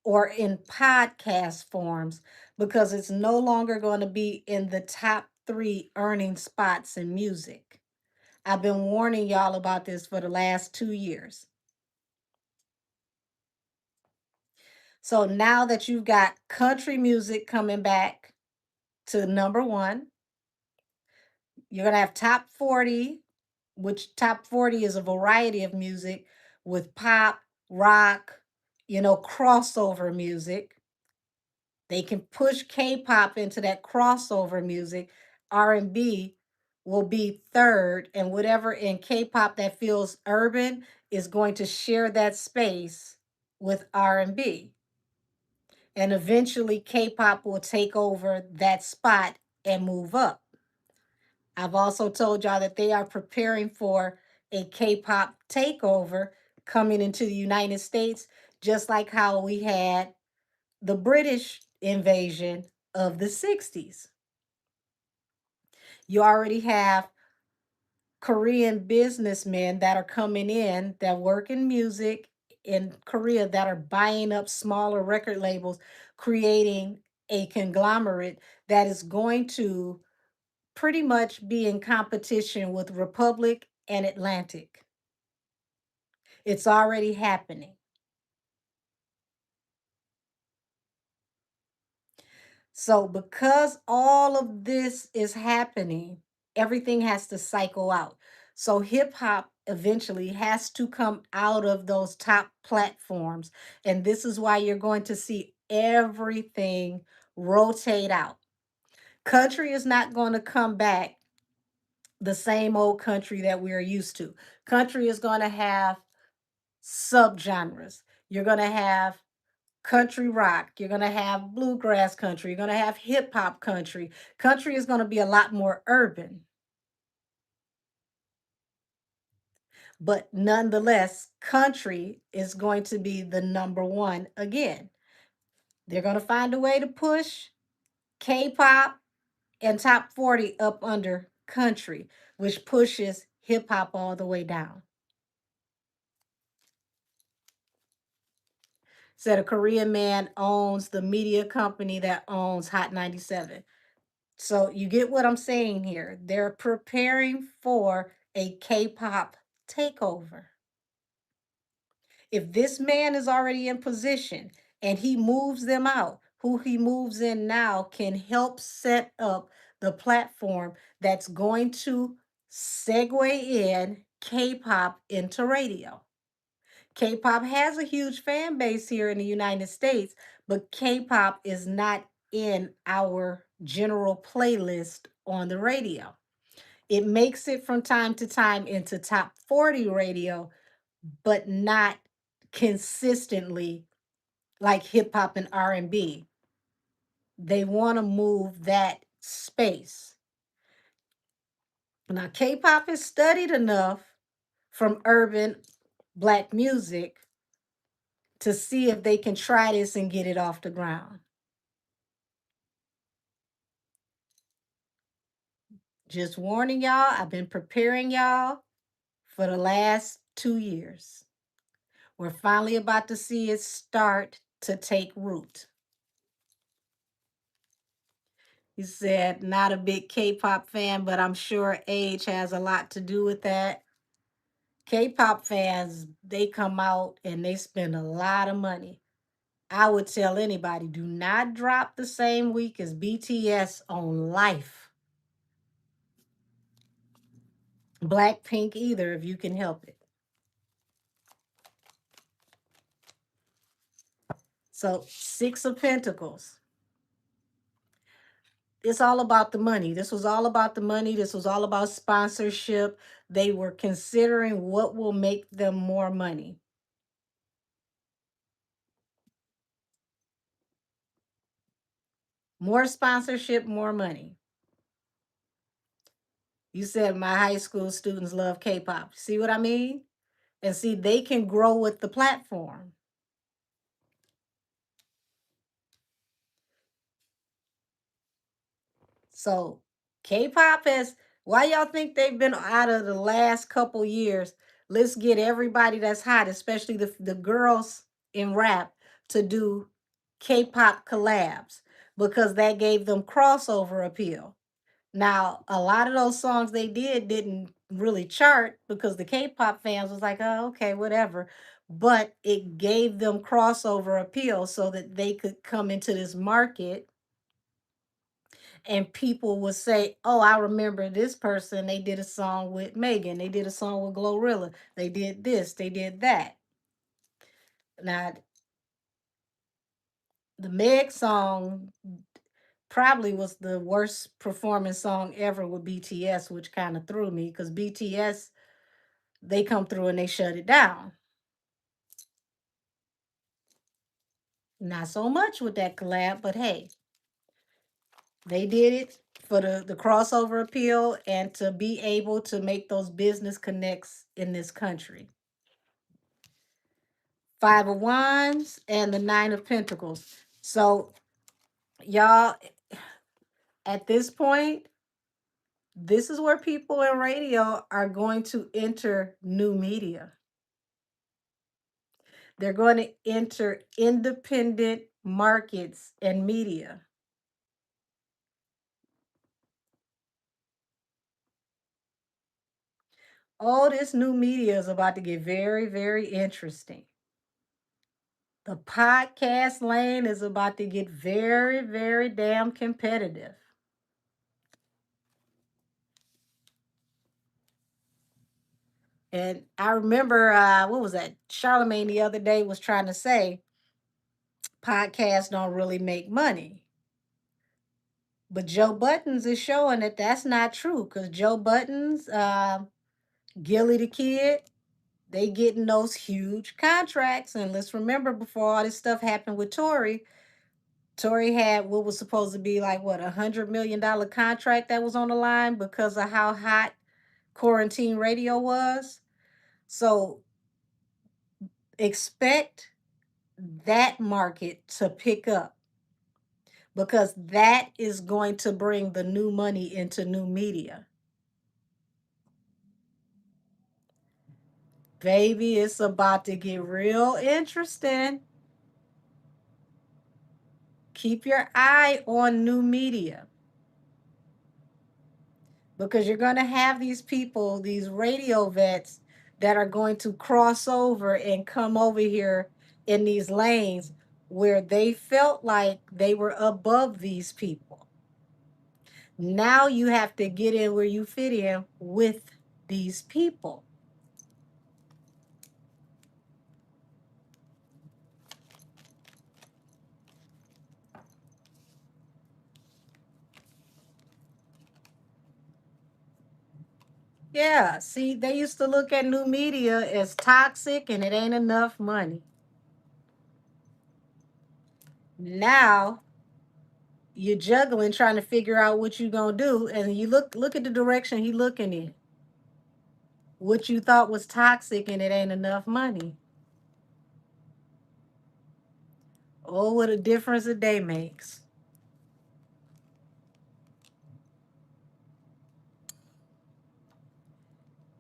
or in podcast forms because it's no longer going to be in the top three earning spots in music. I've been warning y'all about this for the last 2 years. So now that you've got country music coming back to number one, you're going to have top 40, which top 40 is a variety of music with pop, rock, crossover music. They can push K-pop into that crossover music. R&B will be third, and whatever in K-pop that feels urban is going to share that space with R&B. And eventually K-pop will take over that spot and move up. I've also told y'all that they are preparing for a K-pop takeover coming into the United States, just like how we had the British invasion of the 60s. You already have Korean businessmen that are coming in that work in music in Korea that are buying up smaller record labels, creating a conglomerate that is going to pretty much be in competition with Republic and Atlantic. It's already happening. So, because all of this is happening, everything has to cycle out. So, hip hop eventually has to come out of those top platforms. And this is why you're going to see everything rotate out. Country is not going to come back the same old country that we're used to. Country is going to have subgenres. You're going to have country rock, you're going to have bluegrass country, you're going to have hip hop country. Country is going to be a lot more urban, but nonetheless, country is going to be the number one again. They're going to find a way to push K-pop and top 40 up under country, which pushes hip hop all the way down. Said a Korean man owns the media company that owns Hot 97. So you get what I'm saying here. They're preparing for a K-pop takeover. If this man is already in position and he moves them out, who he moves in now can help set up the platform that's going to segue in K-pop into radio. K-pop has a huge fan base here in the United States, but K-pop is not in our general playlist on the radio. It makes it from time to time into top 40 radio, but not consistently like hip hop and R&B. They want to move that space. Now, K-pop is studied enough from urban black music to see if they can try this and get it off the ground. Just warning y'all, I've been preparing y'all for the last 2 years. We're finally about to see it start to take root. He said, not a big K pop fan, but I'm sure age has a lot to do with that. K pop fans, they come out and they spend a lot of money. I would tell anybody, do not drop the same week as BTS on Life. Blackpink either, if you can help it. So, Six of Pentacles. It's all about the money. This was all about the money. This was all about sponsorship. They were considering what will make them more money. More sponsorship, more money. You said my high school students love K-pop. See what I mean? And see, they can grow with the platform. So K-pop has, why y'all think they've been out of the last couple years? Let's get everybody that's hot, especially the girls in rap, to do K-pop collabs because that gave them crossover appeal. Now, a lot of those songs they didn't really chart because the K-pop fans was like, oh, okay, whatever. But it gave them crossover appeal so that they could come into this market and people would say, oh, I remember this person. They did a song with Megan. They did a song with Glorilla. They did this. They did that. Now, the Meg song probably was the worst performing song ever with BTS, which kind of threw me because BTS, they come through and they shut it down. Not so much with that collab, but hey, they did it for the crossover appeal and to be able to make those business connects in this country. Five of Wands and the Nine of Pentacles. So, y'all, at this point, this is where people in radio are going to enter new media. They're going to enter independent markets and media. All this new media is about to get very, very interesting. The podcast lane is about to get very, very damn competitive. And I remember, what was that? Charlemagne the other day was trying to say podcasts don't really make money. But Joe Buttons is showing that that's not true because Joe Buttons, Gilly the Kid, they getting those huge contracts. And let's remember before all this stuff happened with Tory, Tory had what was supposed to be like what $100 million contract that was on the line because of how hot quarantine radio was. So expect that market to pick up because that is going to bring the new money into new media. Baby, it's about to get real interesting. Keep your eye on new media because you're going to have these people, these radio vets that are going to cross over and come over here in these lanes where they felt like they were above these people. Now you have to get in where you fit in with these people. Yeah, see, they used to look at new media as toxic and it ain't enough money. Now you're juggling, trying to figure out what you're gonna do, and you look at the direction he looking in. What you thought was toxic and it ain't enough money. Oh, what a difference a day makes.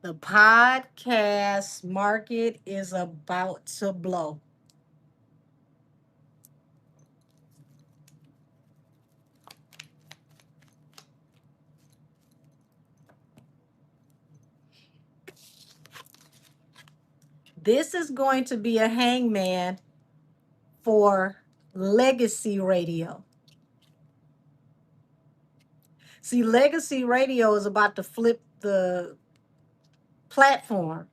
The podcast market is about to blow. This is going to be a hangman for legacy radio. See, legacy radio is about to flip the platform,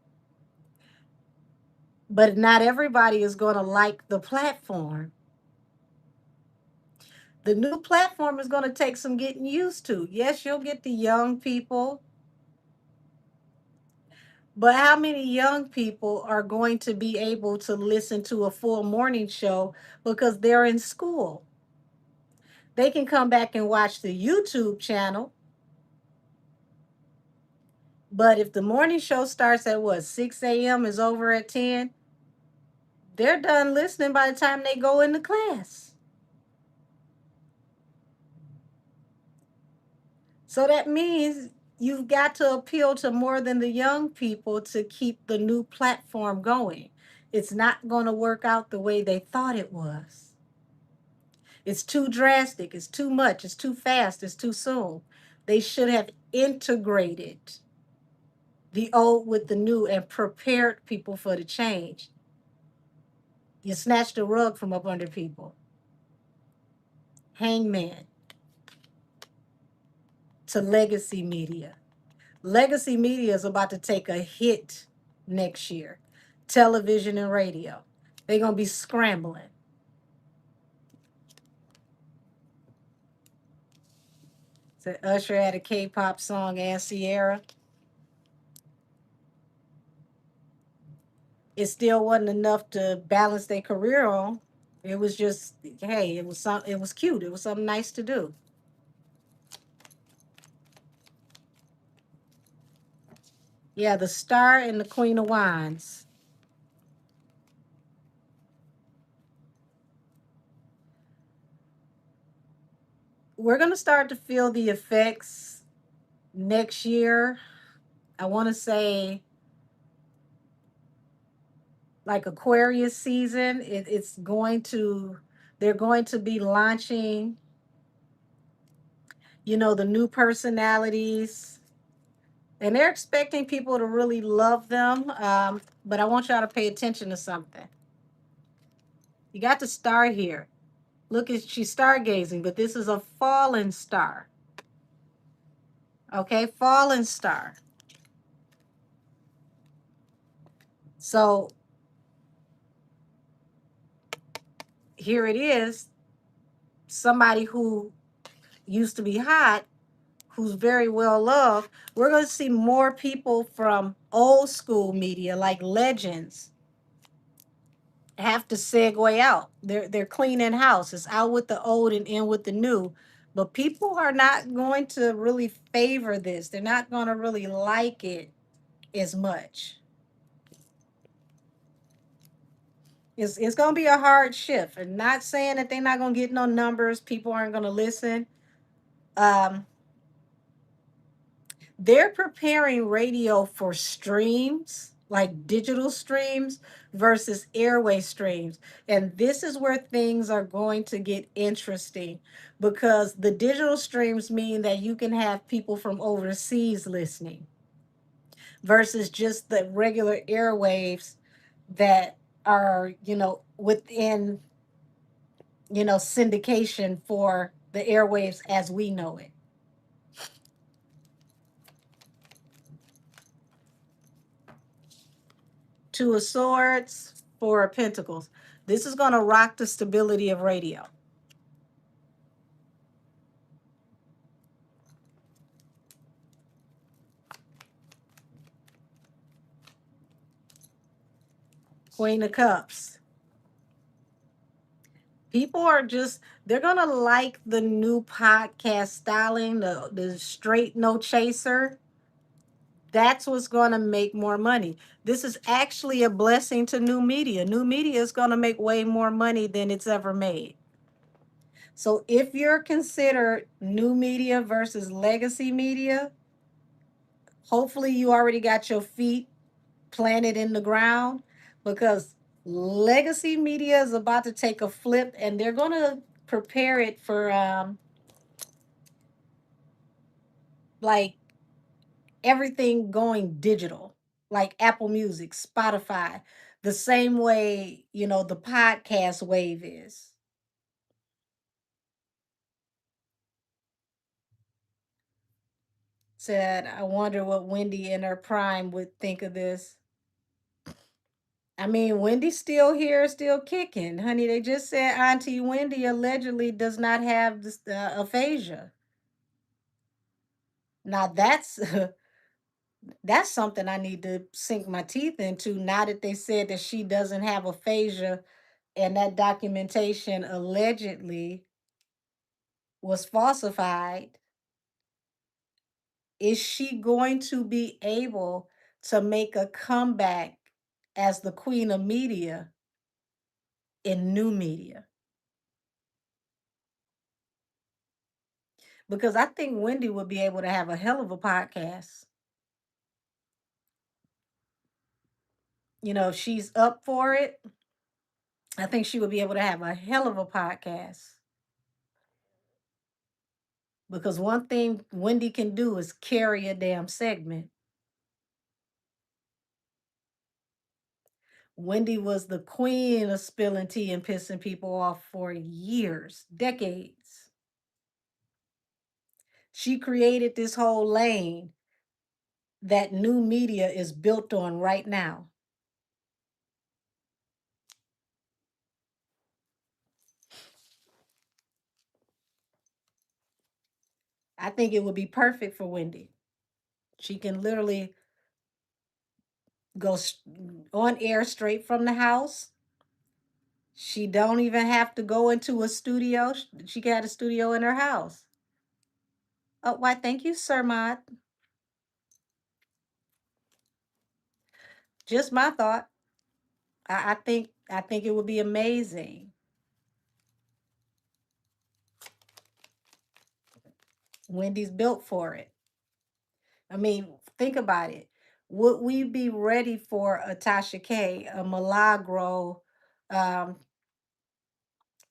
but not everybody is going to like the platform. The new platform is going to take some getting used to. Yes, you'll get the young people, but how many young people are going to be able to listen to a full morning show because they're in school? They can come back and watch the YouTube channel, but if the morning show starts at what, 6 a.m. is over at 10, they're done listening by the time they go into class. So that means you've got to appeal to more than the young people to keep the new platform going. It's not going to work out the way they thought it was. It's too drastic, it's too much, it's too fast, it's too soon. They should have integrated the old with the new and prepared people for the change. You snatched the rug from up under people. Hangman to legacy media. Legacy media is about to take a hit next year. Television and radio. They're going to be scrambling. So Usher had a K-pop song and Sierra. It still wasn't enough to balance their career on. It was just, hey, it was cute. It was something nice to do. Yeah, the Star and the Queen of Wands. We're going to start to feel the effects next year. I want to say like Aquarius season. It's going to, they're going to be launching, the new personalities, and they're expecting people to really love them. But I want y'all to pay attention to something. You got the star here. Look, at she's stargazing, but this is a fallen star. Okay, fallen star. So here it is, somebody who used to be hot, who's very well loved. We're going to see more people from old school media, like legends, have to segue out. They're cleaning house. It's out with the old and in with the new. But people are not going to really favor this. They're not going to really like it as much. It's going to be a hard shift. And not saying that they're not going to get no numbers. People aren't going to listen. Um, they're preparing radio for streams, like digital streams versus airway streams. And this is where things are going to get interesting, because the digital streams mean that you can have people from overseas listening versus just the regular airwaves that are, within, syndication for the airwaves as we know it. Two of Swords, Four of Pentacles. This is going to rock the stability of radio. Queen of Cups. People are just, they're gonna like the new podcast styling, the straight no chaser. That's what's gonna make more money. This is actually a blessing to new media. New media is gonna make way more money than it's ever made. So if you're considered new media versus legacy media, hopefully you already got your feet planted in the ground, because legacy media is about to take a flip and they're going to prepare it for like everything going digital, like Apple Music, Spotify, the same way, the podcast wave is. Said, I wonder what Wendy in her prime would think of this. I mean, Wendy's still here, still kicking. Honey, they just said Auntie Wendy allegedly does not have this, aphasia. Now that's something I need to sink my teeth into. Now that they said that she doesn't have aphasia and that documentation allegedly was falsified, is she going to be able to make a comeback as the queen of media in new media? Because I think Wendy would be able to have a hell of a podcast. If she's up for it, I think she would be able to have a hell of a podcast. Because one thing Wendy can do is carry a damn segment. Wendy was the queen of spilling tea and pissing people off for years, decades. She created this whole lane that new media is built on right now. I think it would be perfect for Wendy. She can literally go on air straight from the house. She don't even have to go into a studio. She got a studio in her house. Oh, why? Thank you, Sir Mod. Just my thought. I think it would be amazing. Wendy's built for it. I mean, think about it. Would we be ready for a Tasha K, a Milagro, um,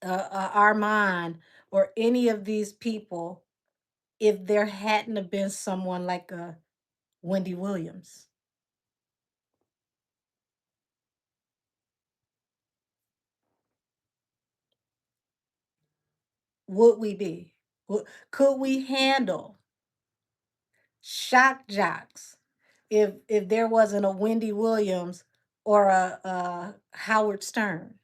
Armand, or any of these people if there hadn't have been someone like a Wendy Williams? Would we be? Could we handle shock jocks if there wasn't a Wendy Williams or a Howard Stern?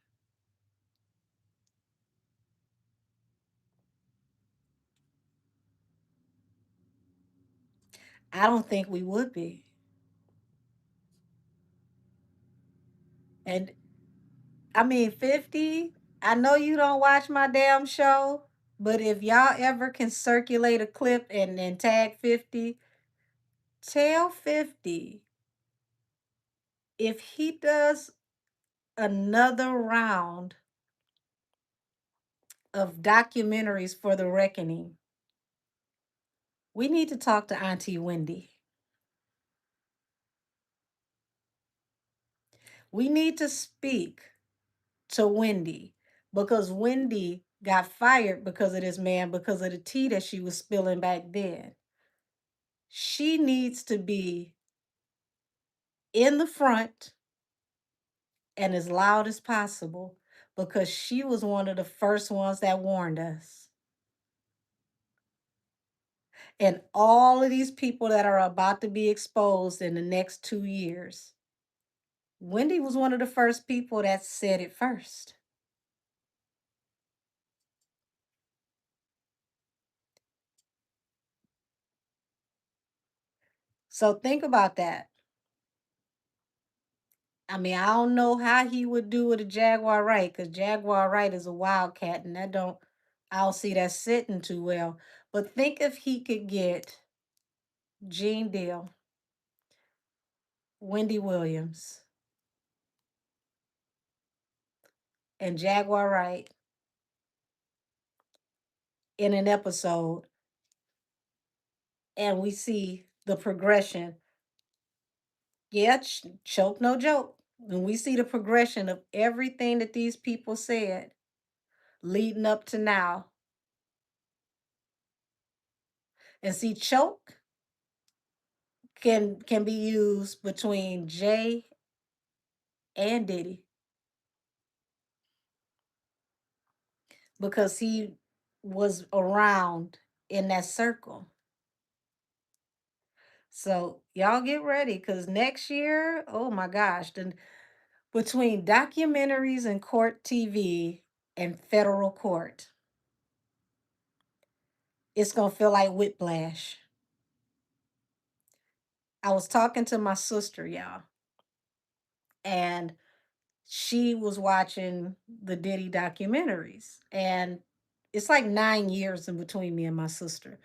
I don't think we would be. And I mean, 50, I know you don't watch my damn show, but if y'all ever can circulate a clip and tag 50, tell 50 if he does another round of documentaries for The Reckoning, we need to talk to Auntie Wendy. We need to speak to Wendy because Wendy got fired because of this man, because of the tea that she was spilling back then. She needs to be in the front and as loud as possible because she was one of the first ones that warned us. And all of these people that are about to be exposed in the next 2 years, Wendy was one of the first people that said it first. So think about that. I mean, I don't know how he would do with a Jaguar Wright, because Jaguar Wright is a wildcat, and I don't see that sitting too well. But think if he could get Gene Deal, Wendy Williams, and Jaguar Wright in an episode, and we see the progression. Yeah, choke no joke. And we see the progression of everything that these people said leading up to now. And see, choke can be used between Jay and Diddy because he was around in that circle. So y'all get ready because next year, oh my gosh, between documentaries and court TV and federal court, it's gonna feel like whiplash. I was talking to my sister, y'all, and she was watching the Diddy documentaries. And it's like 9 years in between me and my sister.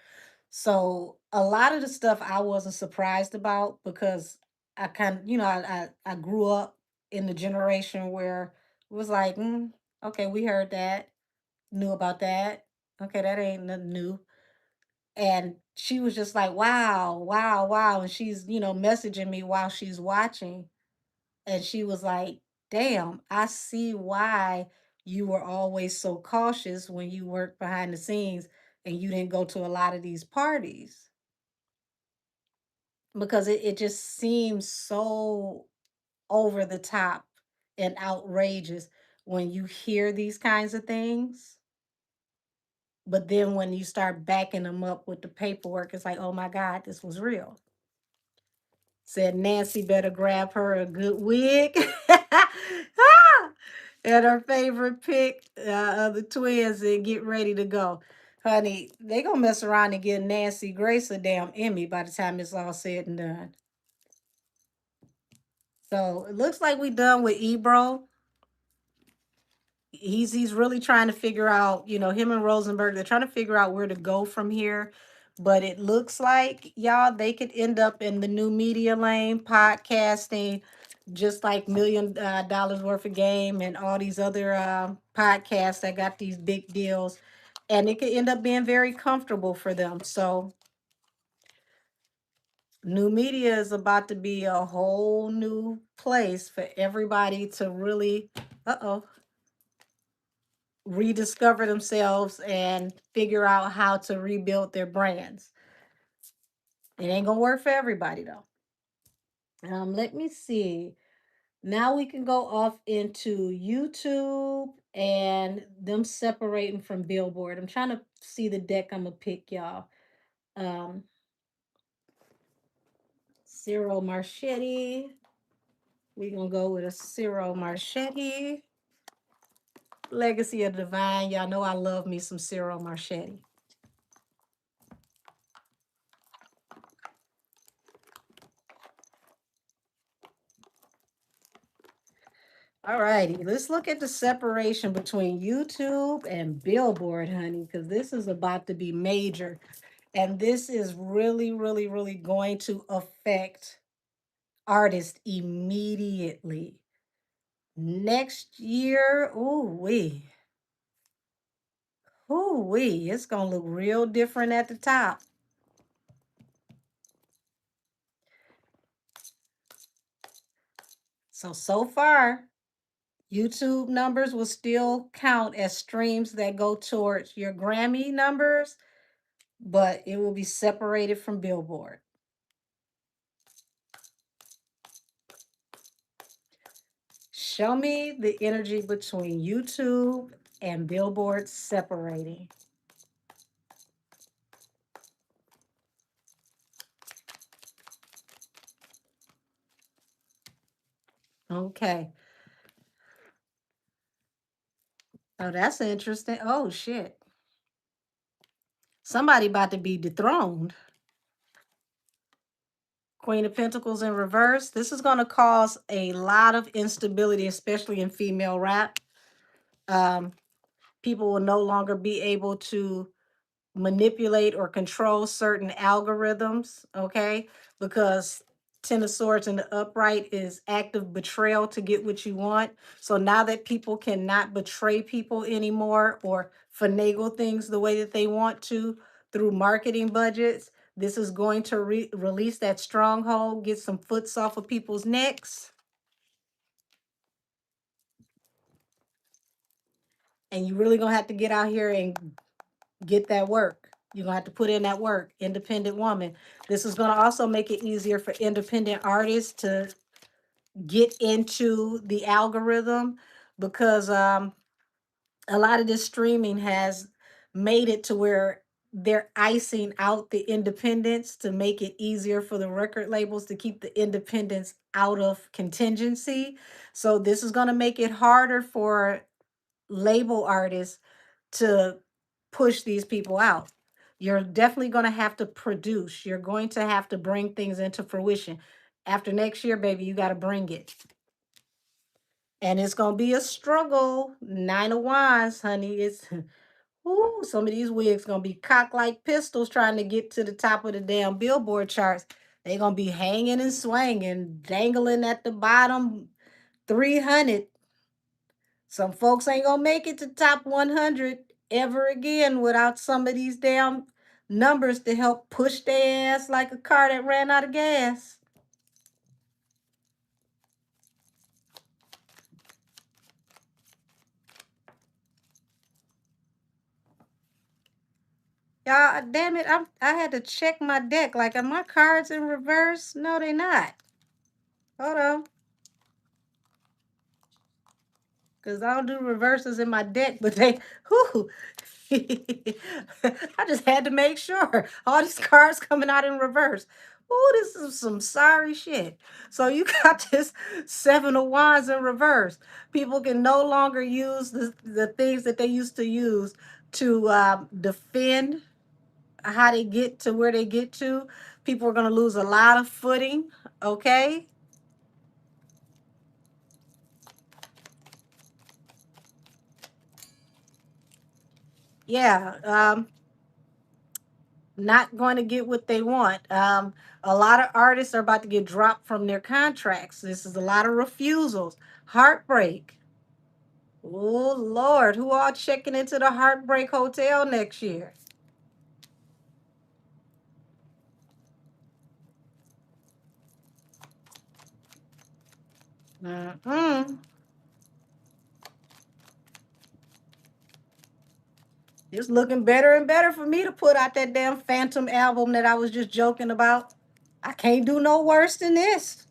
So a lot of the stuff I wasn't surprised about because I kind of, I grew up in the generation where it was like, okay, we heard that, knew about that. Okay, that ain't nothing new. And she was just like, wow, wow, wow. And she's, messaging me while she's watching. And she was like, damn, I see why you were always so cautious when you worked behind the scenes and you didn't go to a lot of these parties because it just seems so over the top and outrageous when you hear these kinds of things. But then when you start backing them up with the paperwork, it's like, oh my God, this was real. Said Nancy better grab her a good wig. Ah! And her favorite pick of the twins and get ready to go. Honey, they gonna mess around and give Nancy Grace a damn Emmy by the time it's all said and done. So it looks like we done with Ebro. He's really trying to figure out, him and Rosenberg, they're trying to figure out where to go from here. But it looks like y'all they could end up in the new media lane, podcasting, just like $1 million worth of game and all these other podcasts that got these big deals. And it could end up being very comfortable for them. So new media is about to be a whole new place for everybody to really rediscover themselves and figure out how to rebuild their brands. It ain't gonna work for everybody though. Let me see. Now we can go off into YouTube and them separating from Billboard. I'm trying to see the deck I'm gonna pick, y'all. Um, Ciro Marchetti. We're gonna go with a Ciro Marchetti. Legacy of Divine. Y'all know I love me some Ciro Marchetti. All righty, let's look at the separation between YouTube and Billboard, honey, because this is about to be major. And this is really, really, really going to affect artists immediately. Next year, it's gonna look real different at the top. So far, YouTube numbers will still count as streams that go towards your Grammy numbers, but it will be separated from Billboard. Show me the energy between YouTube and Billboard separating. Okay. Oh, that's interesting. Oh, shit. Somebody about to be dethroned. Queen of Pentacles in reverse. This is going to cause a lot of instability, especially in female rap. Um, People will no longer be able to manipulate or control certain algorithms, okay? Because Ten of Swords in the upright is active betrayal to get what you want. So now that people cannot betray people anymore or finagle things the way that they want to through marketing budgets, this is going to release that stronghold, get some foots off of people's necks, and you really gonna have to get out here and get that work. You're gonna have to put in that work, independent woman. This is gonna also make it easier for independent artists to get into the algorithm because a lot of this streaming has made it to where they're icing out the independents to make it easier for the record labels to keep the independents out of contingency. So this is going to make it harder for label artists to push these people out. You're definitely going to have to produce. You're going to have to bring things into fruition. After next year, baby, you got to bring it. And it's going to be a struggle. Nine of Wands, honey. It's, ooh, some of these wigs going to be cocked like pistols trying to get to the top of the damn Billboard charts. They're going to be hanging and swinging, dangling at the bottom 300. Some folks ain't gonna make it to top 100 ever again without some of these damn numbers to help push their ass like a car that ran out of gas. Y'all, damn it, I had to check my deck. Like, are my cards in reverse? No, they not. Hold on. Because I don't do reverses in my deck, but they, whoo. I just had to make sure. All these cards coming out in reverse. Oh, this is some sorry shit. So you got this Seven of Wands in reverse. People can no longer use the things that they used to use to defend how they get to where they get to. People are going to lose a lot of footing, okay? Yeah, not going to get what they want. A lot of artists are about to get dropped from their contracts. This is a lot of refusals, heartbreak. Oh Lord, who all checking into the Heartbreak Hotel next year? Mm-mm. It's looking better and better for me to put out that damn Phantom album that I was just joking about. I can't do no worse than this.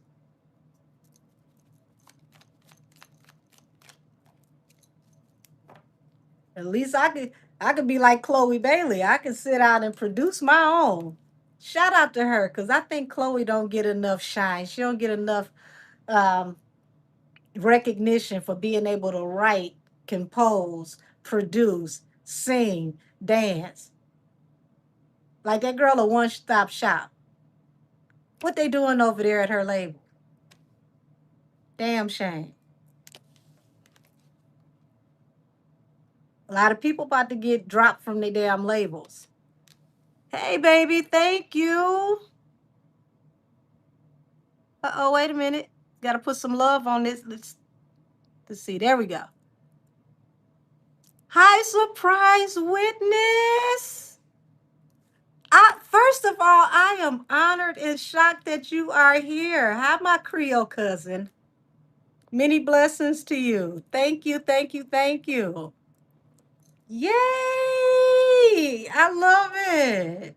At least I could be like Chloe Bailey. I can sit out and produce my own. Shout out to her because I think Chloe don't get enough shine. She don't get enough um, recognition for being able to write, compose, produce, sing, dance. Like that girl a one-stop shop. What they doing over there at her label? Damn shame. A lot of people about to get dropped from their damn labels. Hey baby, thank you. Uh-oh, wait a minute. Gotta put some love on this. Let's see. There we go. Hi, surprise witness. First of all, I am honored and shocked that you are here. Hi, my Creole cousin. Many blessings to you. Thank you, thank you, thank you. Yay! I love it.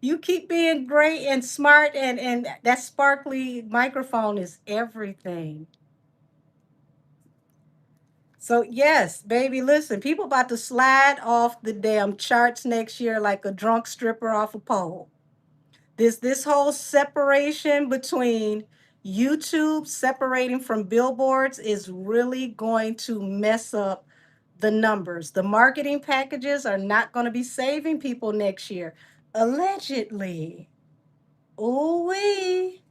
You keep being great and smart, and that sparkly microphone is everything. So yes, baby, listen, people about to slide off the damn charts next year like a drunk stripper off a pole. This whole separation between YouTube separating from billboards is really going to mess up the numbers. The marketing packages are not going to be saving people next year, allegedly. Ooh wee.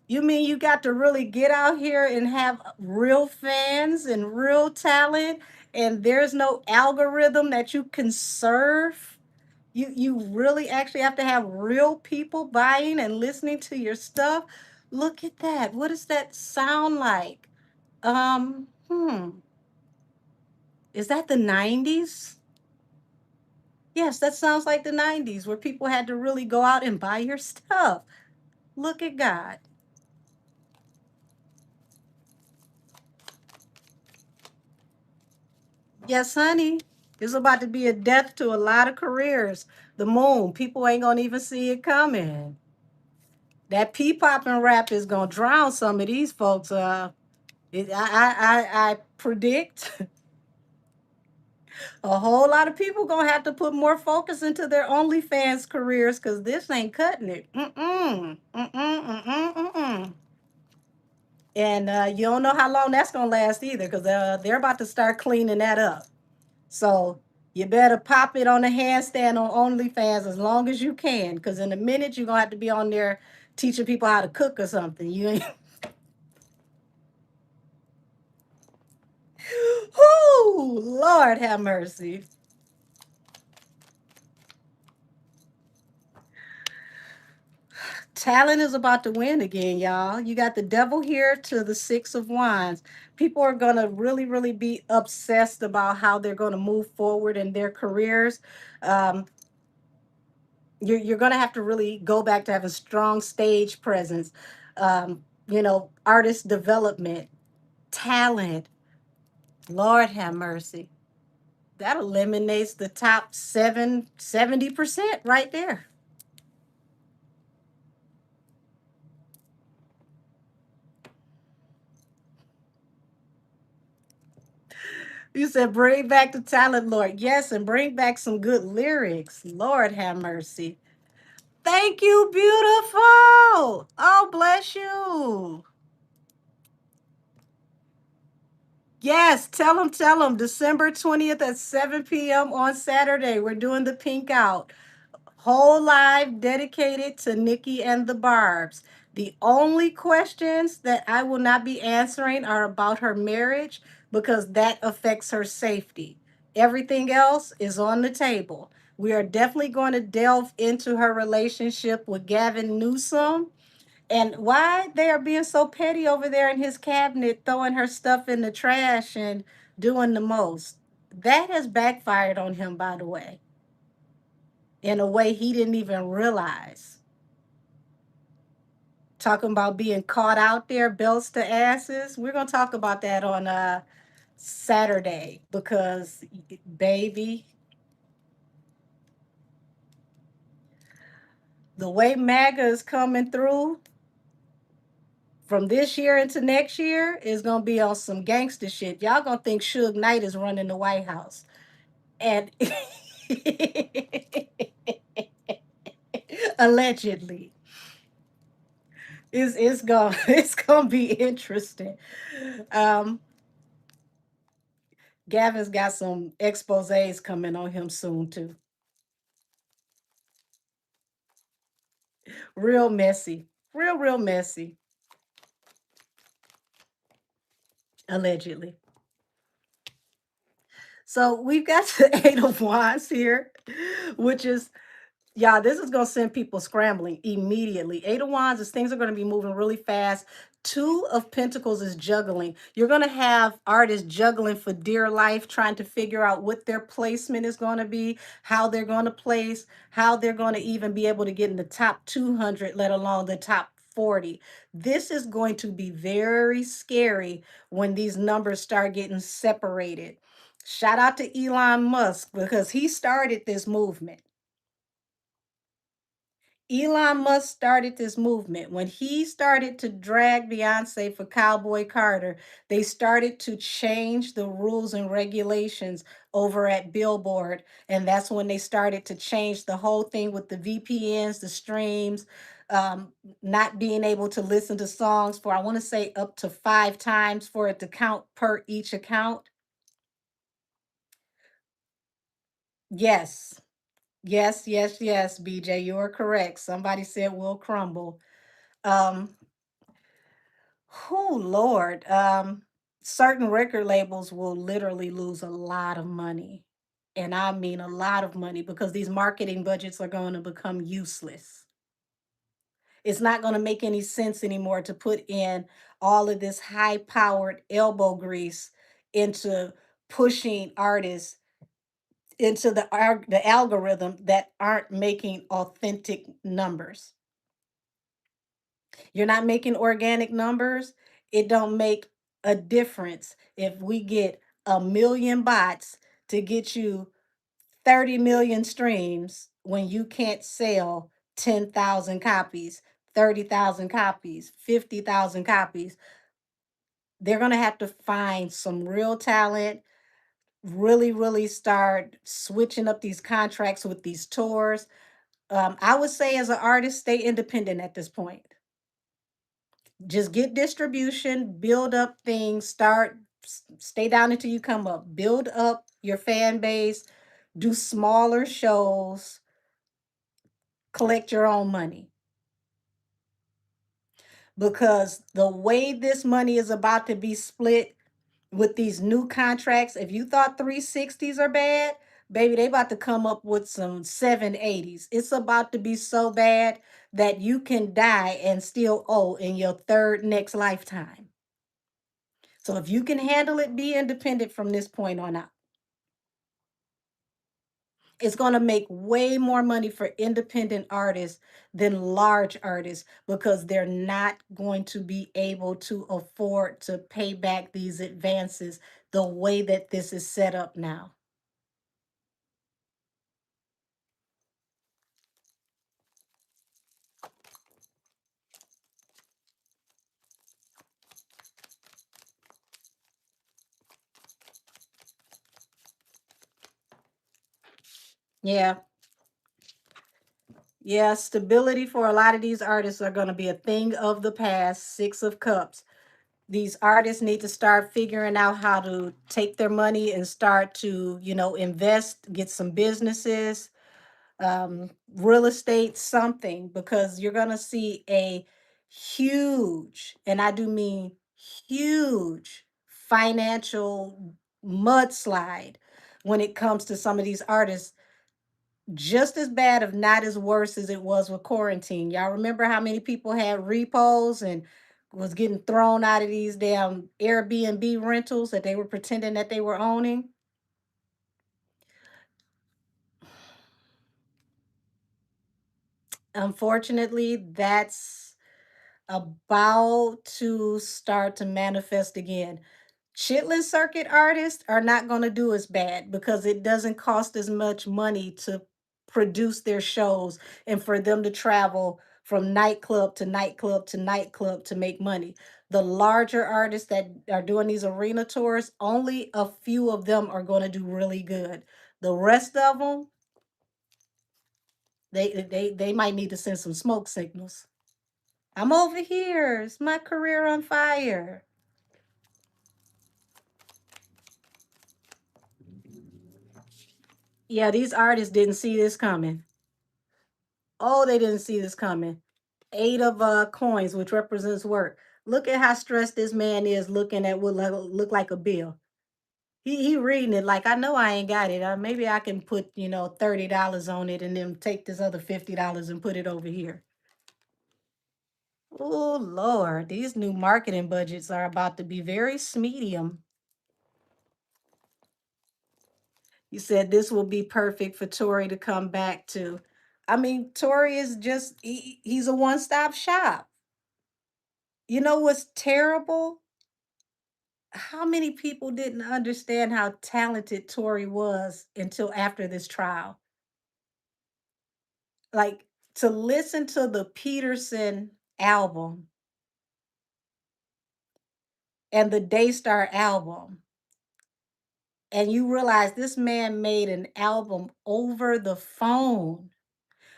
You mean you got to really get out here and have real fans and real talent, and there's no algorithm that you can serve? You really actually have to have real people buying and listening to your stuff? Look at that. What does that sound like? Hmm. Is that the 90s? Yes, that sounds like the 90s where people had to really go out and buy your stuff. Look at God. Yes, honey. It's about to be a death to a lot of careers. The moon, people ain't gonna even see it coming. That pea popping rap is gonna drown some of these folks. I predict a whole lot of people gonna have to put more focus into their OnlyFans careers because this ain't cutting it. Mm-mm. Mm-mm. Mm-mm. Mm-mm. And you don't know how long that's gonna last either, because they're about to start cleaning that up. So you better pop it on a handstand on OnlyFans as long as you can, because in a minute you're gonna have to be on there teaching people how to cook or something. You ain't. Whoo, Lord have mercy. Talent is about to win again, y'all. You got the devil here to the Six of Wands. People are going to really, really be obsessed about how they're going to move forward in their careers. Um, you're going to have to really go back to having strong stage presence, artist development, talent. Lord have mercy. That eliminates the top 70% right there. You said bring back the talent, Lord. Yes, and bring back some good lyrics. Lord have mercy. Thank you, beautiful. Oh, bless you. Yes, tell them. December 20th at 7 p.m. on Saturday. We're doing the pink out. Whole live dedicated to Nikki and the Barbs. The only questions that I will not be answering are about her marriage because that affects her safety. Everything else is on the table. We are definitely going to delve into her relationship with Gavin Newsom and why they are being so petty over there in his cabinet, throwing her stuff in the trash and doing the most. That has backfired on him, by the way, in a way he didn't even realize. Talking about being caught out there, belts to asses. We're gonna talk about that on Saturday because, baby, the way MAGA is coming through from this year into next year is gonna be on some gangster shit. Y'all gonna think Suge Knight is running the White House, and allegedly, it's gonna it's gonna be interesting. Um, Gavin's got some exposés coming on him soon too. Real messy. Real messy, allegedly. So we've got the Eight of Wands here, which is, yeah, this is going to send people scrambling immediately. Eight of Wands is things are going to be moving really fast. Two of Pentacles is juggling. You're going to have artists juggling for dear life, trying to figure out what their placement is going to be, how they're going to place, how they're going to even be able to get in the top 200, let alone the top 40. This is going to be very scary when these numbers start getting separated. Shout out to Elon Musk because he started this movement. Elon Musk started this movement. When he started to drag Beyonce for Cowboy Carter, they started to change the rules and regulations over at Billboard. And that's when they started to change the whole thing with the VPNs, the streams, not being able to listen to songs for, I want to say, up to 5 times for it to count per each account. Yes. Yes, yes, yes, BJ, you are correct. Somebody said we'll crumble. Um, Lord. Certain record labels will literally lose a lot of money. And I mean a lot of money because these marketing budgets are going to become useless. It's not going to make any sense anymore to put in all of this high powered elbow grease into pushing artists into the algorithm that aren't making authentic numbers. You're not making organic numbers. It don't make a difference if we get a million bots to get you 30 million streams when you can't sell 10,000 copies, 30,000 copies, 50,000 copies. They're going to have to find some real talent, really, really start switching up these contracts with these tours. I would say, as an artist, stay independent at this point. Just get distribution, build up things, stay down until you come up, build up your fan base, do smaller shows, collect your own money. Because the way this money is about to be split with these new contracts, if you thought 360s are bad, baby, they about to come up with some 780s. It's about to be so bad that you can die and still owe in your third next lifetime. So if you can handle it, be independent from this point on out. It's going to make way more money for independent artists than large artists because they're not going to be able to afford to pay back these advances the way that this is set up now. Yeah. Yeah, stability for a lot of these artists are going to be a thing of the past. Six of Cups. These artists need to start figuring out how to take their money and start to, invest, get some businesses, real estate, something, because you're going to see a huge, and I do mean huge, financial mudslide when it comes to some of these artists. Just as bad, if not as worse as it was with quarantine. Y'all remember how many people had repos and was getting thrown out of these damn Airbnb rentals that they were pretending that they were owning? Unfortunately, that's about to start to manifest again. Chitlin circuit artists are not going to do as bad because it doesn't cost as much money to produce their shows and for them to travel from nightclub to nightclub to nightclub to make money. The larger artists that are doing these arena tours, only a few of them are going to do really good. The rest of them, they might need to send some smoke signals. I'm over here. Is my career on fire? Yeah, these artists didn't see this coming. Oh, they didn't see this coming. Eight of coins, which represents work. Look at how stressed this man is looking at what look like a bill. He reading it like, I know I ain't got it. Maybe I can put, $30 on it and then take this other $50 and put it over here. Oh Lord, these new marketing budgets are about to be very smedium. You said this will be perfect for Tori to come back to. I mean, Tori is just he's a one-stop shop. You know what's terrible? How many people didn't understand how talented Tori was until after this trial? Like, to listen to the Peterson album and the Daystar album, and you realize this man made an album over the phone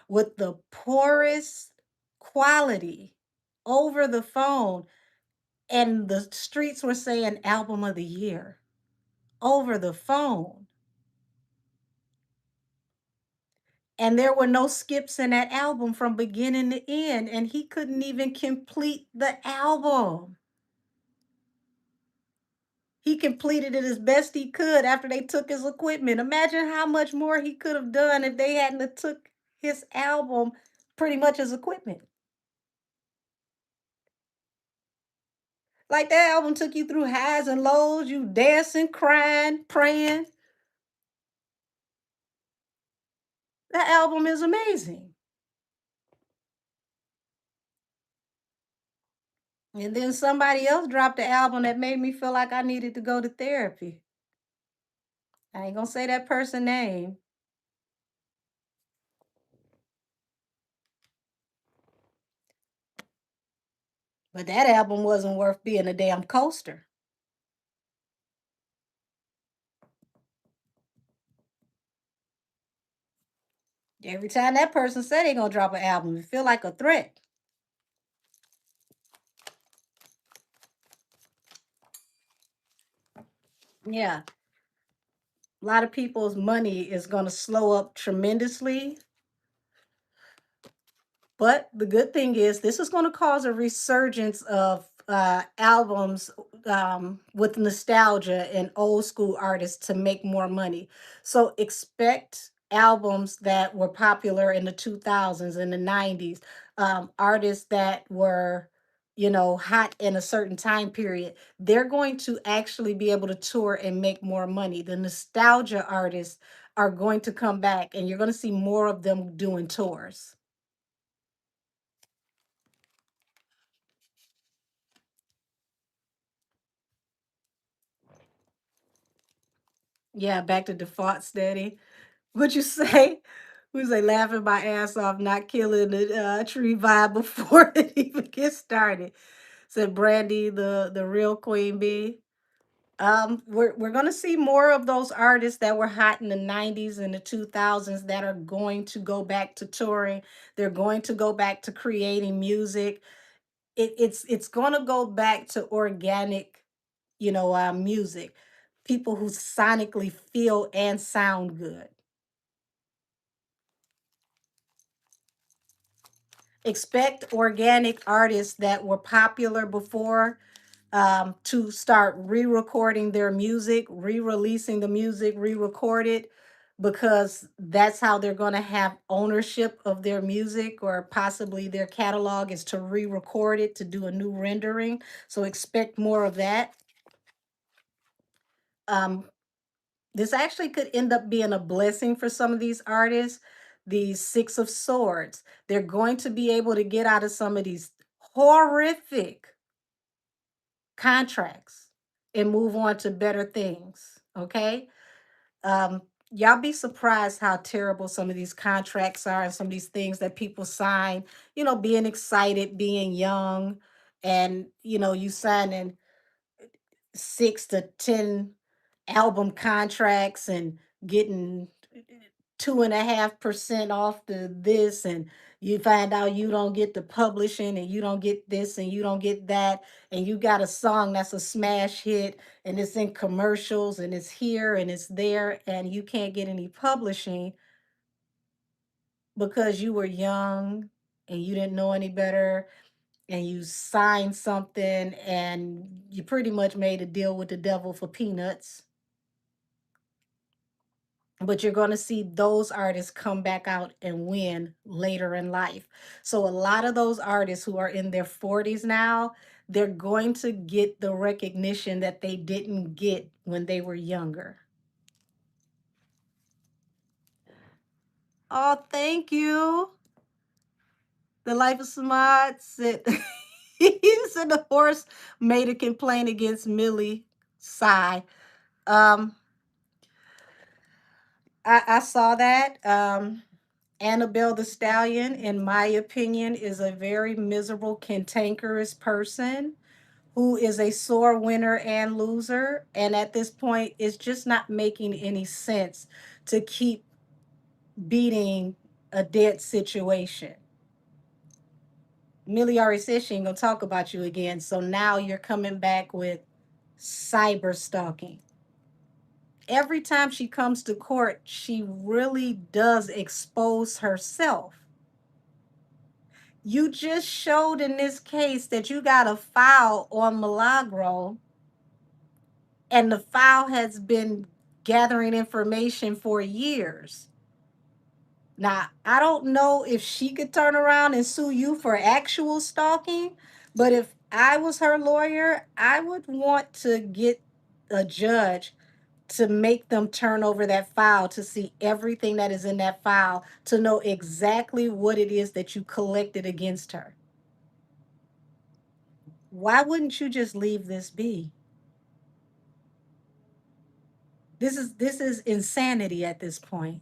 with the poorest quality over the phone, and the streets were saying album of the year over the phone. And there were no skips in that album from beginning to end, and he couldn't even complete the album. He completed it as best he could after they took his equipment. Imagine how much more he could have done if they hadn't have took his album pretty much as equipment. Like that album took you through highs and lows, you dancing, crying, praying. That album is amazing. And then somebody else dropped the album that made me feel like I needed to go to therapy. I ain't gonna say that person name, but that album wasn't worth being a damn coaster. Every time that person said they gonna drop an album, it feel like a threat. Yeah, a lot of people's money is gonna slow up tremendously. But the good thing is, this is going to cause a resurgence of albums with nostalgia and old school artists to make more money. So expect albums that were popular in the 2000s and the 90s, artists that were, hot in a certain time period. They're going to actually be able to tour and make more money. The nostalgia artists are going to come back, and you're going to see more of them doing tours. Yeah, back to default steady. What you say? We say laughing my ass off, not killing the tree vibe before it even gets started. Said Brandy, the real queen bee. We're gonna see more of those artists that were hot in the 90s and the 2000s that are going to go back to touring. They're going to go back to creating music. It's gonna go back to organic, music. People who sonically feel and sound good. Expect organic artists that were popular before to start re-recording their music, re-releasing the music, re-record it, because that's how they're going to have ownership of their music, or possibly their catalog is to re-record it to do a new rendering. So expect more of that. Um, this actually could end up being a blessing for some of these artists. These Six of Swords, they're going to be able to get out of some of these horrific contracts and move on to better things. Okay. Um, y'all be surprised how terrible some of these contracts are and some of these things that people sign, being excited, being young, and you signing 6 to 10 album contracts and getting 2.5% off the this, and you find out you don't get the publishing, and you don't get this, and you don't get that, and you got a song that's a smash hit, and it's in commercials, and it's here and it's there, and you can't get any publishing because you were young and you didn't know any better, and you signed something, and you pretty much made a deal with the devil for peanuts. But you're going to see those artists come back out and win later in life. So a lot of those artists who are in their 40s now, they're going to get the recognition that they didn't get when they were younger. Oh, thank you. The Life of Samad said, he said the horse made a complaint against Millie. Sigh. Um, I saw that. Annabelle the Stallion, in my opinion, is a very miserable, cantankerous person who is a sore winner and loser. And at this point, it's just not making any sense to keep beating a dead situation. Millie already said she ain't gonna talk about you again. So now you're coming back with cyber stalking. every time she comes to court, she really does expose herself. You just showed in this case that you got a file on Milagro, and the file has been gathering information for years. Now, I don't know if she could turn around and sue you for actual stalking, but if I was her lawyer, I would want to get a judge to make them turn over that file to see everything that is in that file, to know exactly what it is that you collected against her. Why wouldn't you just leave this be? This is insanity at this point.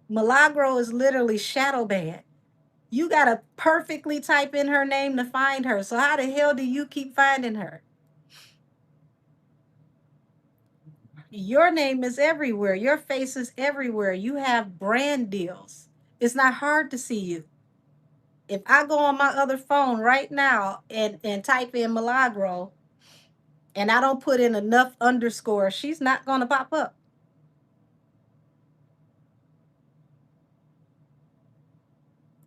Milagro is literally shadow banned. You gotta perfectly type in her name to find her. So how the hell do you keep finding her? Your name is everywhere. Your face is everywhere. You have brand deals. It's not hard to see you. If I go on my other phone right now and type in Milagro and I don't put in enough underscore, she's not gonna pop up.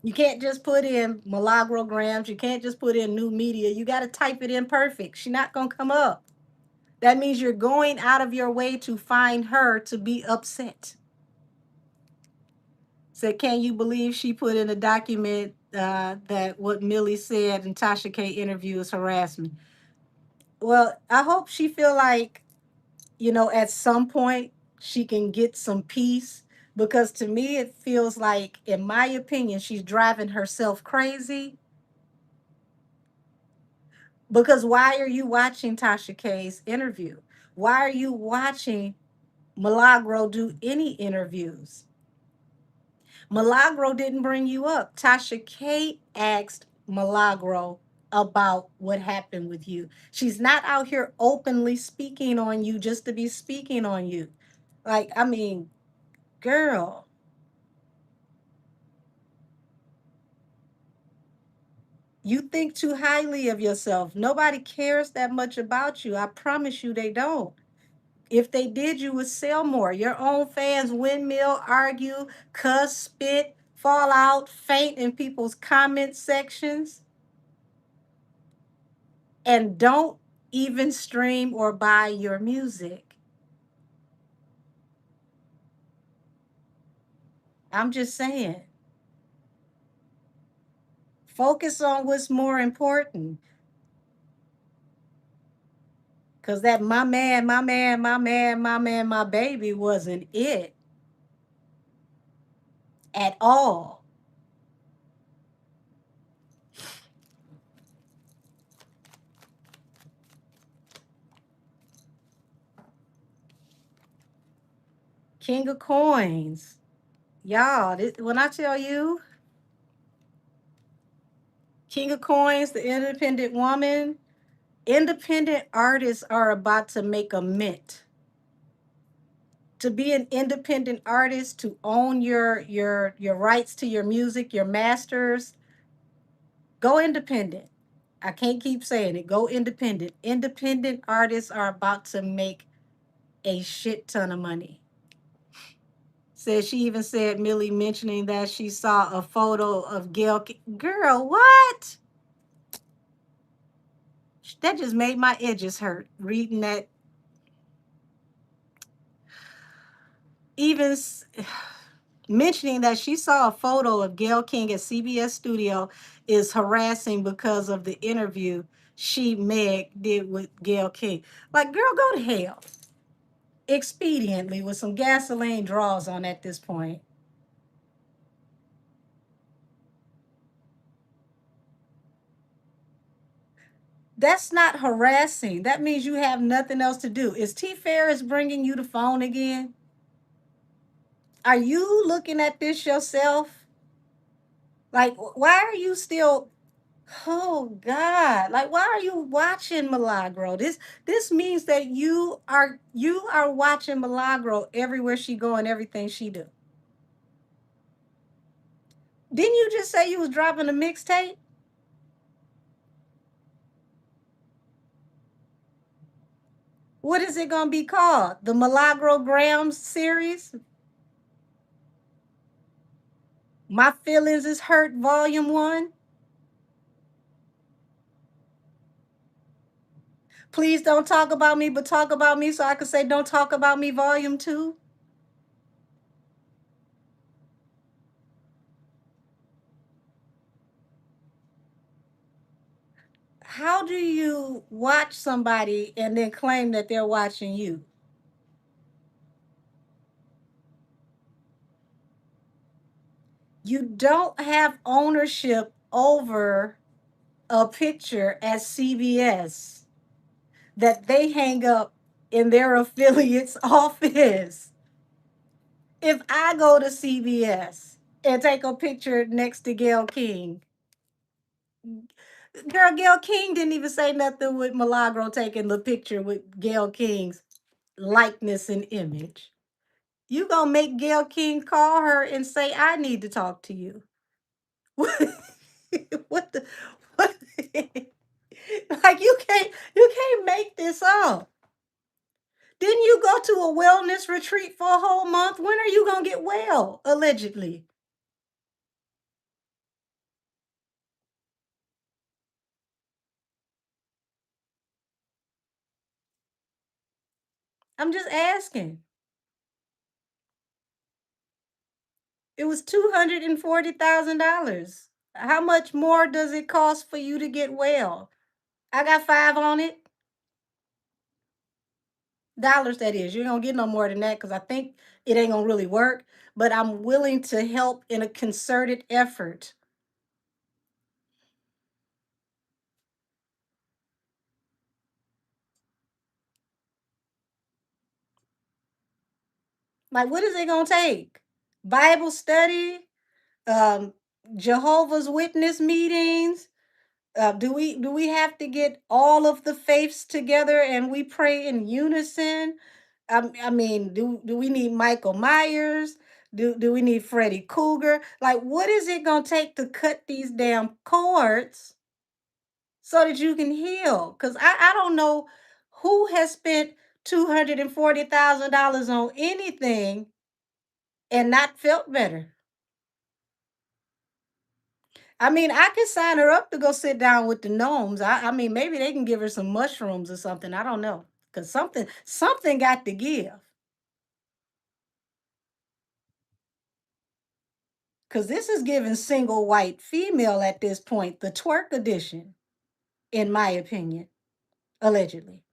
You can't just put in Malagrograms. You can't just put in new media. You got to type it in perfect. She's not going to come up. That means you're going out of your way to find her to be upset. Said, can you believe she put in a document that what Millie said in Tasha K interview is harassment? Well, I hope she feel like, at some point she can get some peace, because to me it feels like, in my opinion, she's driving herself crazy. Because why are you watching Tasha K's interview? Why are you watching Milagro do any interviews? Milagro didn't bring you up. Tasha K asked Milagro about what happened with you. She's not out here openly speaking on you just to be speaking on you. Like, I mean, girl, you think too highly of yourself. Nobody cares that much about you. I promise you they don't. If they did, you would sell more. Your own fans windmill, argue, cuss, spit, fall out, faint in people's comment sections, and don't even stream or buy your music. I'm just saying, focus on what's more important. Because that my man, my man, my man, my man, my baby wasn't it at all. King of Coins. Y'all, when I tell you, King of Coins, the independent woman, independent artists are about to make a mint. To be an independent artist, to own your rights to your music, your masters, go independent. I can't keep saying it. Go independent. Independent artists are about to make a shit ton of money. Said she even said, Millie mentioning that she saw a photo of Gail. Girl, what? That just made my edges hurt reading that. Even mentioning that she saw a photo of Gayle King at CBS Studio is harassing because of the interview Meg did with Gayle King. Like, girl, go to hell. Expediently with some gasoline draws on at this point. That's not harassing. That means you have nothing else to do. Is T Ferris bringing you the phone again? Are you looking at this yourself? Like, why are you still? Oh God! Like, why are you watching Milagro? This means that you are watching Milagro everywhere she go and everything she do. Didn't you just say you was dropping a mixtape? What is it going to be called? The Milagro Graham series? My Feelings is Hurt, Volume 1? Please don't talk about me, but talk about me so I can say don't talk about me, Volume 2? How do you watch somebody and then claim that they're watching you? You don't have ownership over a picture at CBS that they hang up in their affiliate's office. If I go to CBS and take a picture next to Gayle King, girl, Gayle King didn't even say nothing with Milagro taking the picture with Gayle King's likeness and image. You gonna make Gayle King call her and say, I need to talk to you. What the what? Like you can't make this up. Didn't you go to a wellness retreat for a whole month? When are you gonna get well? Allegedly. I'm just asking. It was $240,000. How much more does it cost for you to get well? I got 5 on it. Dollars, that is. You don't get no more than that because I think it ain't gonna really work. But I'm willing to help in a concerted effort. Like, what is it gonna take? Bible study, um, Jehovah's Witness meetings. Do we have to get all of the faiths together and we pray in unison? I mean, do we need Michael Myers? Do we need Freddy Krueger? Like, what is it gonna take to cut these damn cords so that you can heal? Because I don't know who has spent $240,000 on anything and not felt better. I mean, I could sign her up to go sit down with the gnomes. I mean, maybe they can give her some mushrooms or something. I don't know. Cause something got to give. Cause this is giving single white female at this point, the twerk edition, in my opinion, allegedly.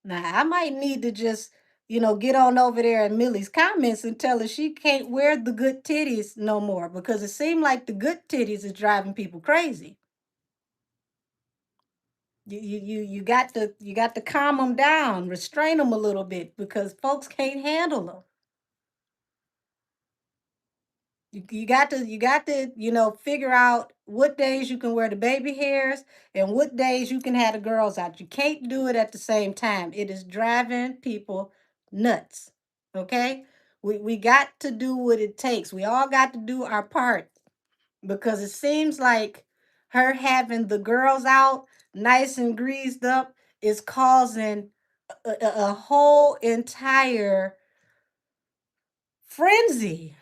Now I might need to just, get on over there in Millie's comments and tell her she can't wear the good titties no more because it seemed like the good titties is driving people crazy. You got to calm them down, restrain them a little bit because folks can't handle them. You got to figure out what days you can wear the baby hairs and what days you can have the girls out. You can't do it at the same time. It is driving people nuts. Okay? We got to do what it takes. We all got to do our part because it seems like her having the girls out nice and greased up is causing a whole entire frenzy.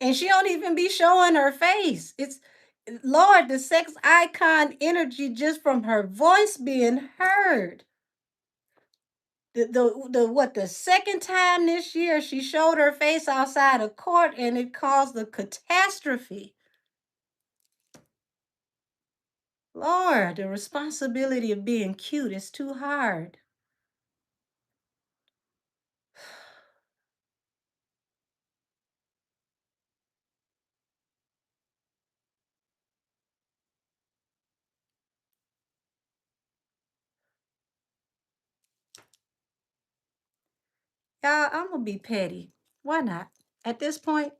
And she don't even be showing her face. It's Lord, the sex icon energy just from her voice being heard. The second time this year she showed her face outside of court and it caused a catastrophe. Lord, the responsibility of being cute is too hard. Y'all, I'm gonna be petty. Why not? At this point,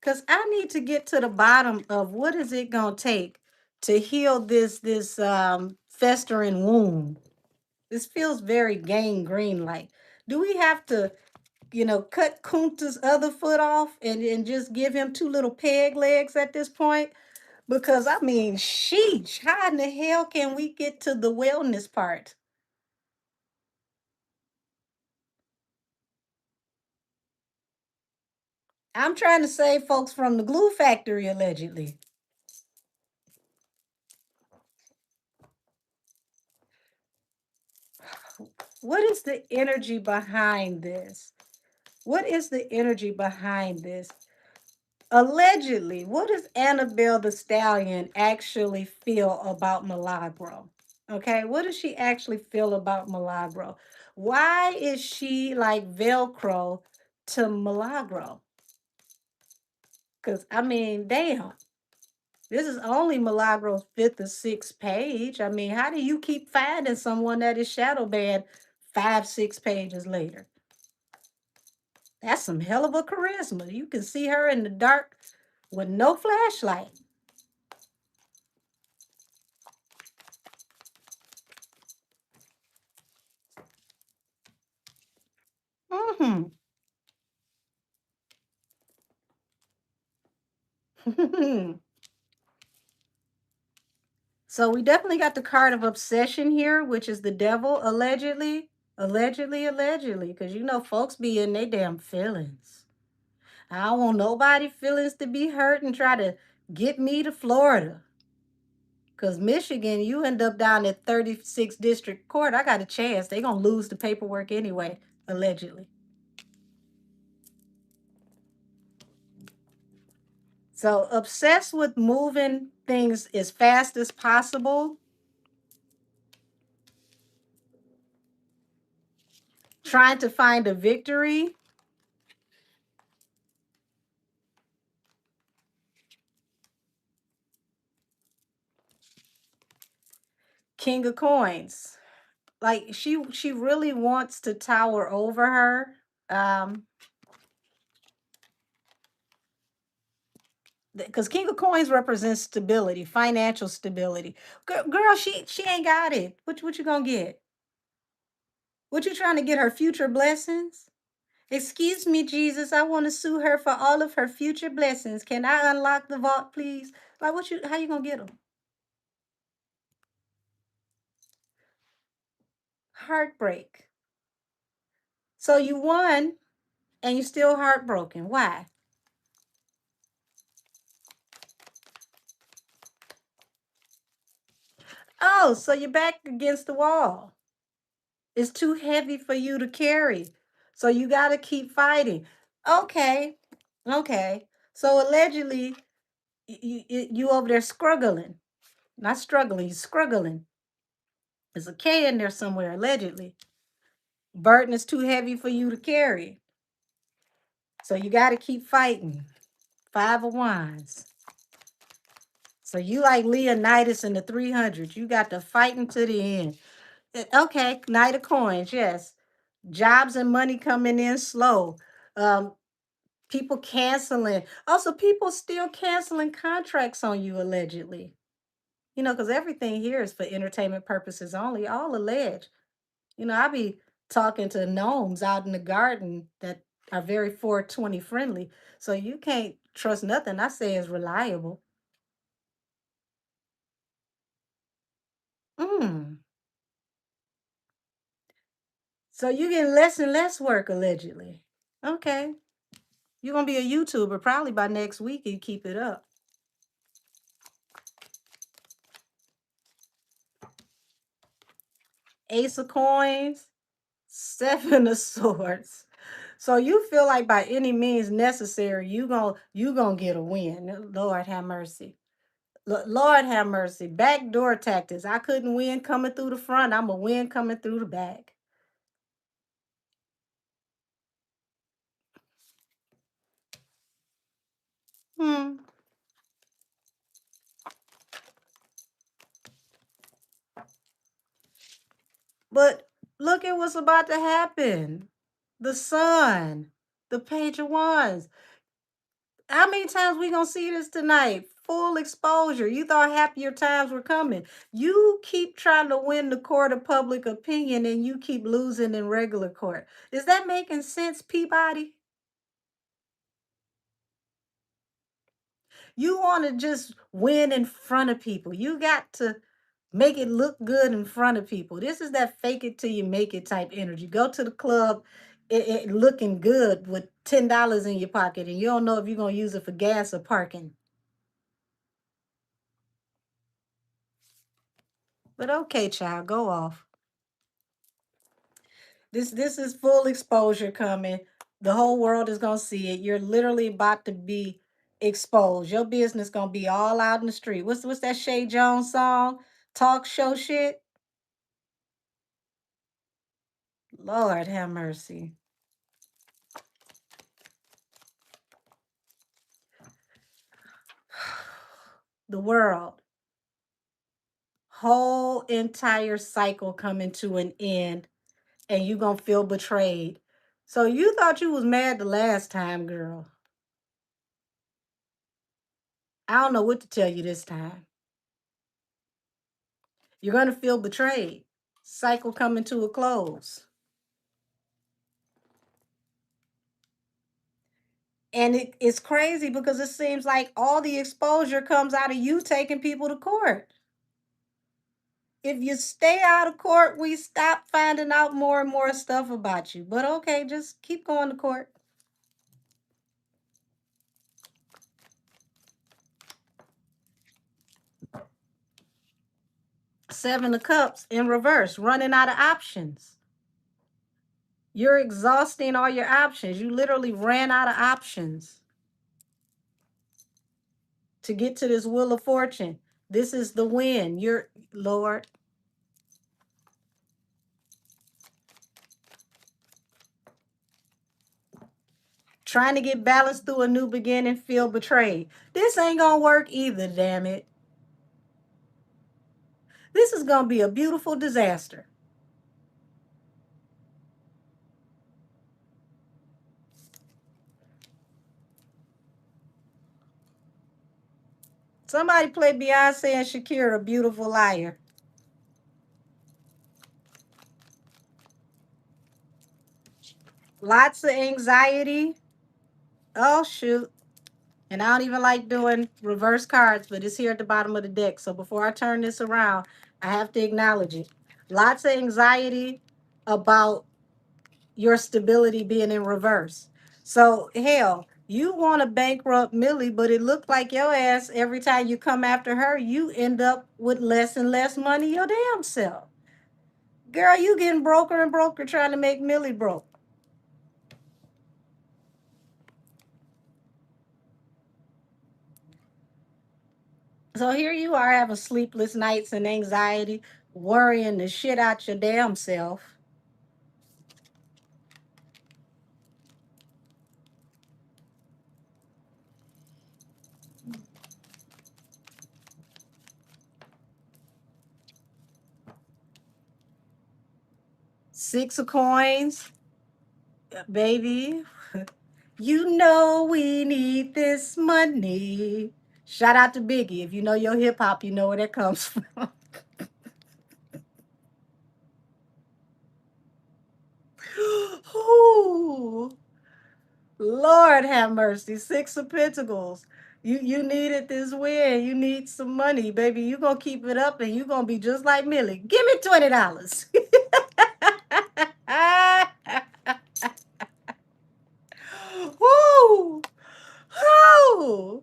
because I need to get to the bottom of what is it gonna take to heal this festering wound. This feels very Gang Green like. Do we have to, cut Kunta's other foot off and just give him two little peg legs at this point? Because I mean, sheesh, how in the hell can we get to the wellness part? I'm trying to save folks from the glue factory, allegedly. What is the energy behind this? What is the energy behind this? Allegedly, what does Annabelle the Stallion actually feel about Milagro? Okay, what does she actually feel about Milagro? Why is she like Velcro to Milagro? Because, I mean, damn, this is only Milagro's fifth or sixth page. I mean, how do you keep finding someone that is shadow banned 5, 6 pages later? That's some hell of a charisma. You can see her in the dark with no flashlight. Mm-hmm. So we definitely got the card of obsession here, which is the devil, allegedly. Allegedly, allegedly. Because folks be in their damn feelings. I don't want nobody feelings to be hurt and try to get me to Florida. Because Michigan, you end up down at 36th District Court. I got a chance. They going to lose the paperwork anyway, allegedly. So obsessed with moving things as fast as possible, trying to find a victory. King of Coins. Like she really wants to tower over her. Um, because King of Coins represents stability, financial stability. Girl, she ain't got it. What you gonna get? What you trying to get her future blessings? Excuse me, Jesus, I want to sue her for all of her future blessings. Can I unlock the vault, please? Like, how you gonna get them? Heartbreak. So you won and you still heartbroken. Why? Oh, so you're back against the wall. It's too heavy for you to carry. So you got to keep fighting. Okay. Okay. So allegedly, you over there struggling. Not struggling, you struggling. There's a K in there somewhere, allegedly. Burden is too heavy for you to carry. So you got to keep fighting. 5 of Wands. So you like Leonidas in the 300s. You got to fight to the end. Okay, Knight of Coins, yes. Jobs and money coming in slow. Um, People canceling. Also, people still canceling contracts on you, allegedly. Because everything here is for entertainment purposes only, all alleged. I be talking to gnomes out in the garden that are very 420 friendly. So you can't trust nothing I say is reliable. Mm. So you getting less and less work, allegedly. Okay. You're gonna be a YouTuber probably by next week and keep it up. Ace of Coins, 7 of Swords. So you feel like by any means necessary, you gonna get a win. Lord have mercy. Lord have mercy. Backdoor tactics. I couldn't win coming through the front. I'm a win coming through the back. Hmm. But look at what's about to happen. The Sun, the Page of Wands. How many times we gonna see this tonight? Full exposure. You thought happier times were coming. You keep trying to win the court of public opinion and you keep losing in regular court. Is that making sense, Peabody? You want to just win in front of people. You got to make it look good in front of people. This is that fake it till you make it type energy. Go to the club looking good with $10 in your pocket and you don't know if you're going to use it for gas or parking. But okay, child, go off. This is full exposure coming. The whole world is gonna see it. You're literally about to be exposed. Your business gonna be all out in the street. What's that Shay Jones song? Talk show shit. Lord have mercy. The world, whole entire cycle coming to an end, and you gonna feel betrayed. So you thought you was mad the last time, girl. I don't know what to tell you this time. You're gonna feel betrayed. Cycle coming to a close. And it's crazy because it seems like all the exposure comes out of you taking people to court. If you stay out of court, we stop finding out more and more stuff about you. But okay, just keep going to court. Seven of Cups in reverse, running out of options. You're exhausting all your options. You literally ran out of options to get to this Wheel of Fortune. This is the win. You're, Lord. Trying to get balanced through a new beginning, feel betrayed. This ain't gonna work either, damn it. This is gonna be a beautiful disaster. Somebody play Beyonce and Shakira, a beautiful liar. Lots of anxiety. Oh shoot. And I don't even like doing reverse cards, but it's here at the bottom of the deck. So before I turn this around, I have to acknowledge it. Lots of anxiety about your stability being in reverse. So hell, you want to bankrupt Millie, but it looked like your ass every time you come after her, you end up with less and less money your damn self. Girl, you getting broker and broker trying to make Millie broke. So here you are having sleepless nights and anxiety, worrying the shit out your damn self. Six of coins, baby. You know we need this money. Shout out to Biggie. If you know your hip hop, you know where that comes from. Ooh, Lord have mercy. Six of Pentacles. You needed this win. You need some money, baby. You gonna keep it up and you gonna be just like Millie. Give me $20. Woo! Woo!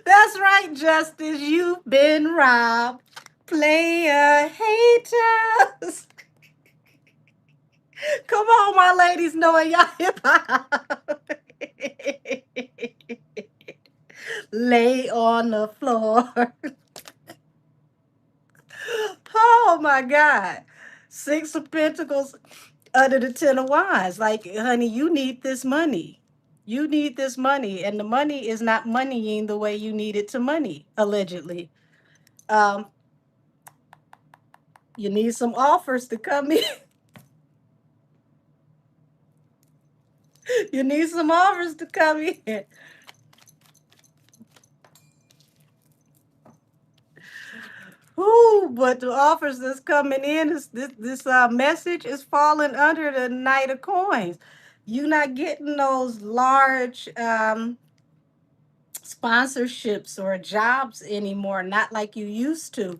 That's right, Justice. You've been robbed. Player haters. Come on, my ladies, knowing y'all hip hop. Lay on the floor. Oh my God. Six of Pentacles under the Ten of Wands. Like, honey, you need this money. You need this money. And the money is not moneying the way you need it to money, allegedly. Um, you need some offers to come in. You need some offers to come in. Ooh, but the offers that's coming in is this message is falling under the Knight of Coins. You not getting those large sponsorships or jobs anymore, not like you used to.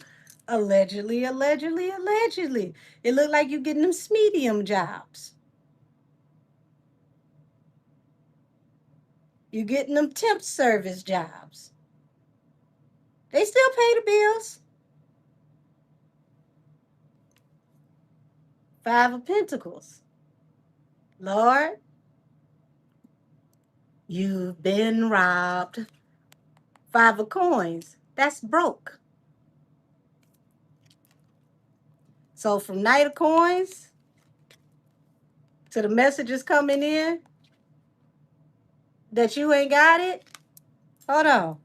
Allegedly, allegedly, allegedly. It looked like you getting them medium jobs. You getting them temp service jobs. They still pay the bills. Five of Pentacles. Lord, you've been robbed. Five of Coins. That's broke. So from Knight of Coins to the messages coming in that you ain't got it. Hold on.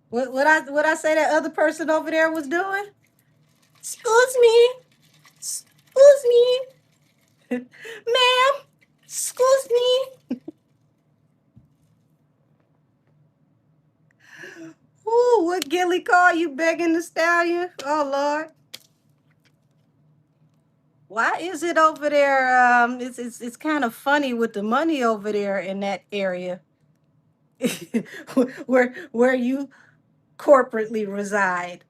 What I say that other person over there was doing? Excuse me. Excuse me. Ma'am. Excuse me. Ooh, what Gilly call you begging the stallion? Oh Lord. Why is it over there? It's kind of funny with the money over there in that area. where you corporately reside.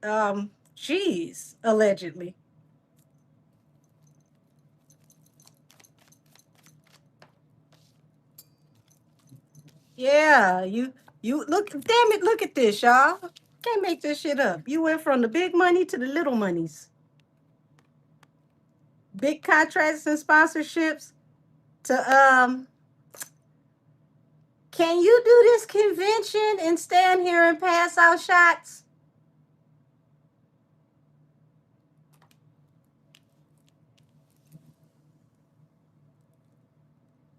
Geez, allegedly. Yeah, you look. Damn it! Look at this, y'all. Can't make this shit up. You went from the big money to the little monies, big contracts and sponsorships to Can you do this convention and stand here and pass out shots?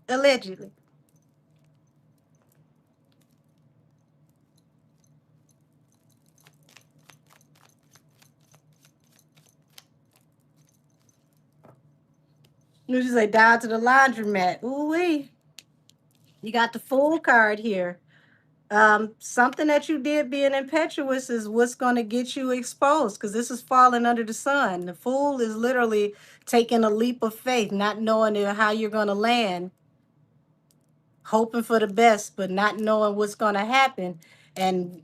Allegedly. You just say down to the laundromat. Ooh wee. You got the full card here. Something that you did being impetuous is what's going to get you exposed because this is falling under the sun. The fool is literally taking a leap of faith, not knowing how you're going to land, hoping for the best, but not knowing what's going to happen. And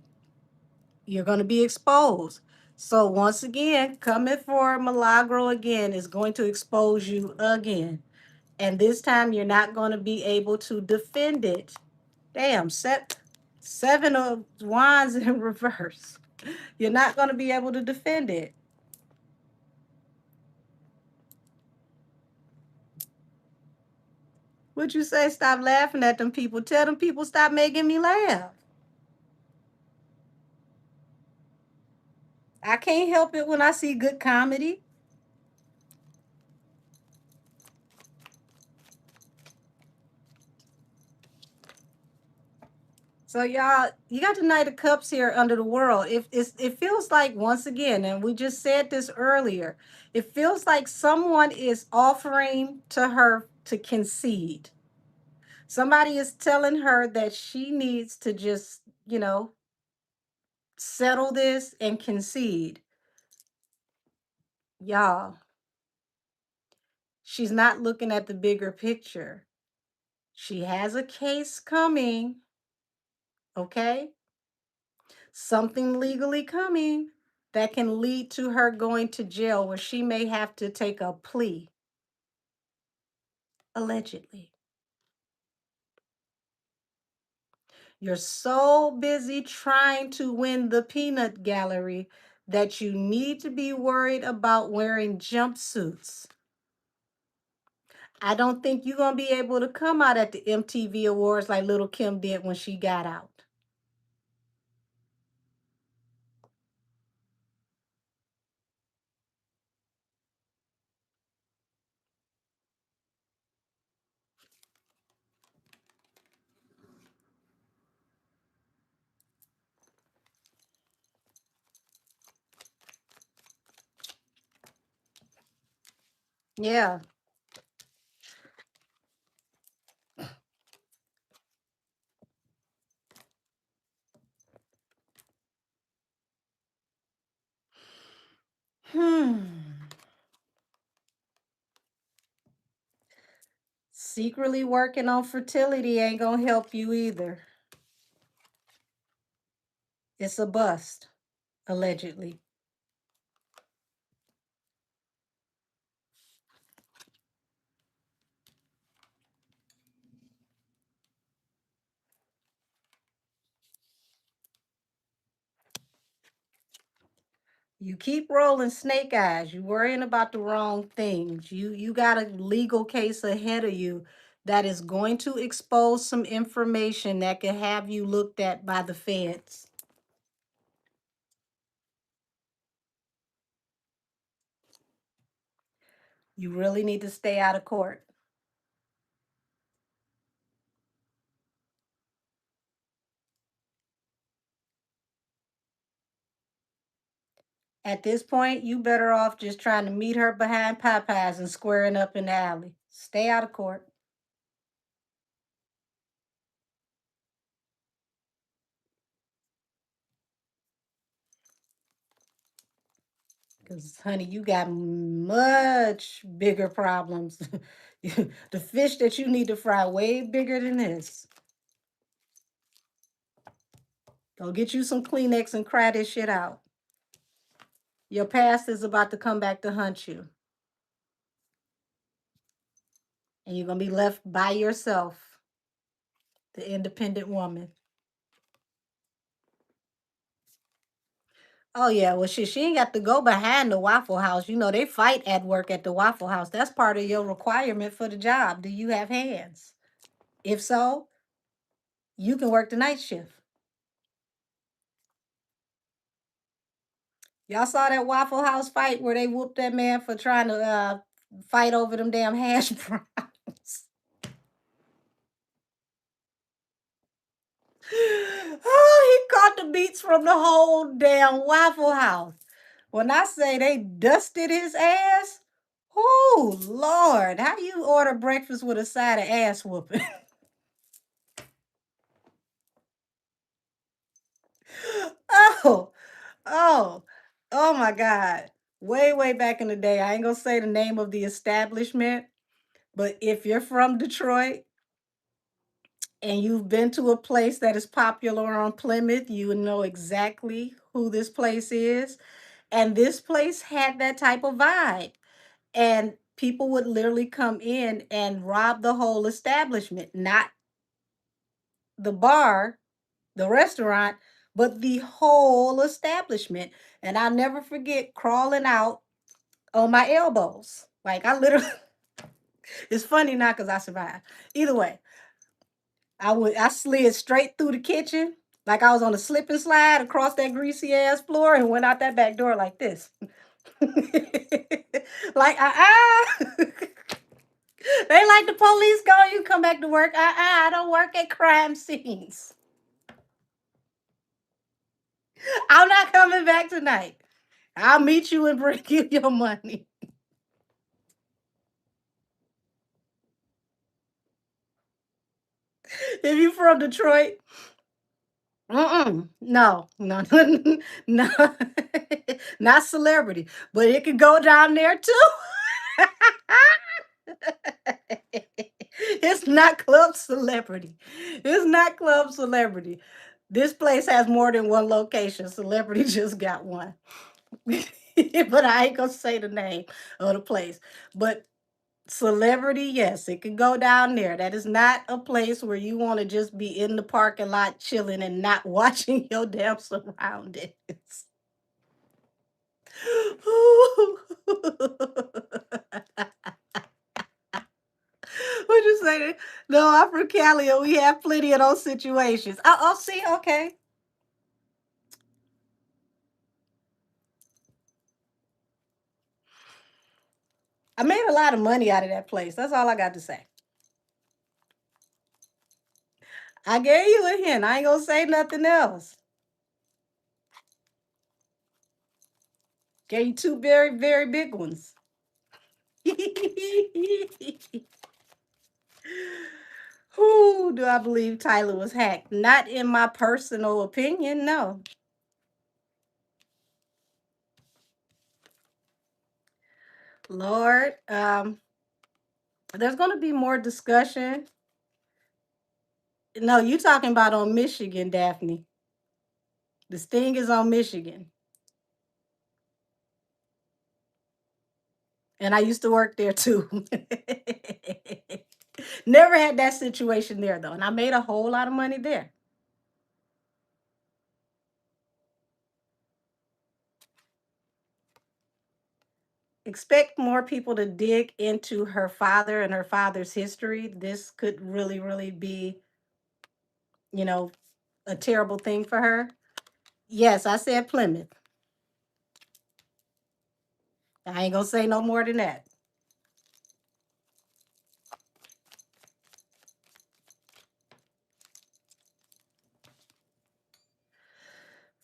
you're going to be exposed. So once again, coming for Milagro again is going to expose you again. And this time you're not going to be able to defend it. Damn, seven of wands in reverse. You're not going to be able to defend it. Would you say stop laughing at them people? Tell them people stop making me laugh. I can't help it when I see good comedy. So y'all, you got the Knight of Cups here under the world. It feels like once again, and we just said this earlier, it feels like someone is offering to her to concede. Somebody is telling her that she needs to just, settle this and concede. Y'all, she's not looking at the bigger picture. She has a case coming, okay? Something legally coming that can lead to her going to jail where she may have to take a plea, allegedly. You're so busy trying to win the peanut gallery that you need to be worried about wearing jumpsuits. I don't think you're going to be able to come out at the MTV Awards like Little Kim did when she got out. Yeah. Secretly working on fertility ain't gonna help you either. It's a bust, allegedly. You keep rolling snake eyes. You worrying about the wrong things. You got a legal case ahead of you that is going to expose some information that can have you looked at by the feds. You really need to stay out of court. At this point, you better off just trying to meet her behind Popeyes and squaring up in the alley. Stay out of court. Because, honey, you got much bigger problems. The fish that you need to fry way bigger than this. Go get you some Kleenex and cry this shit out. Your past is about to come back to hunt you. And you're going to be left by yourself, the independent woman. Oh, yeah. Well, shit, she ain't got to go behind the Waffle House. You know, they fight at work at the Waffle House. That's part of your requirement for the job. Do you have hands? If so, you can work the night shift. Y'all saw that Waffle House fight where they whooped that man for trying to fight over them damn hash browns. Oh, he caught the beats from the whole damn Waffle House. When I say they dusted his ass, oh Lord, how do you order breakfast with a side of ass whooping? Oh, oh, oh my God. Way, way back in the day, I ain't gonna say the name of the establishment, but if you're from Detroit and you've been to a place that is popular on Plymouth, you know exactly who this place is. And this place had that type of vibe. And people would literally come in and rob the whole establishment, not the bar, the restaurant, but the whole establishment. And I'll never forget crawling out on my elbows. Like I literally, it's funny now because I survived. Either way, I slid straight through the kitchen like I was on a slip and slide across that greasy ass floor and went out that back door like this. Like they like the police go, you come back to work. I don't work at crime scenes. I'm not coming back tonight. I'll meet you and bring you your money. If you from Detroit, no, no, no, not celebrity, but it can go down there too. It's not club celebrity. It's not club celebrity. This place has more than one location. Celebrity just got one. But I ain't gonna say the name of the place. But celebrity, yes, it could go down there. That is not a place where you want to just be in the parking lot chilling and not watching your damn surroundings. What you say? No, I'm from Cali and we have plenty of those situations. Oh, see, okay. I made a lot of money out of that place. That's all I got to say. I gave you a hint. I ain't gonna say nothing else. Gave you two very, very big ones. Who do I believe Tyler was hacked? Not in my personal opinion, no. Lord, There's going to be more discussion. No, you talking about on Michigan, Daphne. The sting is on Michigan. And I used to work there too. Never had that situation there though. And I made a whole lot of money there. Expect more people to dig into her father and her father's history. This could really, really be, you know, a terrible thing for her. Yes, I said Plymouth. I ain't gonna say no more than that.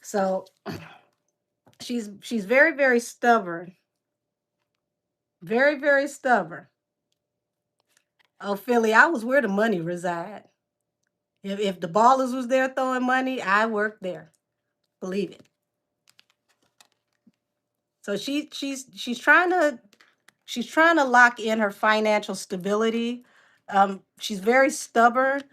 So she's very, very stubborn. Very, very stubborn. Oh, Philly, I was where the money reside. If the ballers was there throwing money, I worked there. Believe it. So she's trying to lock in her financial stability. She's very stubborn.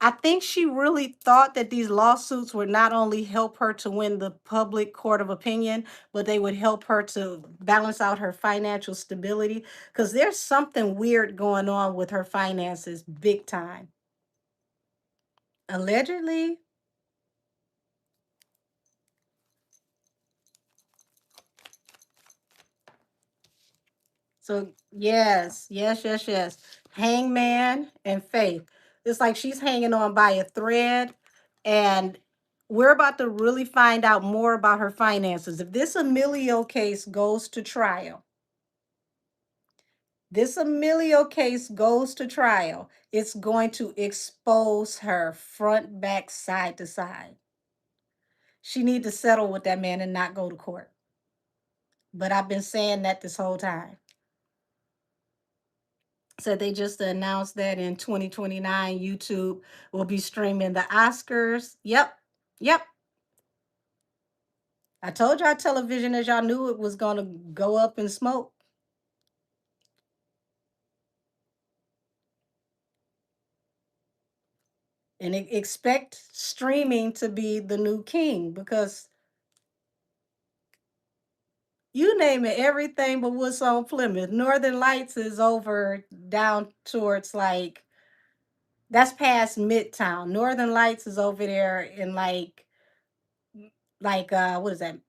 I think she really thought that these lawsuits would not only help her to win the public court of opinion, but they would help her to balance out her financial stability. Because there's something weird going on with her finances, big time. Allegedly. So yes, yes, yes, yes. Hangman and Faith. It's like she's hanging on by a thread, and we're about to really find out more about her finances. If this Emilio case goes to trial, it's going to expose her front, back, side to side. She need to settle with that man and not go to court. But I've been saying that this whole time. So they just announced that in 2029, YouTube will be streaming the Oscars. Yep. Yep. I told y'all television as y'all knew it was going to go up in smoke. And expect streaming to be the new king because you name it, everything but what's on Plymouth. Northern Lights is over down towards that's past Midtown. Northern Lights is over there in what is that?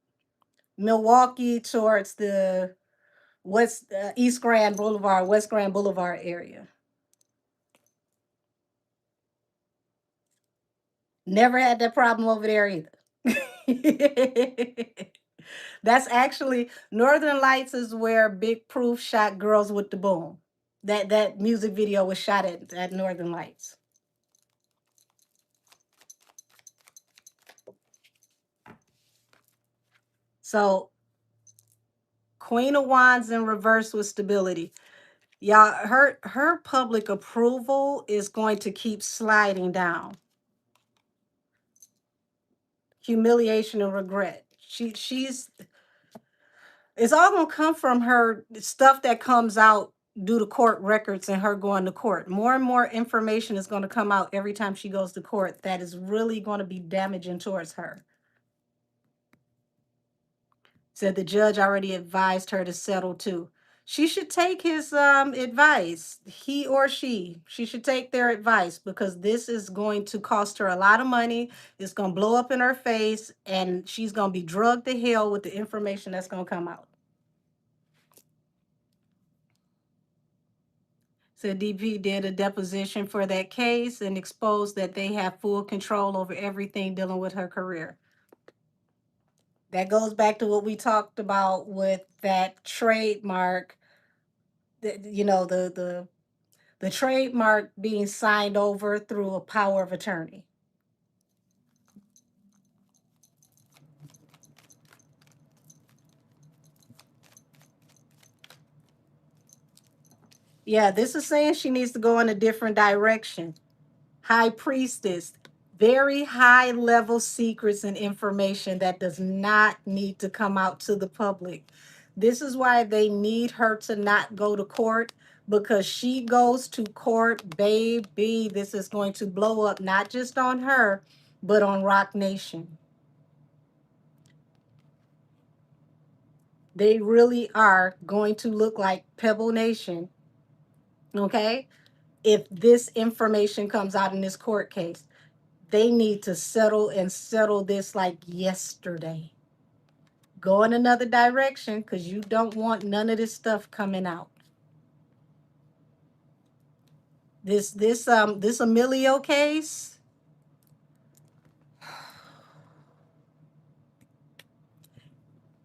Milwaukee towards the East Grand Boulevard, West Grand Boulevard area. Never had that problem over there either. That's actually Northern Lights is where Big Proof shot Girls with the Boom. That music video was shot at Northern Lights. So Queen of Wands in reverse with stability. Y'all, her public approval is going to keep sliding down. Humiliation and regret. She's it's all gonna come from her stuff that comes out due to court records and her going to court. More and more information is going to come out every time she goes to court that is really going to be damaging towards her. Said the judge already advised her to settle too. She should take his advice. He or she should take their advice because this is going to cost her a lot of money. It's going to blow up in her face and she's going to be drugged to hell with the information that's going to come out. So DP did a deposition for that case and exposed that they have full control over everything dealing with her career. That goes back to what we talked about with that trademark, the trademark being signed over through a power of attorney. Yeah, this is saying she needs to go in a different direction. High priestess, very high level secrets and information that does not need to come out to the public. This is why they need her to not go to court because she goes to court, baby, this is going to blow up not just on her, but on Rock Nation. They really are going to look like Pebble Nation, okay? If this information comes out in this court case, they need to settle this like yesterday. Go in another direction because you don't want none of this stuff coming out. This Emilio case,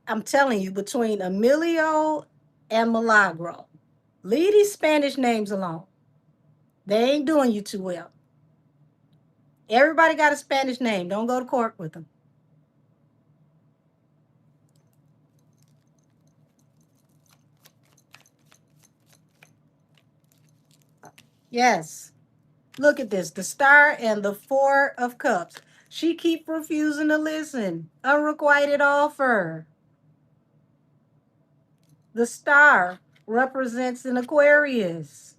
I'm telling you, between Emilio and Milagro, leave these Spanish names alone. They ain't doing you too well. Everybody got a Spanish name. Don't go to court with them. Yes. Look at this. The Star and the Four of Cups. She keep refusing to listen. Unrequited offer. The Star represents an Aquarius.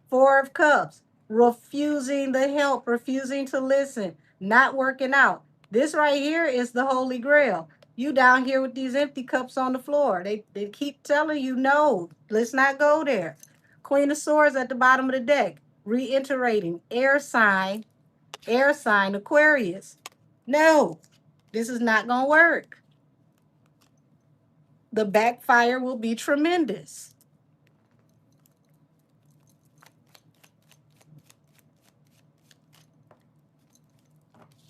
Four of Cups, refusing the help, refusing to listen, not working out. This right here is the Holy Grail. You down here with these empty cups on the floor. They keep telling you, no, let's not go there. Queen of Swords at the bottom of the deck, reiterating, air sign, Aquarius. No, this is not going to work. The backfire will be tremendous.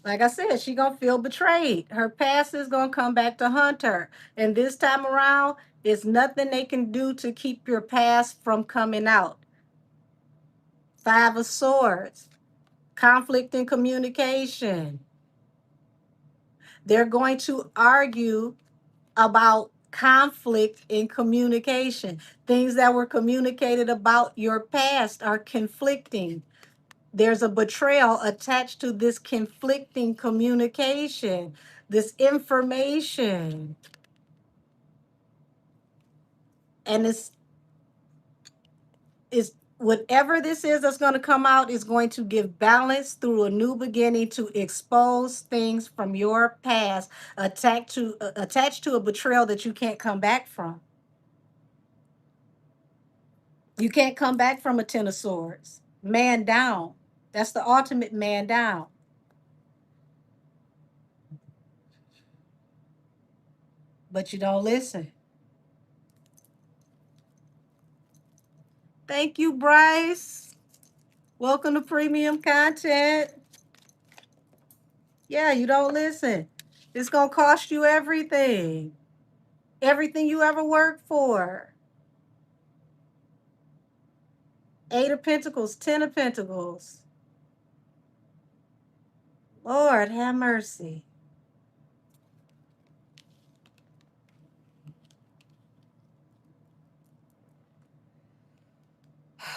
Like I said, she gonna feel betrayed. Her past is gonna come back to haunt her. And this time around, it's nothing they can do to keep your past from coming out. Five of Swords, conflict in communication. They're going to argue about conflict in communication. Things that were communicated about your past are conflicting. There's a betrayal attached to this conflicting communication, this information. And it's whatever this is that's going to come out is going to give balance through a new beginning to expose things from your past attached to a betrayal that you can't come back from. You can't come back from a Ten of Swords. Man down. That's the ultimate man down. But you don't listen. Thank you, Bryce. Welcome to premium content. Yeah, you don't listen. It's going to cost you everything. Everything you ever worked for. Eight of Pentacles, Ten of Pentacles. Lord, have mercy.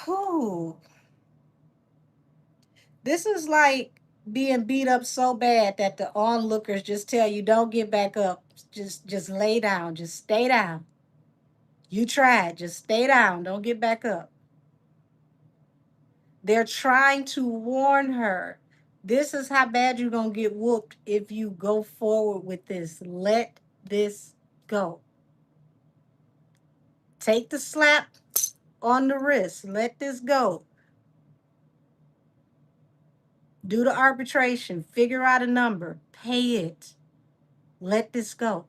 Whew. This is like being beat up so bad that the onlookers just tell you, don't get back up. Just lay down. Just stay down. You tried. Just stay down. Don't get back up. They're trying to warn her. This is how bad you're going to get whooped if you go forward with this. Let this go. Take the slap on the wrist. Let this go. Do the arbitration. Figure out a number. Pay it. Let this go.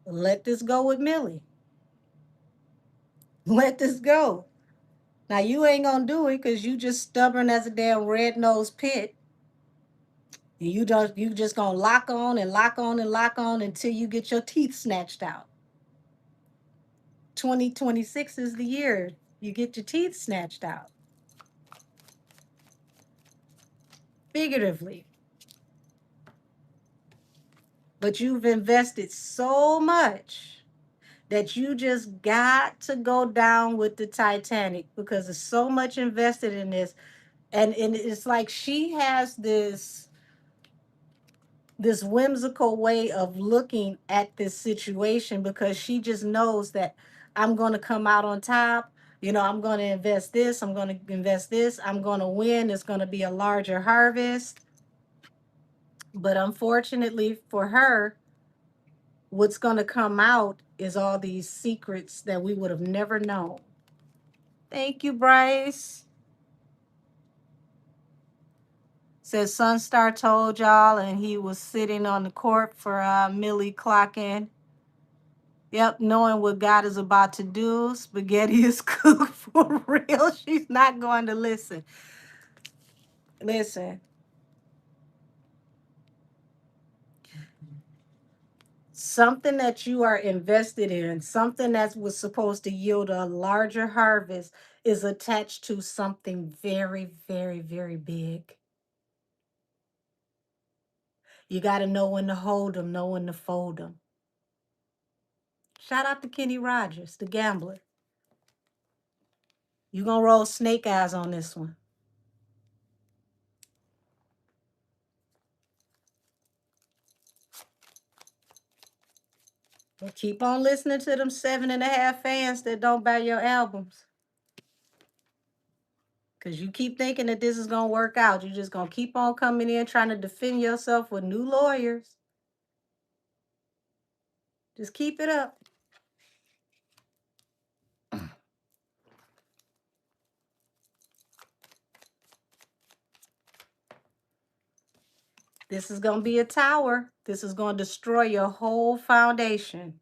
Let this go with Millie. Let this go. Now you ain't gonna do it because you just stubborn as a damn red-nosed pit. And you just gonna lock on and lock on and lock on until you get your teeth snatched out. 2026 is the year you get your teeth snatched out. Figuratively. But you've invested so much that you just got to go down with the Titanic because there's so much invested in this. And it's like she has this whimsical way of looking at this situation because she just knows that I'm going to come out on top. I'm going to invest this. I'm going to invest this. I'm going to win. It's going to be a larger harvest. But unfortunately for her, what's going to come out is all these secrets that we would have never known. Thank you, Bryce. Says Sunstar told y'all, and he was sitting on the court for Millie clocking. Yep, knowing what God is about to do. Spaghetti is cooked for real. She's not going to listen. Listen. Something that you are invested in, something that was supposed to yield a larger harvest, is attached to something very, very, very big. You got to know when to hold them, know when to fold them. Shout out to Kenny Rogers, the gambler. You gonna roll snake eyes on this one. But keep on listening to them 7.5 fans that don't buy your albums. Because you keep thinking that this is gonna work out. You're just gonna keep on coming in trying to defend yourself with new lawyers. Just keep it up. This is going to be a tower. This is going to destroy your whole foundation.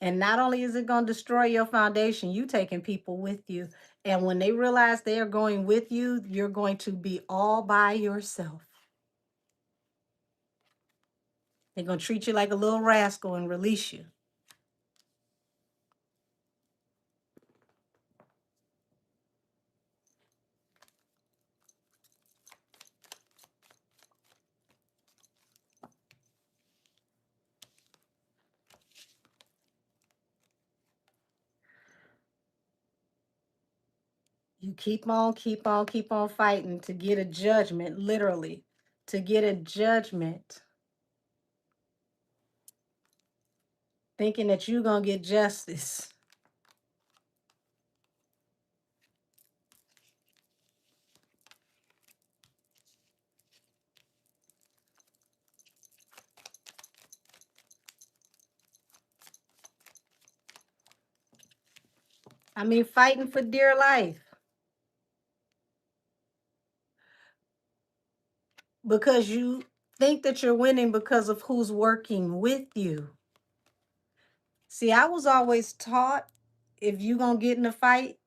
And not only is it going to destroy your foundation, you taking people with you. And when they realize they are going with you, you're going to be all by yourself. They're going to treat you like a little rascal and release you. You keep on, keep on, keep on fighting to get a judgment, literally, to get a judgment, thinking that you're going to get justice. I mean, fighting for dear life. Because you think that you're winning because of who's working with you. See, I was always taught, if you're going to get in a fight,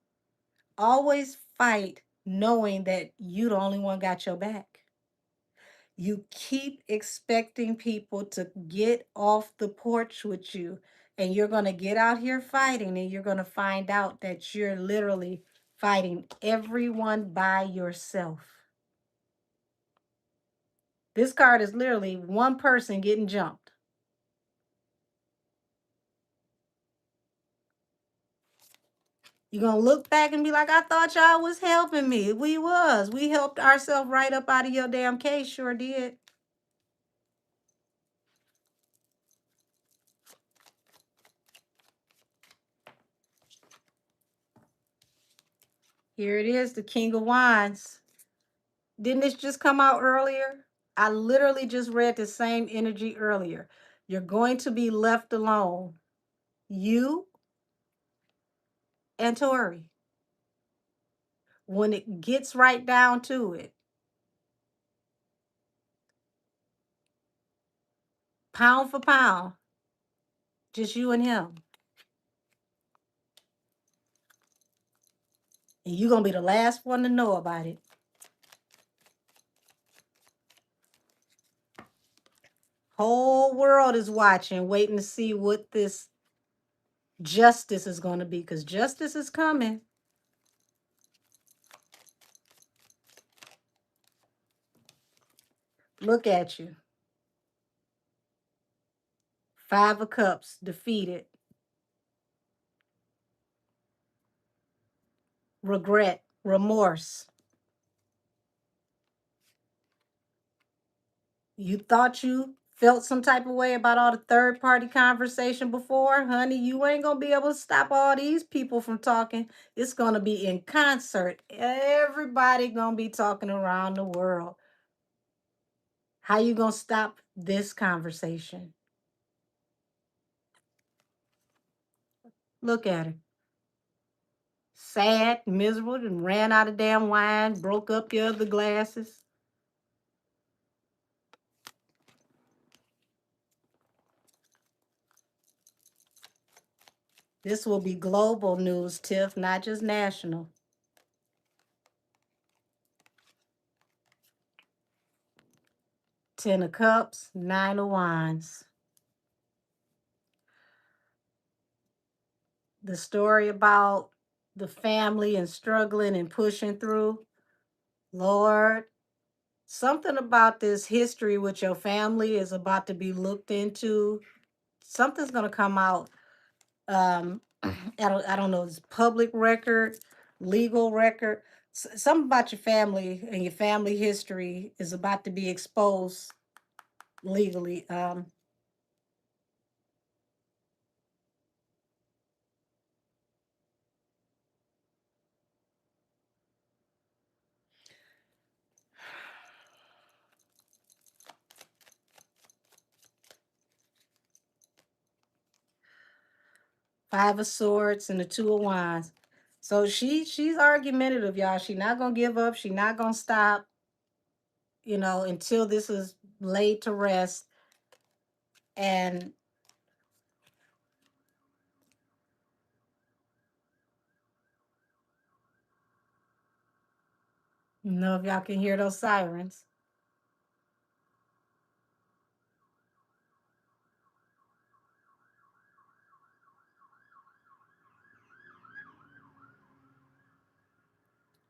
always fight knowing that you the only one got your back. You keep expecting people to get off the porch with you, and you're going to get out here fighting, and you're going to find out that you're literally fighting everyone by yourself. This card is literally one person getting jumped. You're going to look back and be like, I thought y'all was helping me. We was. We helped ourselves right up out of your damn case. Sure did. Here it is, the King of Wands. Didn't this just come out earlier? I literally just read the same energy earlier. You're going to be left alone. You and Tori. When it gets right down to it, pound for pound, just you and him. And you're going to be the last one to know about it. Whole world is watching, waiting to see what this justice is going to be, because justice is coming. Look at you. 5 of Cups, defeated. Regret, remorse. You thought you felt some type of way about all the third party conversation before, honey, you ain't gonna be able to stop all these people from talking. It's gonna be in concert. Everybody gonna be talking around the world. How you gonna stop this conversation? Look at her. Sad, miserable, and ran out of damn wine, broke up your other glasses. This will be global news, Tiff, not just national. Ten of Cups, Nine of Wands. The story about the family and struggling and pushing through. Lord, something about this history with your family is about to be looked into. Something's going to come out. I don't know, it's public record, legal record. Something about your family and your family history is about to be exposed legally. 5 of Swords and the 2 of Wands. So she's argumentative, y'all. She's not gonna give up. She's not gonna stop, until this is laid to rest. And if y'all can hear those sirens.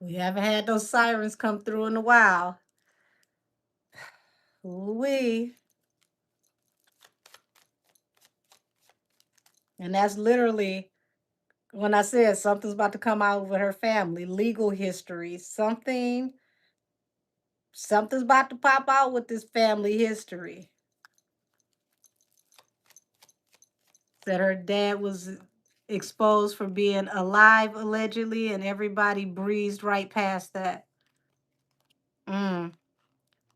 We haven't had those sirens come through in a while. Ooh-wee. And that's literally when I said something's about to come out with her family, legal history, something's about to pop out with this family history. That her dad was exposed for being alive allegedly, and everybody breezed right past that. Mm.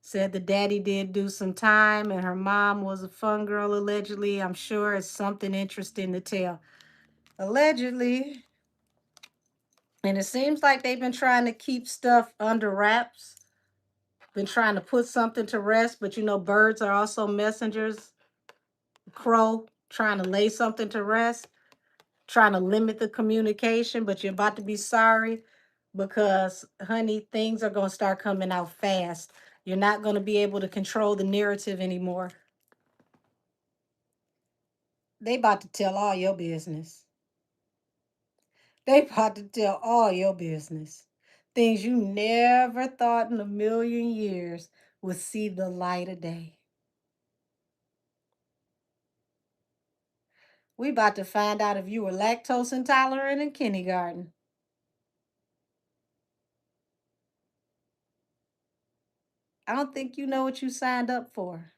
Said the daddy did do some time, and her mom was a fun girl allegedly. I'm sure it's something interesting to tell. Allegedly. And it seems like they've been trying to keep stuff under wraps, been trying to put something to rest, but birds are also messengers. Crow trying to lay something to rest, trying to limit the communication, but you're about to be sorry because, honey, things are going to start coming out fast. You're not going to be able to control the narrative anymore. They about to tell all your business. They about to tell all your business. Things you never thought in a million years would see the light of day. We about to find out if you were lactose intolerant in kindergarten. I don't think you know what you signed up for.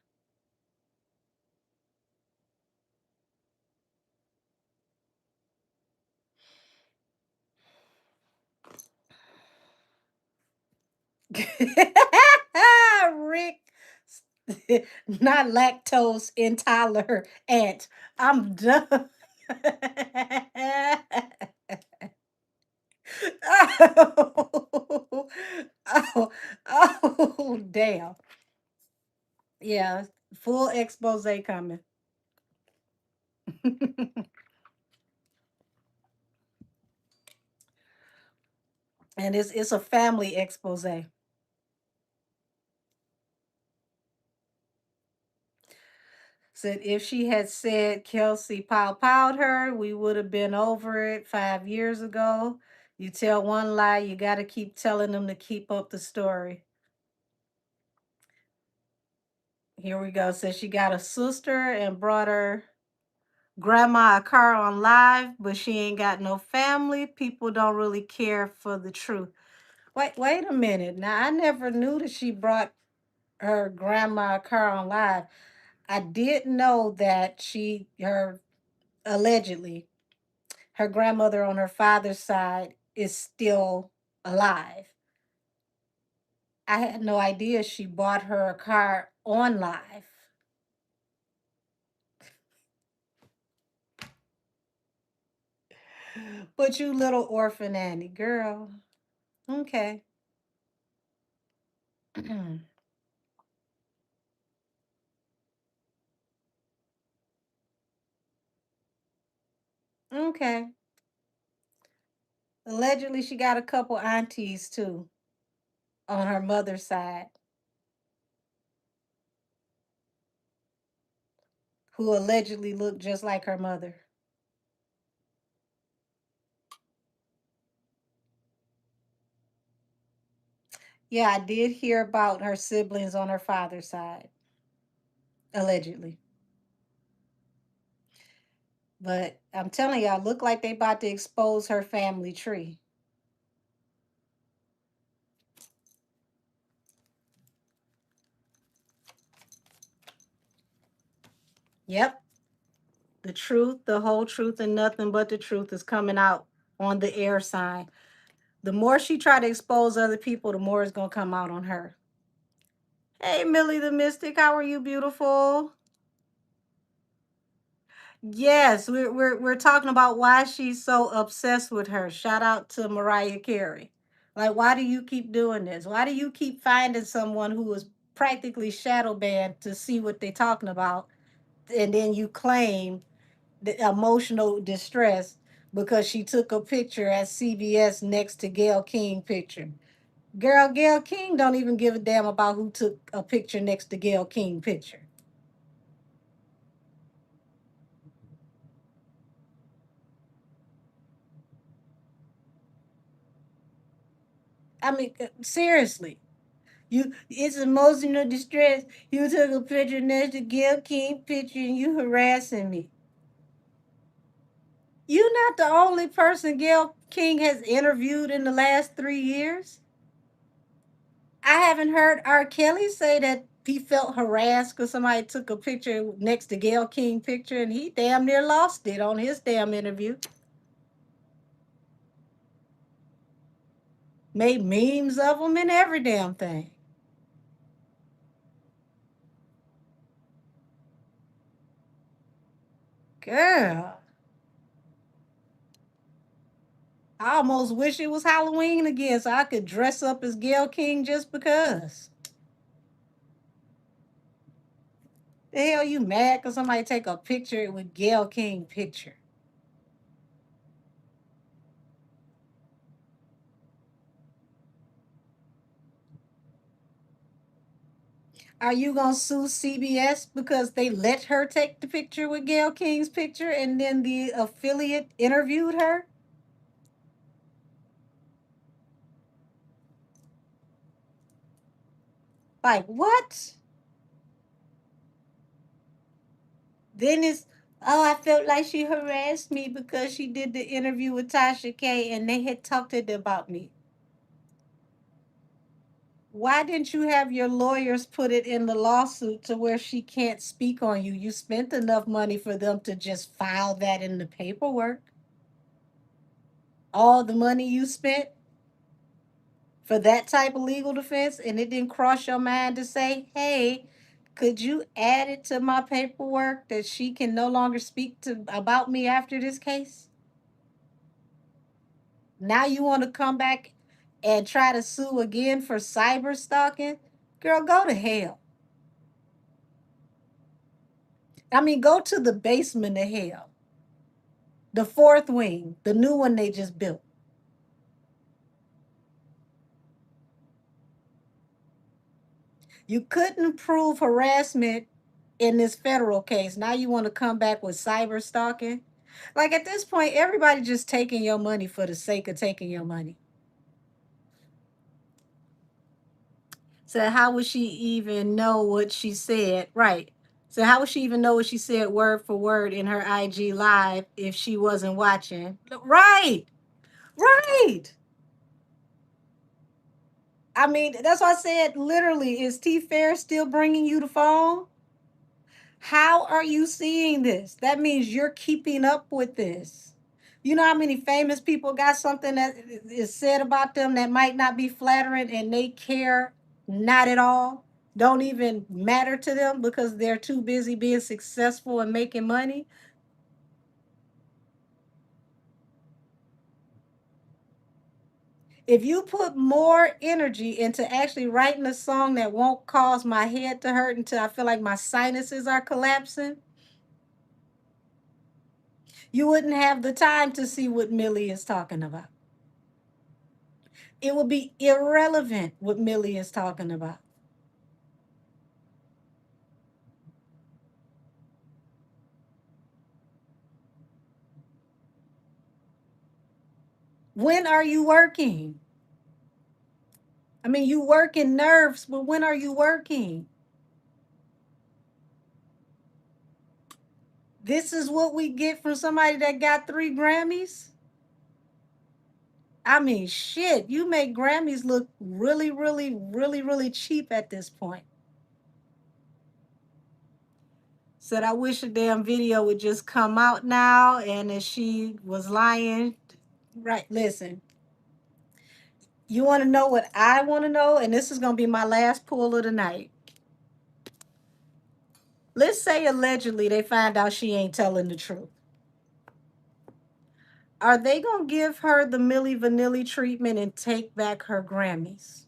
Rick, not lactose intolerant. I'm done. Oh, oh, oh, damn. Yeah, full expose coming. And it's a family expose. Said if she had said Kelsey powed her, we would have been over it 5 years ago. You tell one lie, you got to keep telling them to keep up the story. Here we go. Says she got a sister and brought her grandma a car on live, but she ain't got no family. People don't really care for the truth. Wait a minute. Now I never knew that she brought her grandma a car on live. I did know that her allegedly, her grandmother on her father's side is still alive. I had no idea she bought her a car on live. But you little orphan Annie, girl. Okay. Okay. Allegedly, she got a couple aunties too on her mother's side who allegedly look just like her mother. Yeah, I did hear about her siblings on her father's side, allegedly. But I'm telling y'all, look like they about to expose her family tree. Yep, the truth, the whole truth, and nothing but the truth is coming out on the air sign. The more she try to expose other people, the more it's gonna come out on her. Hey, Millie the Mystic, how are you, beautiful? Yes, we're talking about why she's so obsessed with her. Shout out to Mariah Carey. Like, why do you keep doing this? Why do you keep finding someone who is practically shadow banned to see what they're talking about, and then you claim the emotional distress because she took a picture at CBS next to Gayle King picture? Girl, Gayle King don't even give a damn about who took a picture next to Gayle King picture. I mean, seriously. It's emotional distress. You took a picture next to Gayle King picture and you harassing me. You're not the only person Gayle King has interviewed in the last 3 years. I haven't heard R. Kelly say that he felt harassed because somebody took a picture next to Gayle King picture and he damn near lost it on his damn interview. Made memes of him and every damn thing. Girl, I almost wish it was Halloween again so I could dress up as Gayle King just because. The hell you mad because somebody take a picture with Gayle King picture? Are you gonna sue CBS because they let her take the picture with Gayle King's picture and then the affiliate interviewed her? Like what? Then it's, oh, I felt like she harassed me because she did the interview with Tasha K and they had talked about me. Why didn't you have your lawyers put it in the lawsuit to where she can't speak on you? You spent enough money for them to just file that in the paperwork. All the money you spent for that type of legal defense, and it didn't cross your mind to say, hey, could you add it to my paperwork that she can no longer speak to about me after this case? Now you want to come back and try to sue again for cyber stalking? Girl, go to hell. I mean, go to the basement of hell. The fourth wing, the new one they just built. You couldn't prove harassment in this federal case. Now you want to come back with cyber stalking? Like at this point, everybody just taking your money for the sake of taking your money. So how would she even know what she said? Right. So how would she even know what she said word for word in her IG live if she wasn't watching? Right. Right. I mean, that's why I said literally, is T Fair still bringing you the phone? How are you seeing this? That means you're keeping up with this. You know how many famous people got something that is said about them that might not be flattering and they care not at all? Don't even matter to them because they're too busy being successful and making money? If you put more energy into actually writing a song that won't cause my head to hurt until I feel like my sinuses are collapsing, you wouldn't have the time to see what Millie is talking about. It would be irrelevant what Millie is talking about. When are you working? I mean, you work in nerves, but when are you working? This is what we get from somebody that got 3 Grammys? I mean, shit, you make Grammys look really, really, really, really cheap at this point. Said, I wish a damn video would just come out now and that she was lying. Right, listen, you want to know what I want to know? And this is going to be my last pull of the night. Let's say allegedly they find out she ain't telling the truth. Are they going to give her the Milli Vanilli treatment and take back her Grammys?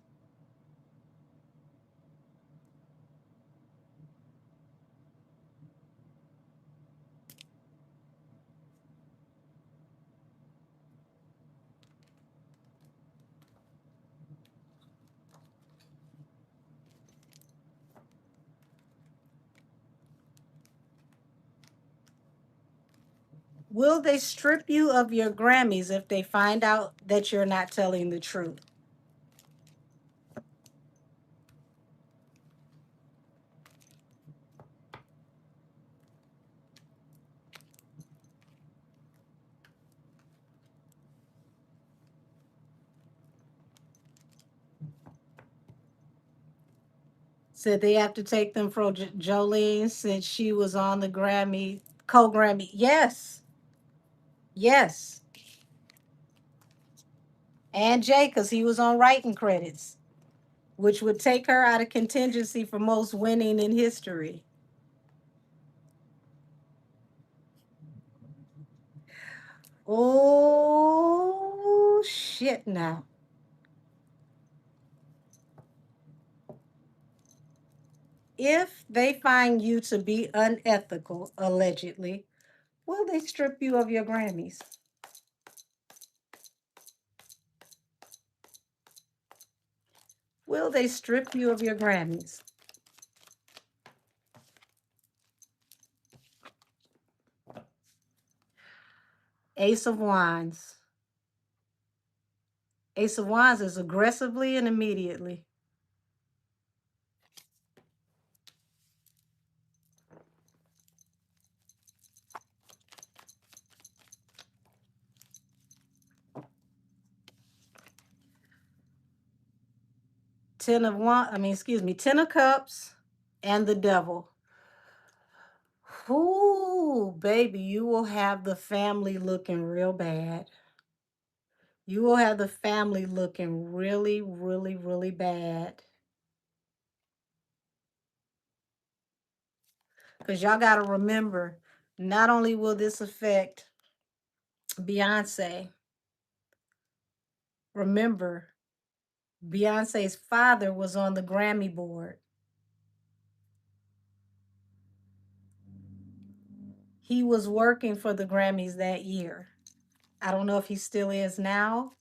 Will they strip you of your Grammys if they find out that you're not telling the truth? Said they have to take them from Jolene since she was on the Grammy, co-Grammy. Yes, yes. And Jay, because he was on writing credits, which would take her out of contingency for most winning in history. Oh, shit now. If they find you to be unethical, allegedly, will they strip you of your Grammys? Will they strip you of your Grammys? Ace of Wands. Ace of Wands is aggressively and immediately. 10 of Cups and the Devil. Ooh, baby, you will have the family looking real bad. You will have the family looking really, really, really bad. Because y'all got to remember, not only will this affect Beyonce, remember, Beyonce's father was on the Grammy board. He was working for the Grammys that year. I don't know if he still is now.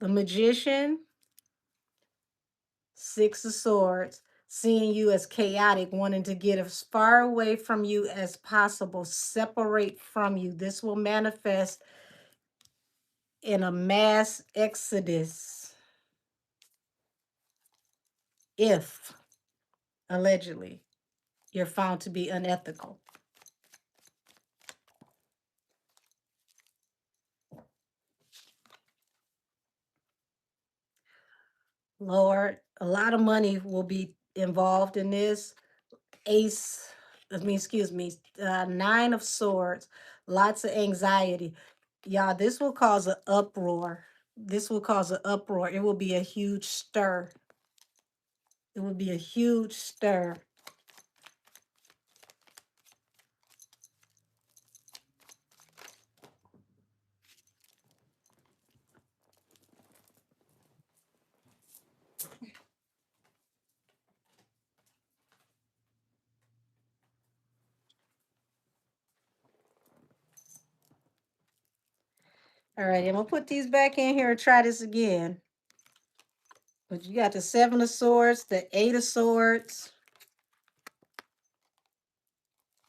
The Magician, 6 of Swords, seeing you as chaotic, wanting to get as far away from you as possible, separate from you. This will manifest in a mass exodus if, allegedly, you're found to be unethical. Lord, a lot of money will be involved in this. Ace, excuse me, Nine of Swords, lots of anxiety. Y'all, this will cause an uproar. This will cause an uproar. It will be a huge stir. It will be a huge stir. All right, I'm gonna put these back in here and try this again. But you got the Seven of Swords, the Eight of Swords,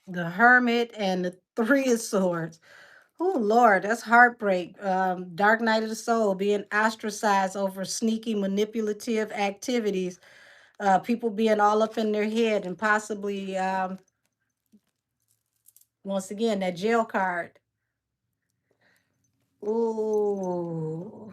the Hermit, and the Three of Swords. Oh Lord, that's heartbreak. Dark Night of the Soul, being ostracized over sneaky manipulative activities, people being all up in their head, and possibly once again that jail card. Ooh.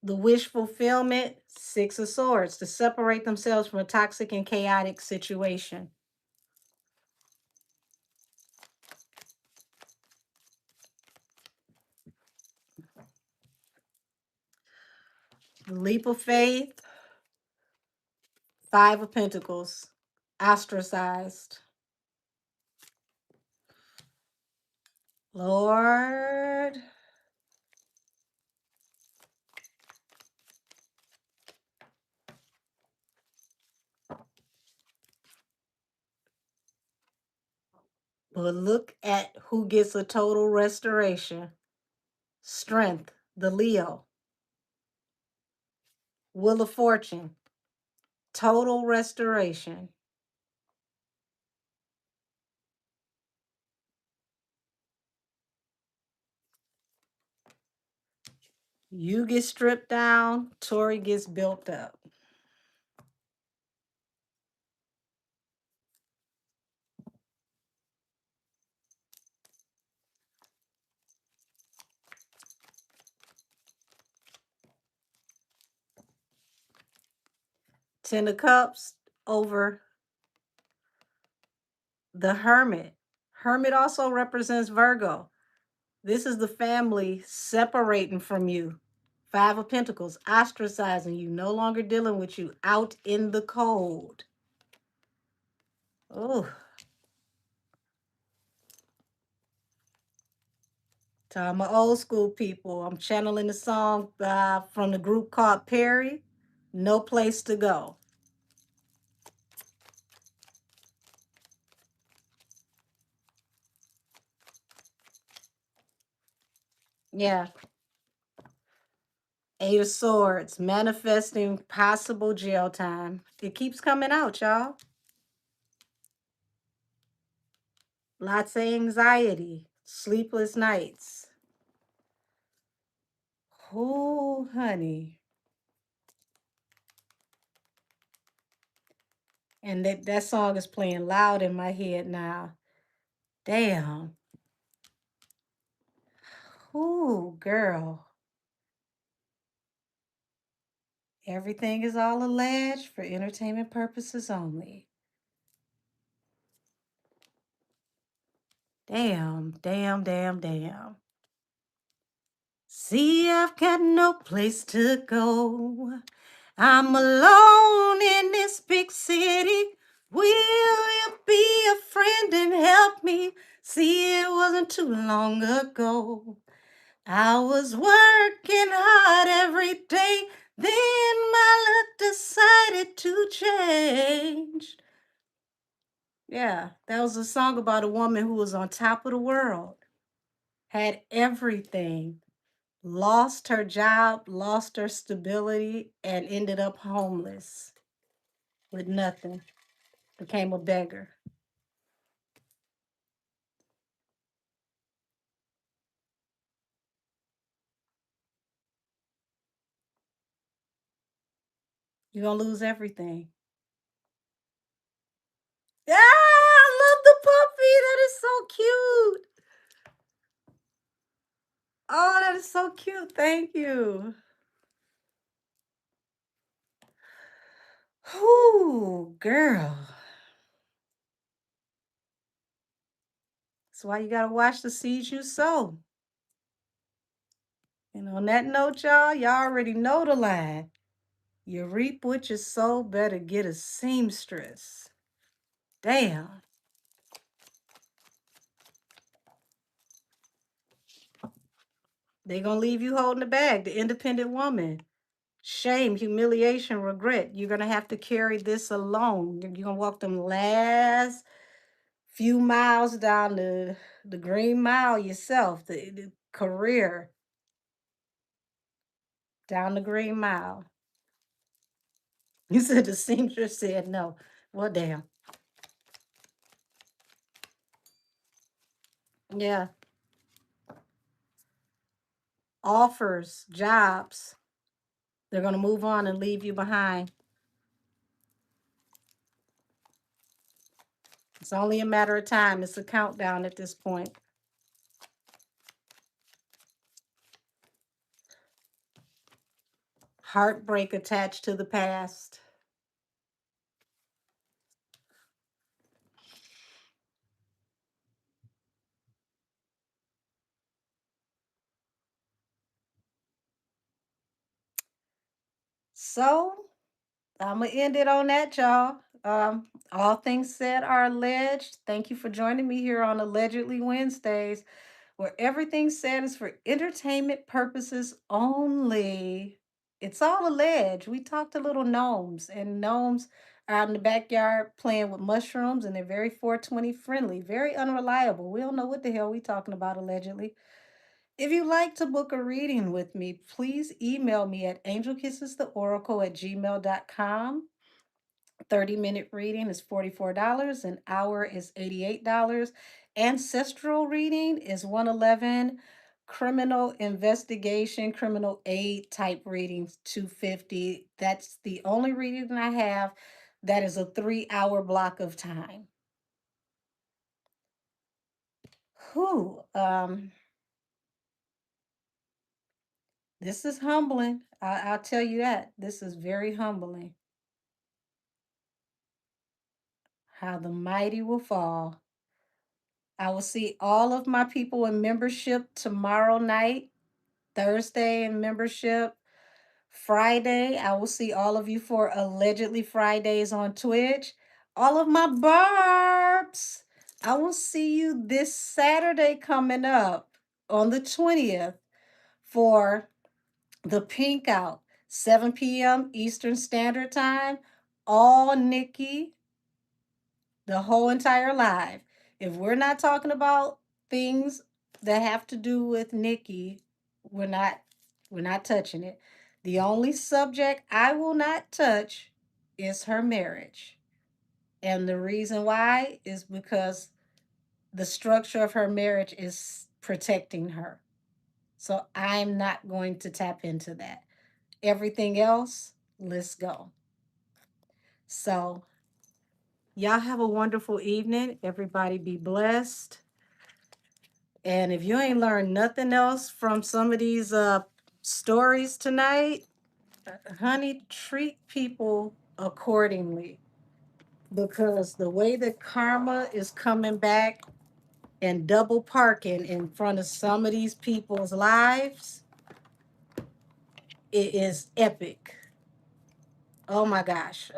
The wish fulfillment, Six of Swords, to separate themselves from a toxic and chaotic situation. The leap of faith, Five of Pentacles, ostracized. Lord. But look at who gets a total restoration. Strength, the Leo. Wheel of Fortune, total restoration. You get stripped down, Tori gets built up. Ten of Cups over the Hermit. Hermit also represents Virgo. This is the family separating from you. Five of Pentacles, ostracizing you, no longer dealing with you, out in the cold. Oh, to all my old school people, I'm channeling the song from the group called Perry, No Place to Go. Yeah. Eight of Swords, manifesting possible jail time. It keeps coming out, y'all. Lots of anxiety, sleepless nights. Oh, honey. And that song is playing loud in my head now. Damn. Oh, girl. Everything is all alleged for entertainment purposes only. Damn, damn, damn, damn. See, I've got no place to go. I'm alone in this big city. Will you be a friend and help me? See, it wasn't too long ago. I was working hard every day. Then my luck decided to change. Yeah, that was a song about a woman who was on top of the world, had everything, lost her job, lost her stability, and ended up homeless with nothing, became a beggar. You're gonna lose everything. Yeah, I love the puppy. That is so cute. Oh, that is so cute. Thank you. Whoo, girl. That's why you gotta watch the seeds you sow. And on that note, y'all already know the line. You reap what you sow, better get a seamstress. Damn. They gonna leave you holding the bag, the independent woman. Shame, humiliation, regret. You're gonna have to carry this alone. You're gonna walk them last few miles down the green mile yourself, the career down the green mile. You said the seamstress said no. Well, damn. Yeah. Offers, jobs. They're gonna move on and leave you behind. It's only a matter of time. It's a countdown at this point. Heartbreak attached to the past. So I'm gonna end it on that, y'all. All things said are alleged. Thank you for joining me here on Allegedly Wednesdays, where everything said is for entertainment purposes only. It's all alleged. We talked to little gnomes, and gnomes are out in the backyard playing with mushrooms, and they're very 420 friendly, very unreliable. We don't know what the hell we talking about allegedly. If you'd like to book a reading with me, please email me at angelkissestheoracle@gmail.com. 30-minute reading is $44, an hour is $88. Ancestral reading is 111. Criminal investigation, criminal aid type readings 250. That's the only reading I have that is a 3-hour block of time. Whew. This is humbling. I'll tell you that. This is very humbling. How the mighty will fall. I will see all of my people in membership tomorrow night, Thursday in membership. Friday, I will see all of you for Allegedly Fridays on Twitch. All of my barbs, I will see you this Saturday coming up on the 20th for the Pink Out, 7 p.m. Eastern Standard Time. All Nikki, the whole entire live. If we're not talking about things that have to do with Nikki, we're not we're not touching it. The only subject I will not touch is her marriage. And the reason why is because the structure of her marriage is protecting her. So I'm not going to tap into that. Everything else, let's go. So, y'all have a wonderful evening. Everybody be blessed. And if you ain't learned nothing else from some of these stories tonight, honey, treat people accordingly, because the way that karma is coming back and double parking in front of some of these people's lives, it is epic. Oh my gosh.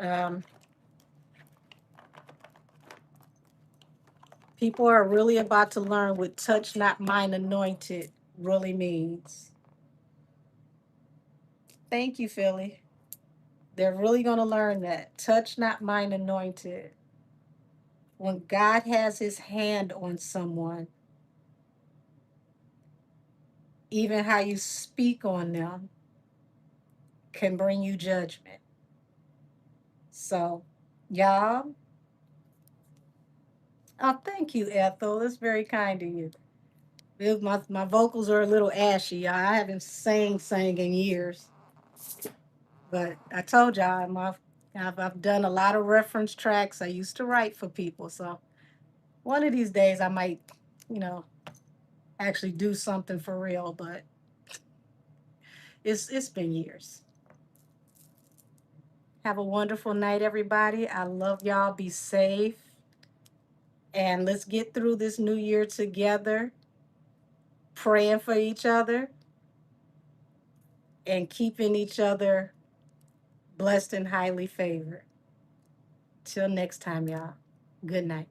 People are really about to learn what touch not mine anointed really means. Thank you, Philly. They're really going to learn that. Touch not mine anointed. When God has his hand on someone, even how you speak on them can bring you judgment. So, y'all, oh, thank you, Ethel. It's very kind of you. My vocals are a little ashy, y'all. I haven't sang in years. But I told y'all, I've done a lot of reference tracks. I used to write for people. So one of these days I might, you know, actually do something for real, but it's been years. Have a wonderful night, everybody. I love y'all. Be safe. And let's get through this new year together, praying for each other and keeping each other blessed and highly favored. Till next time, y'all. Good night.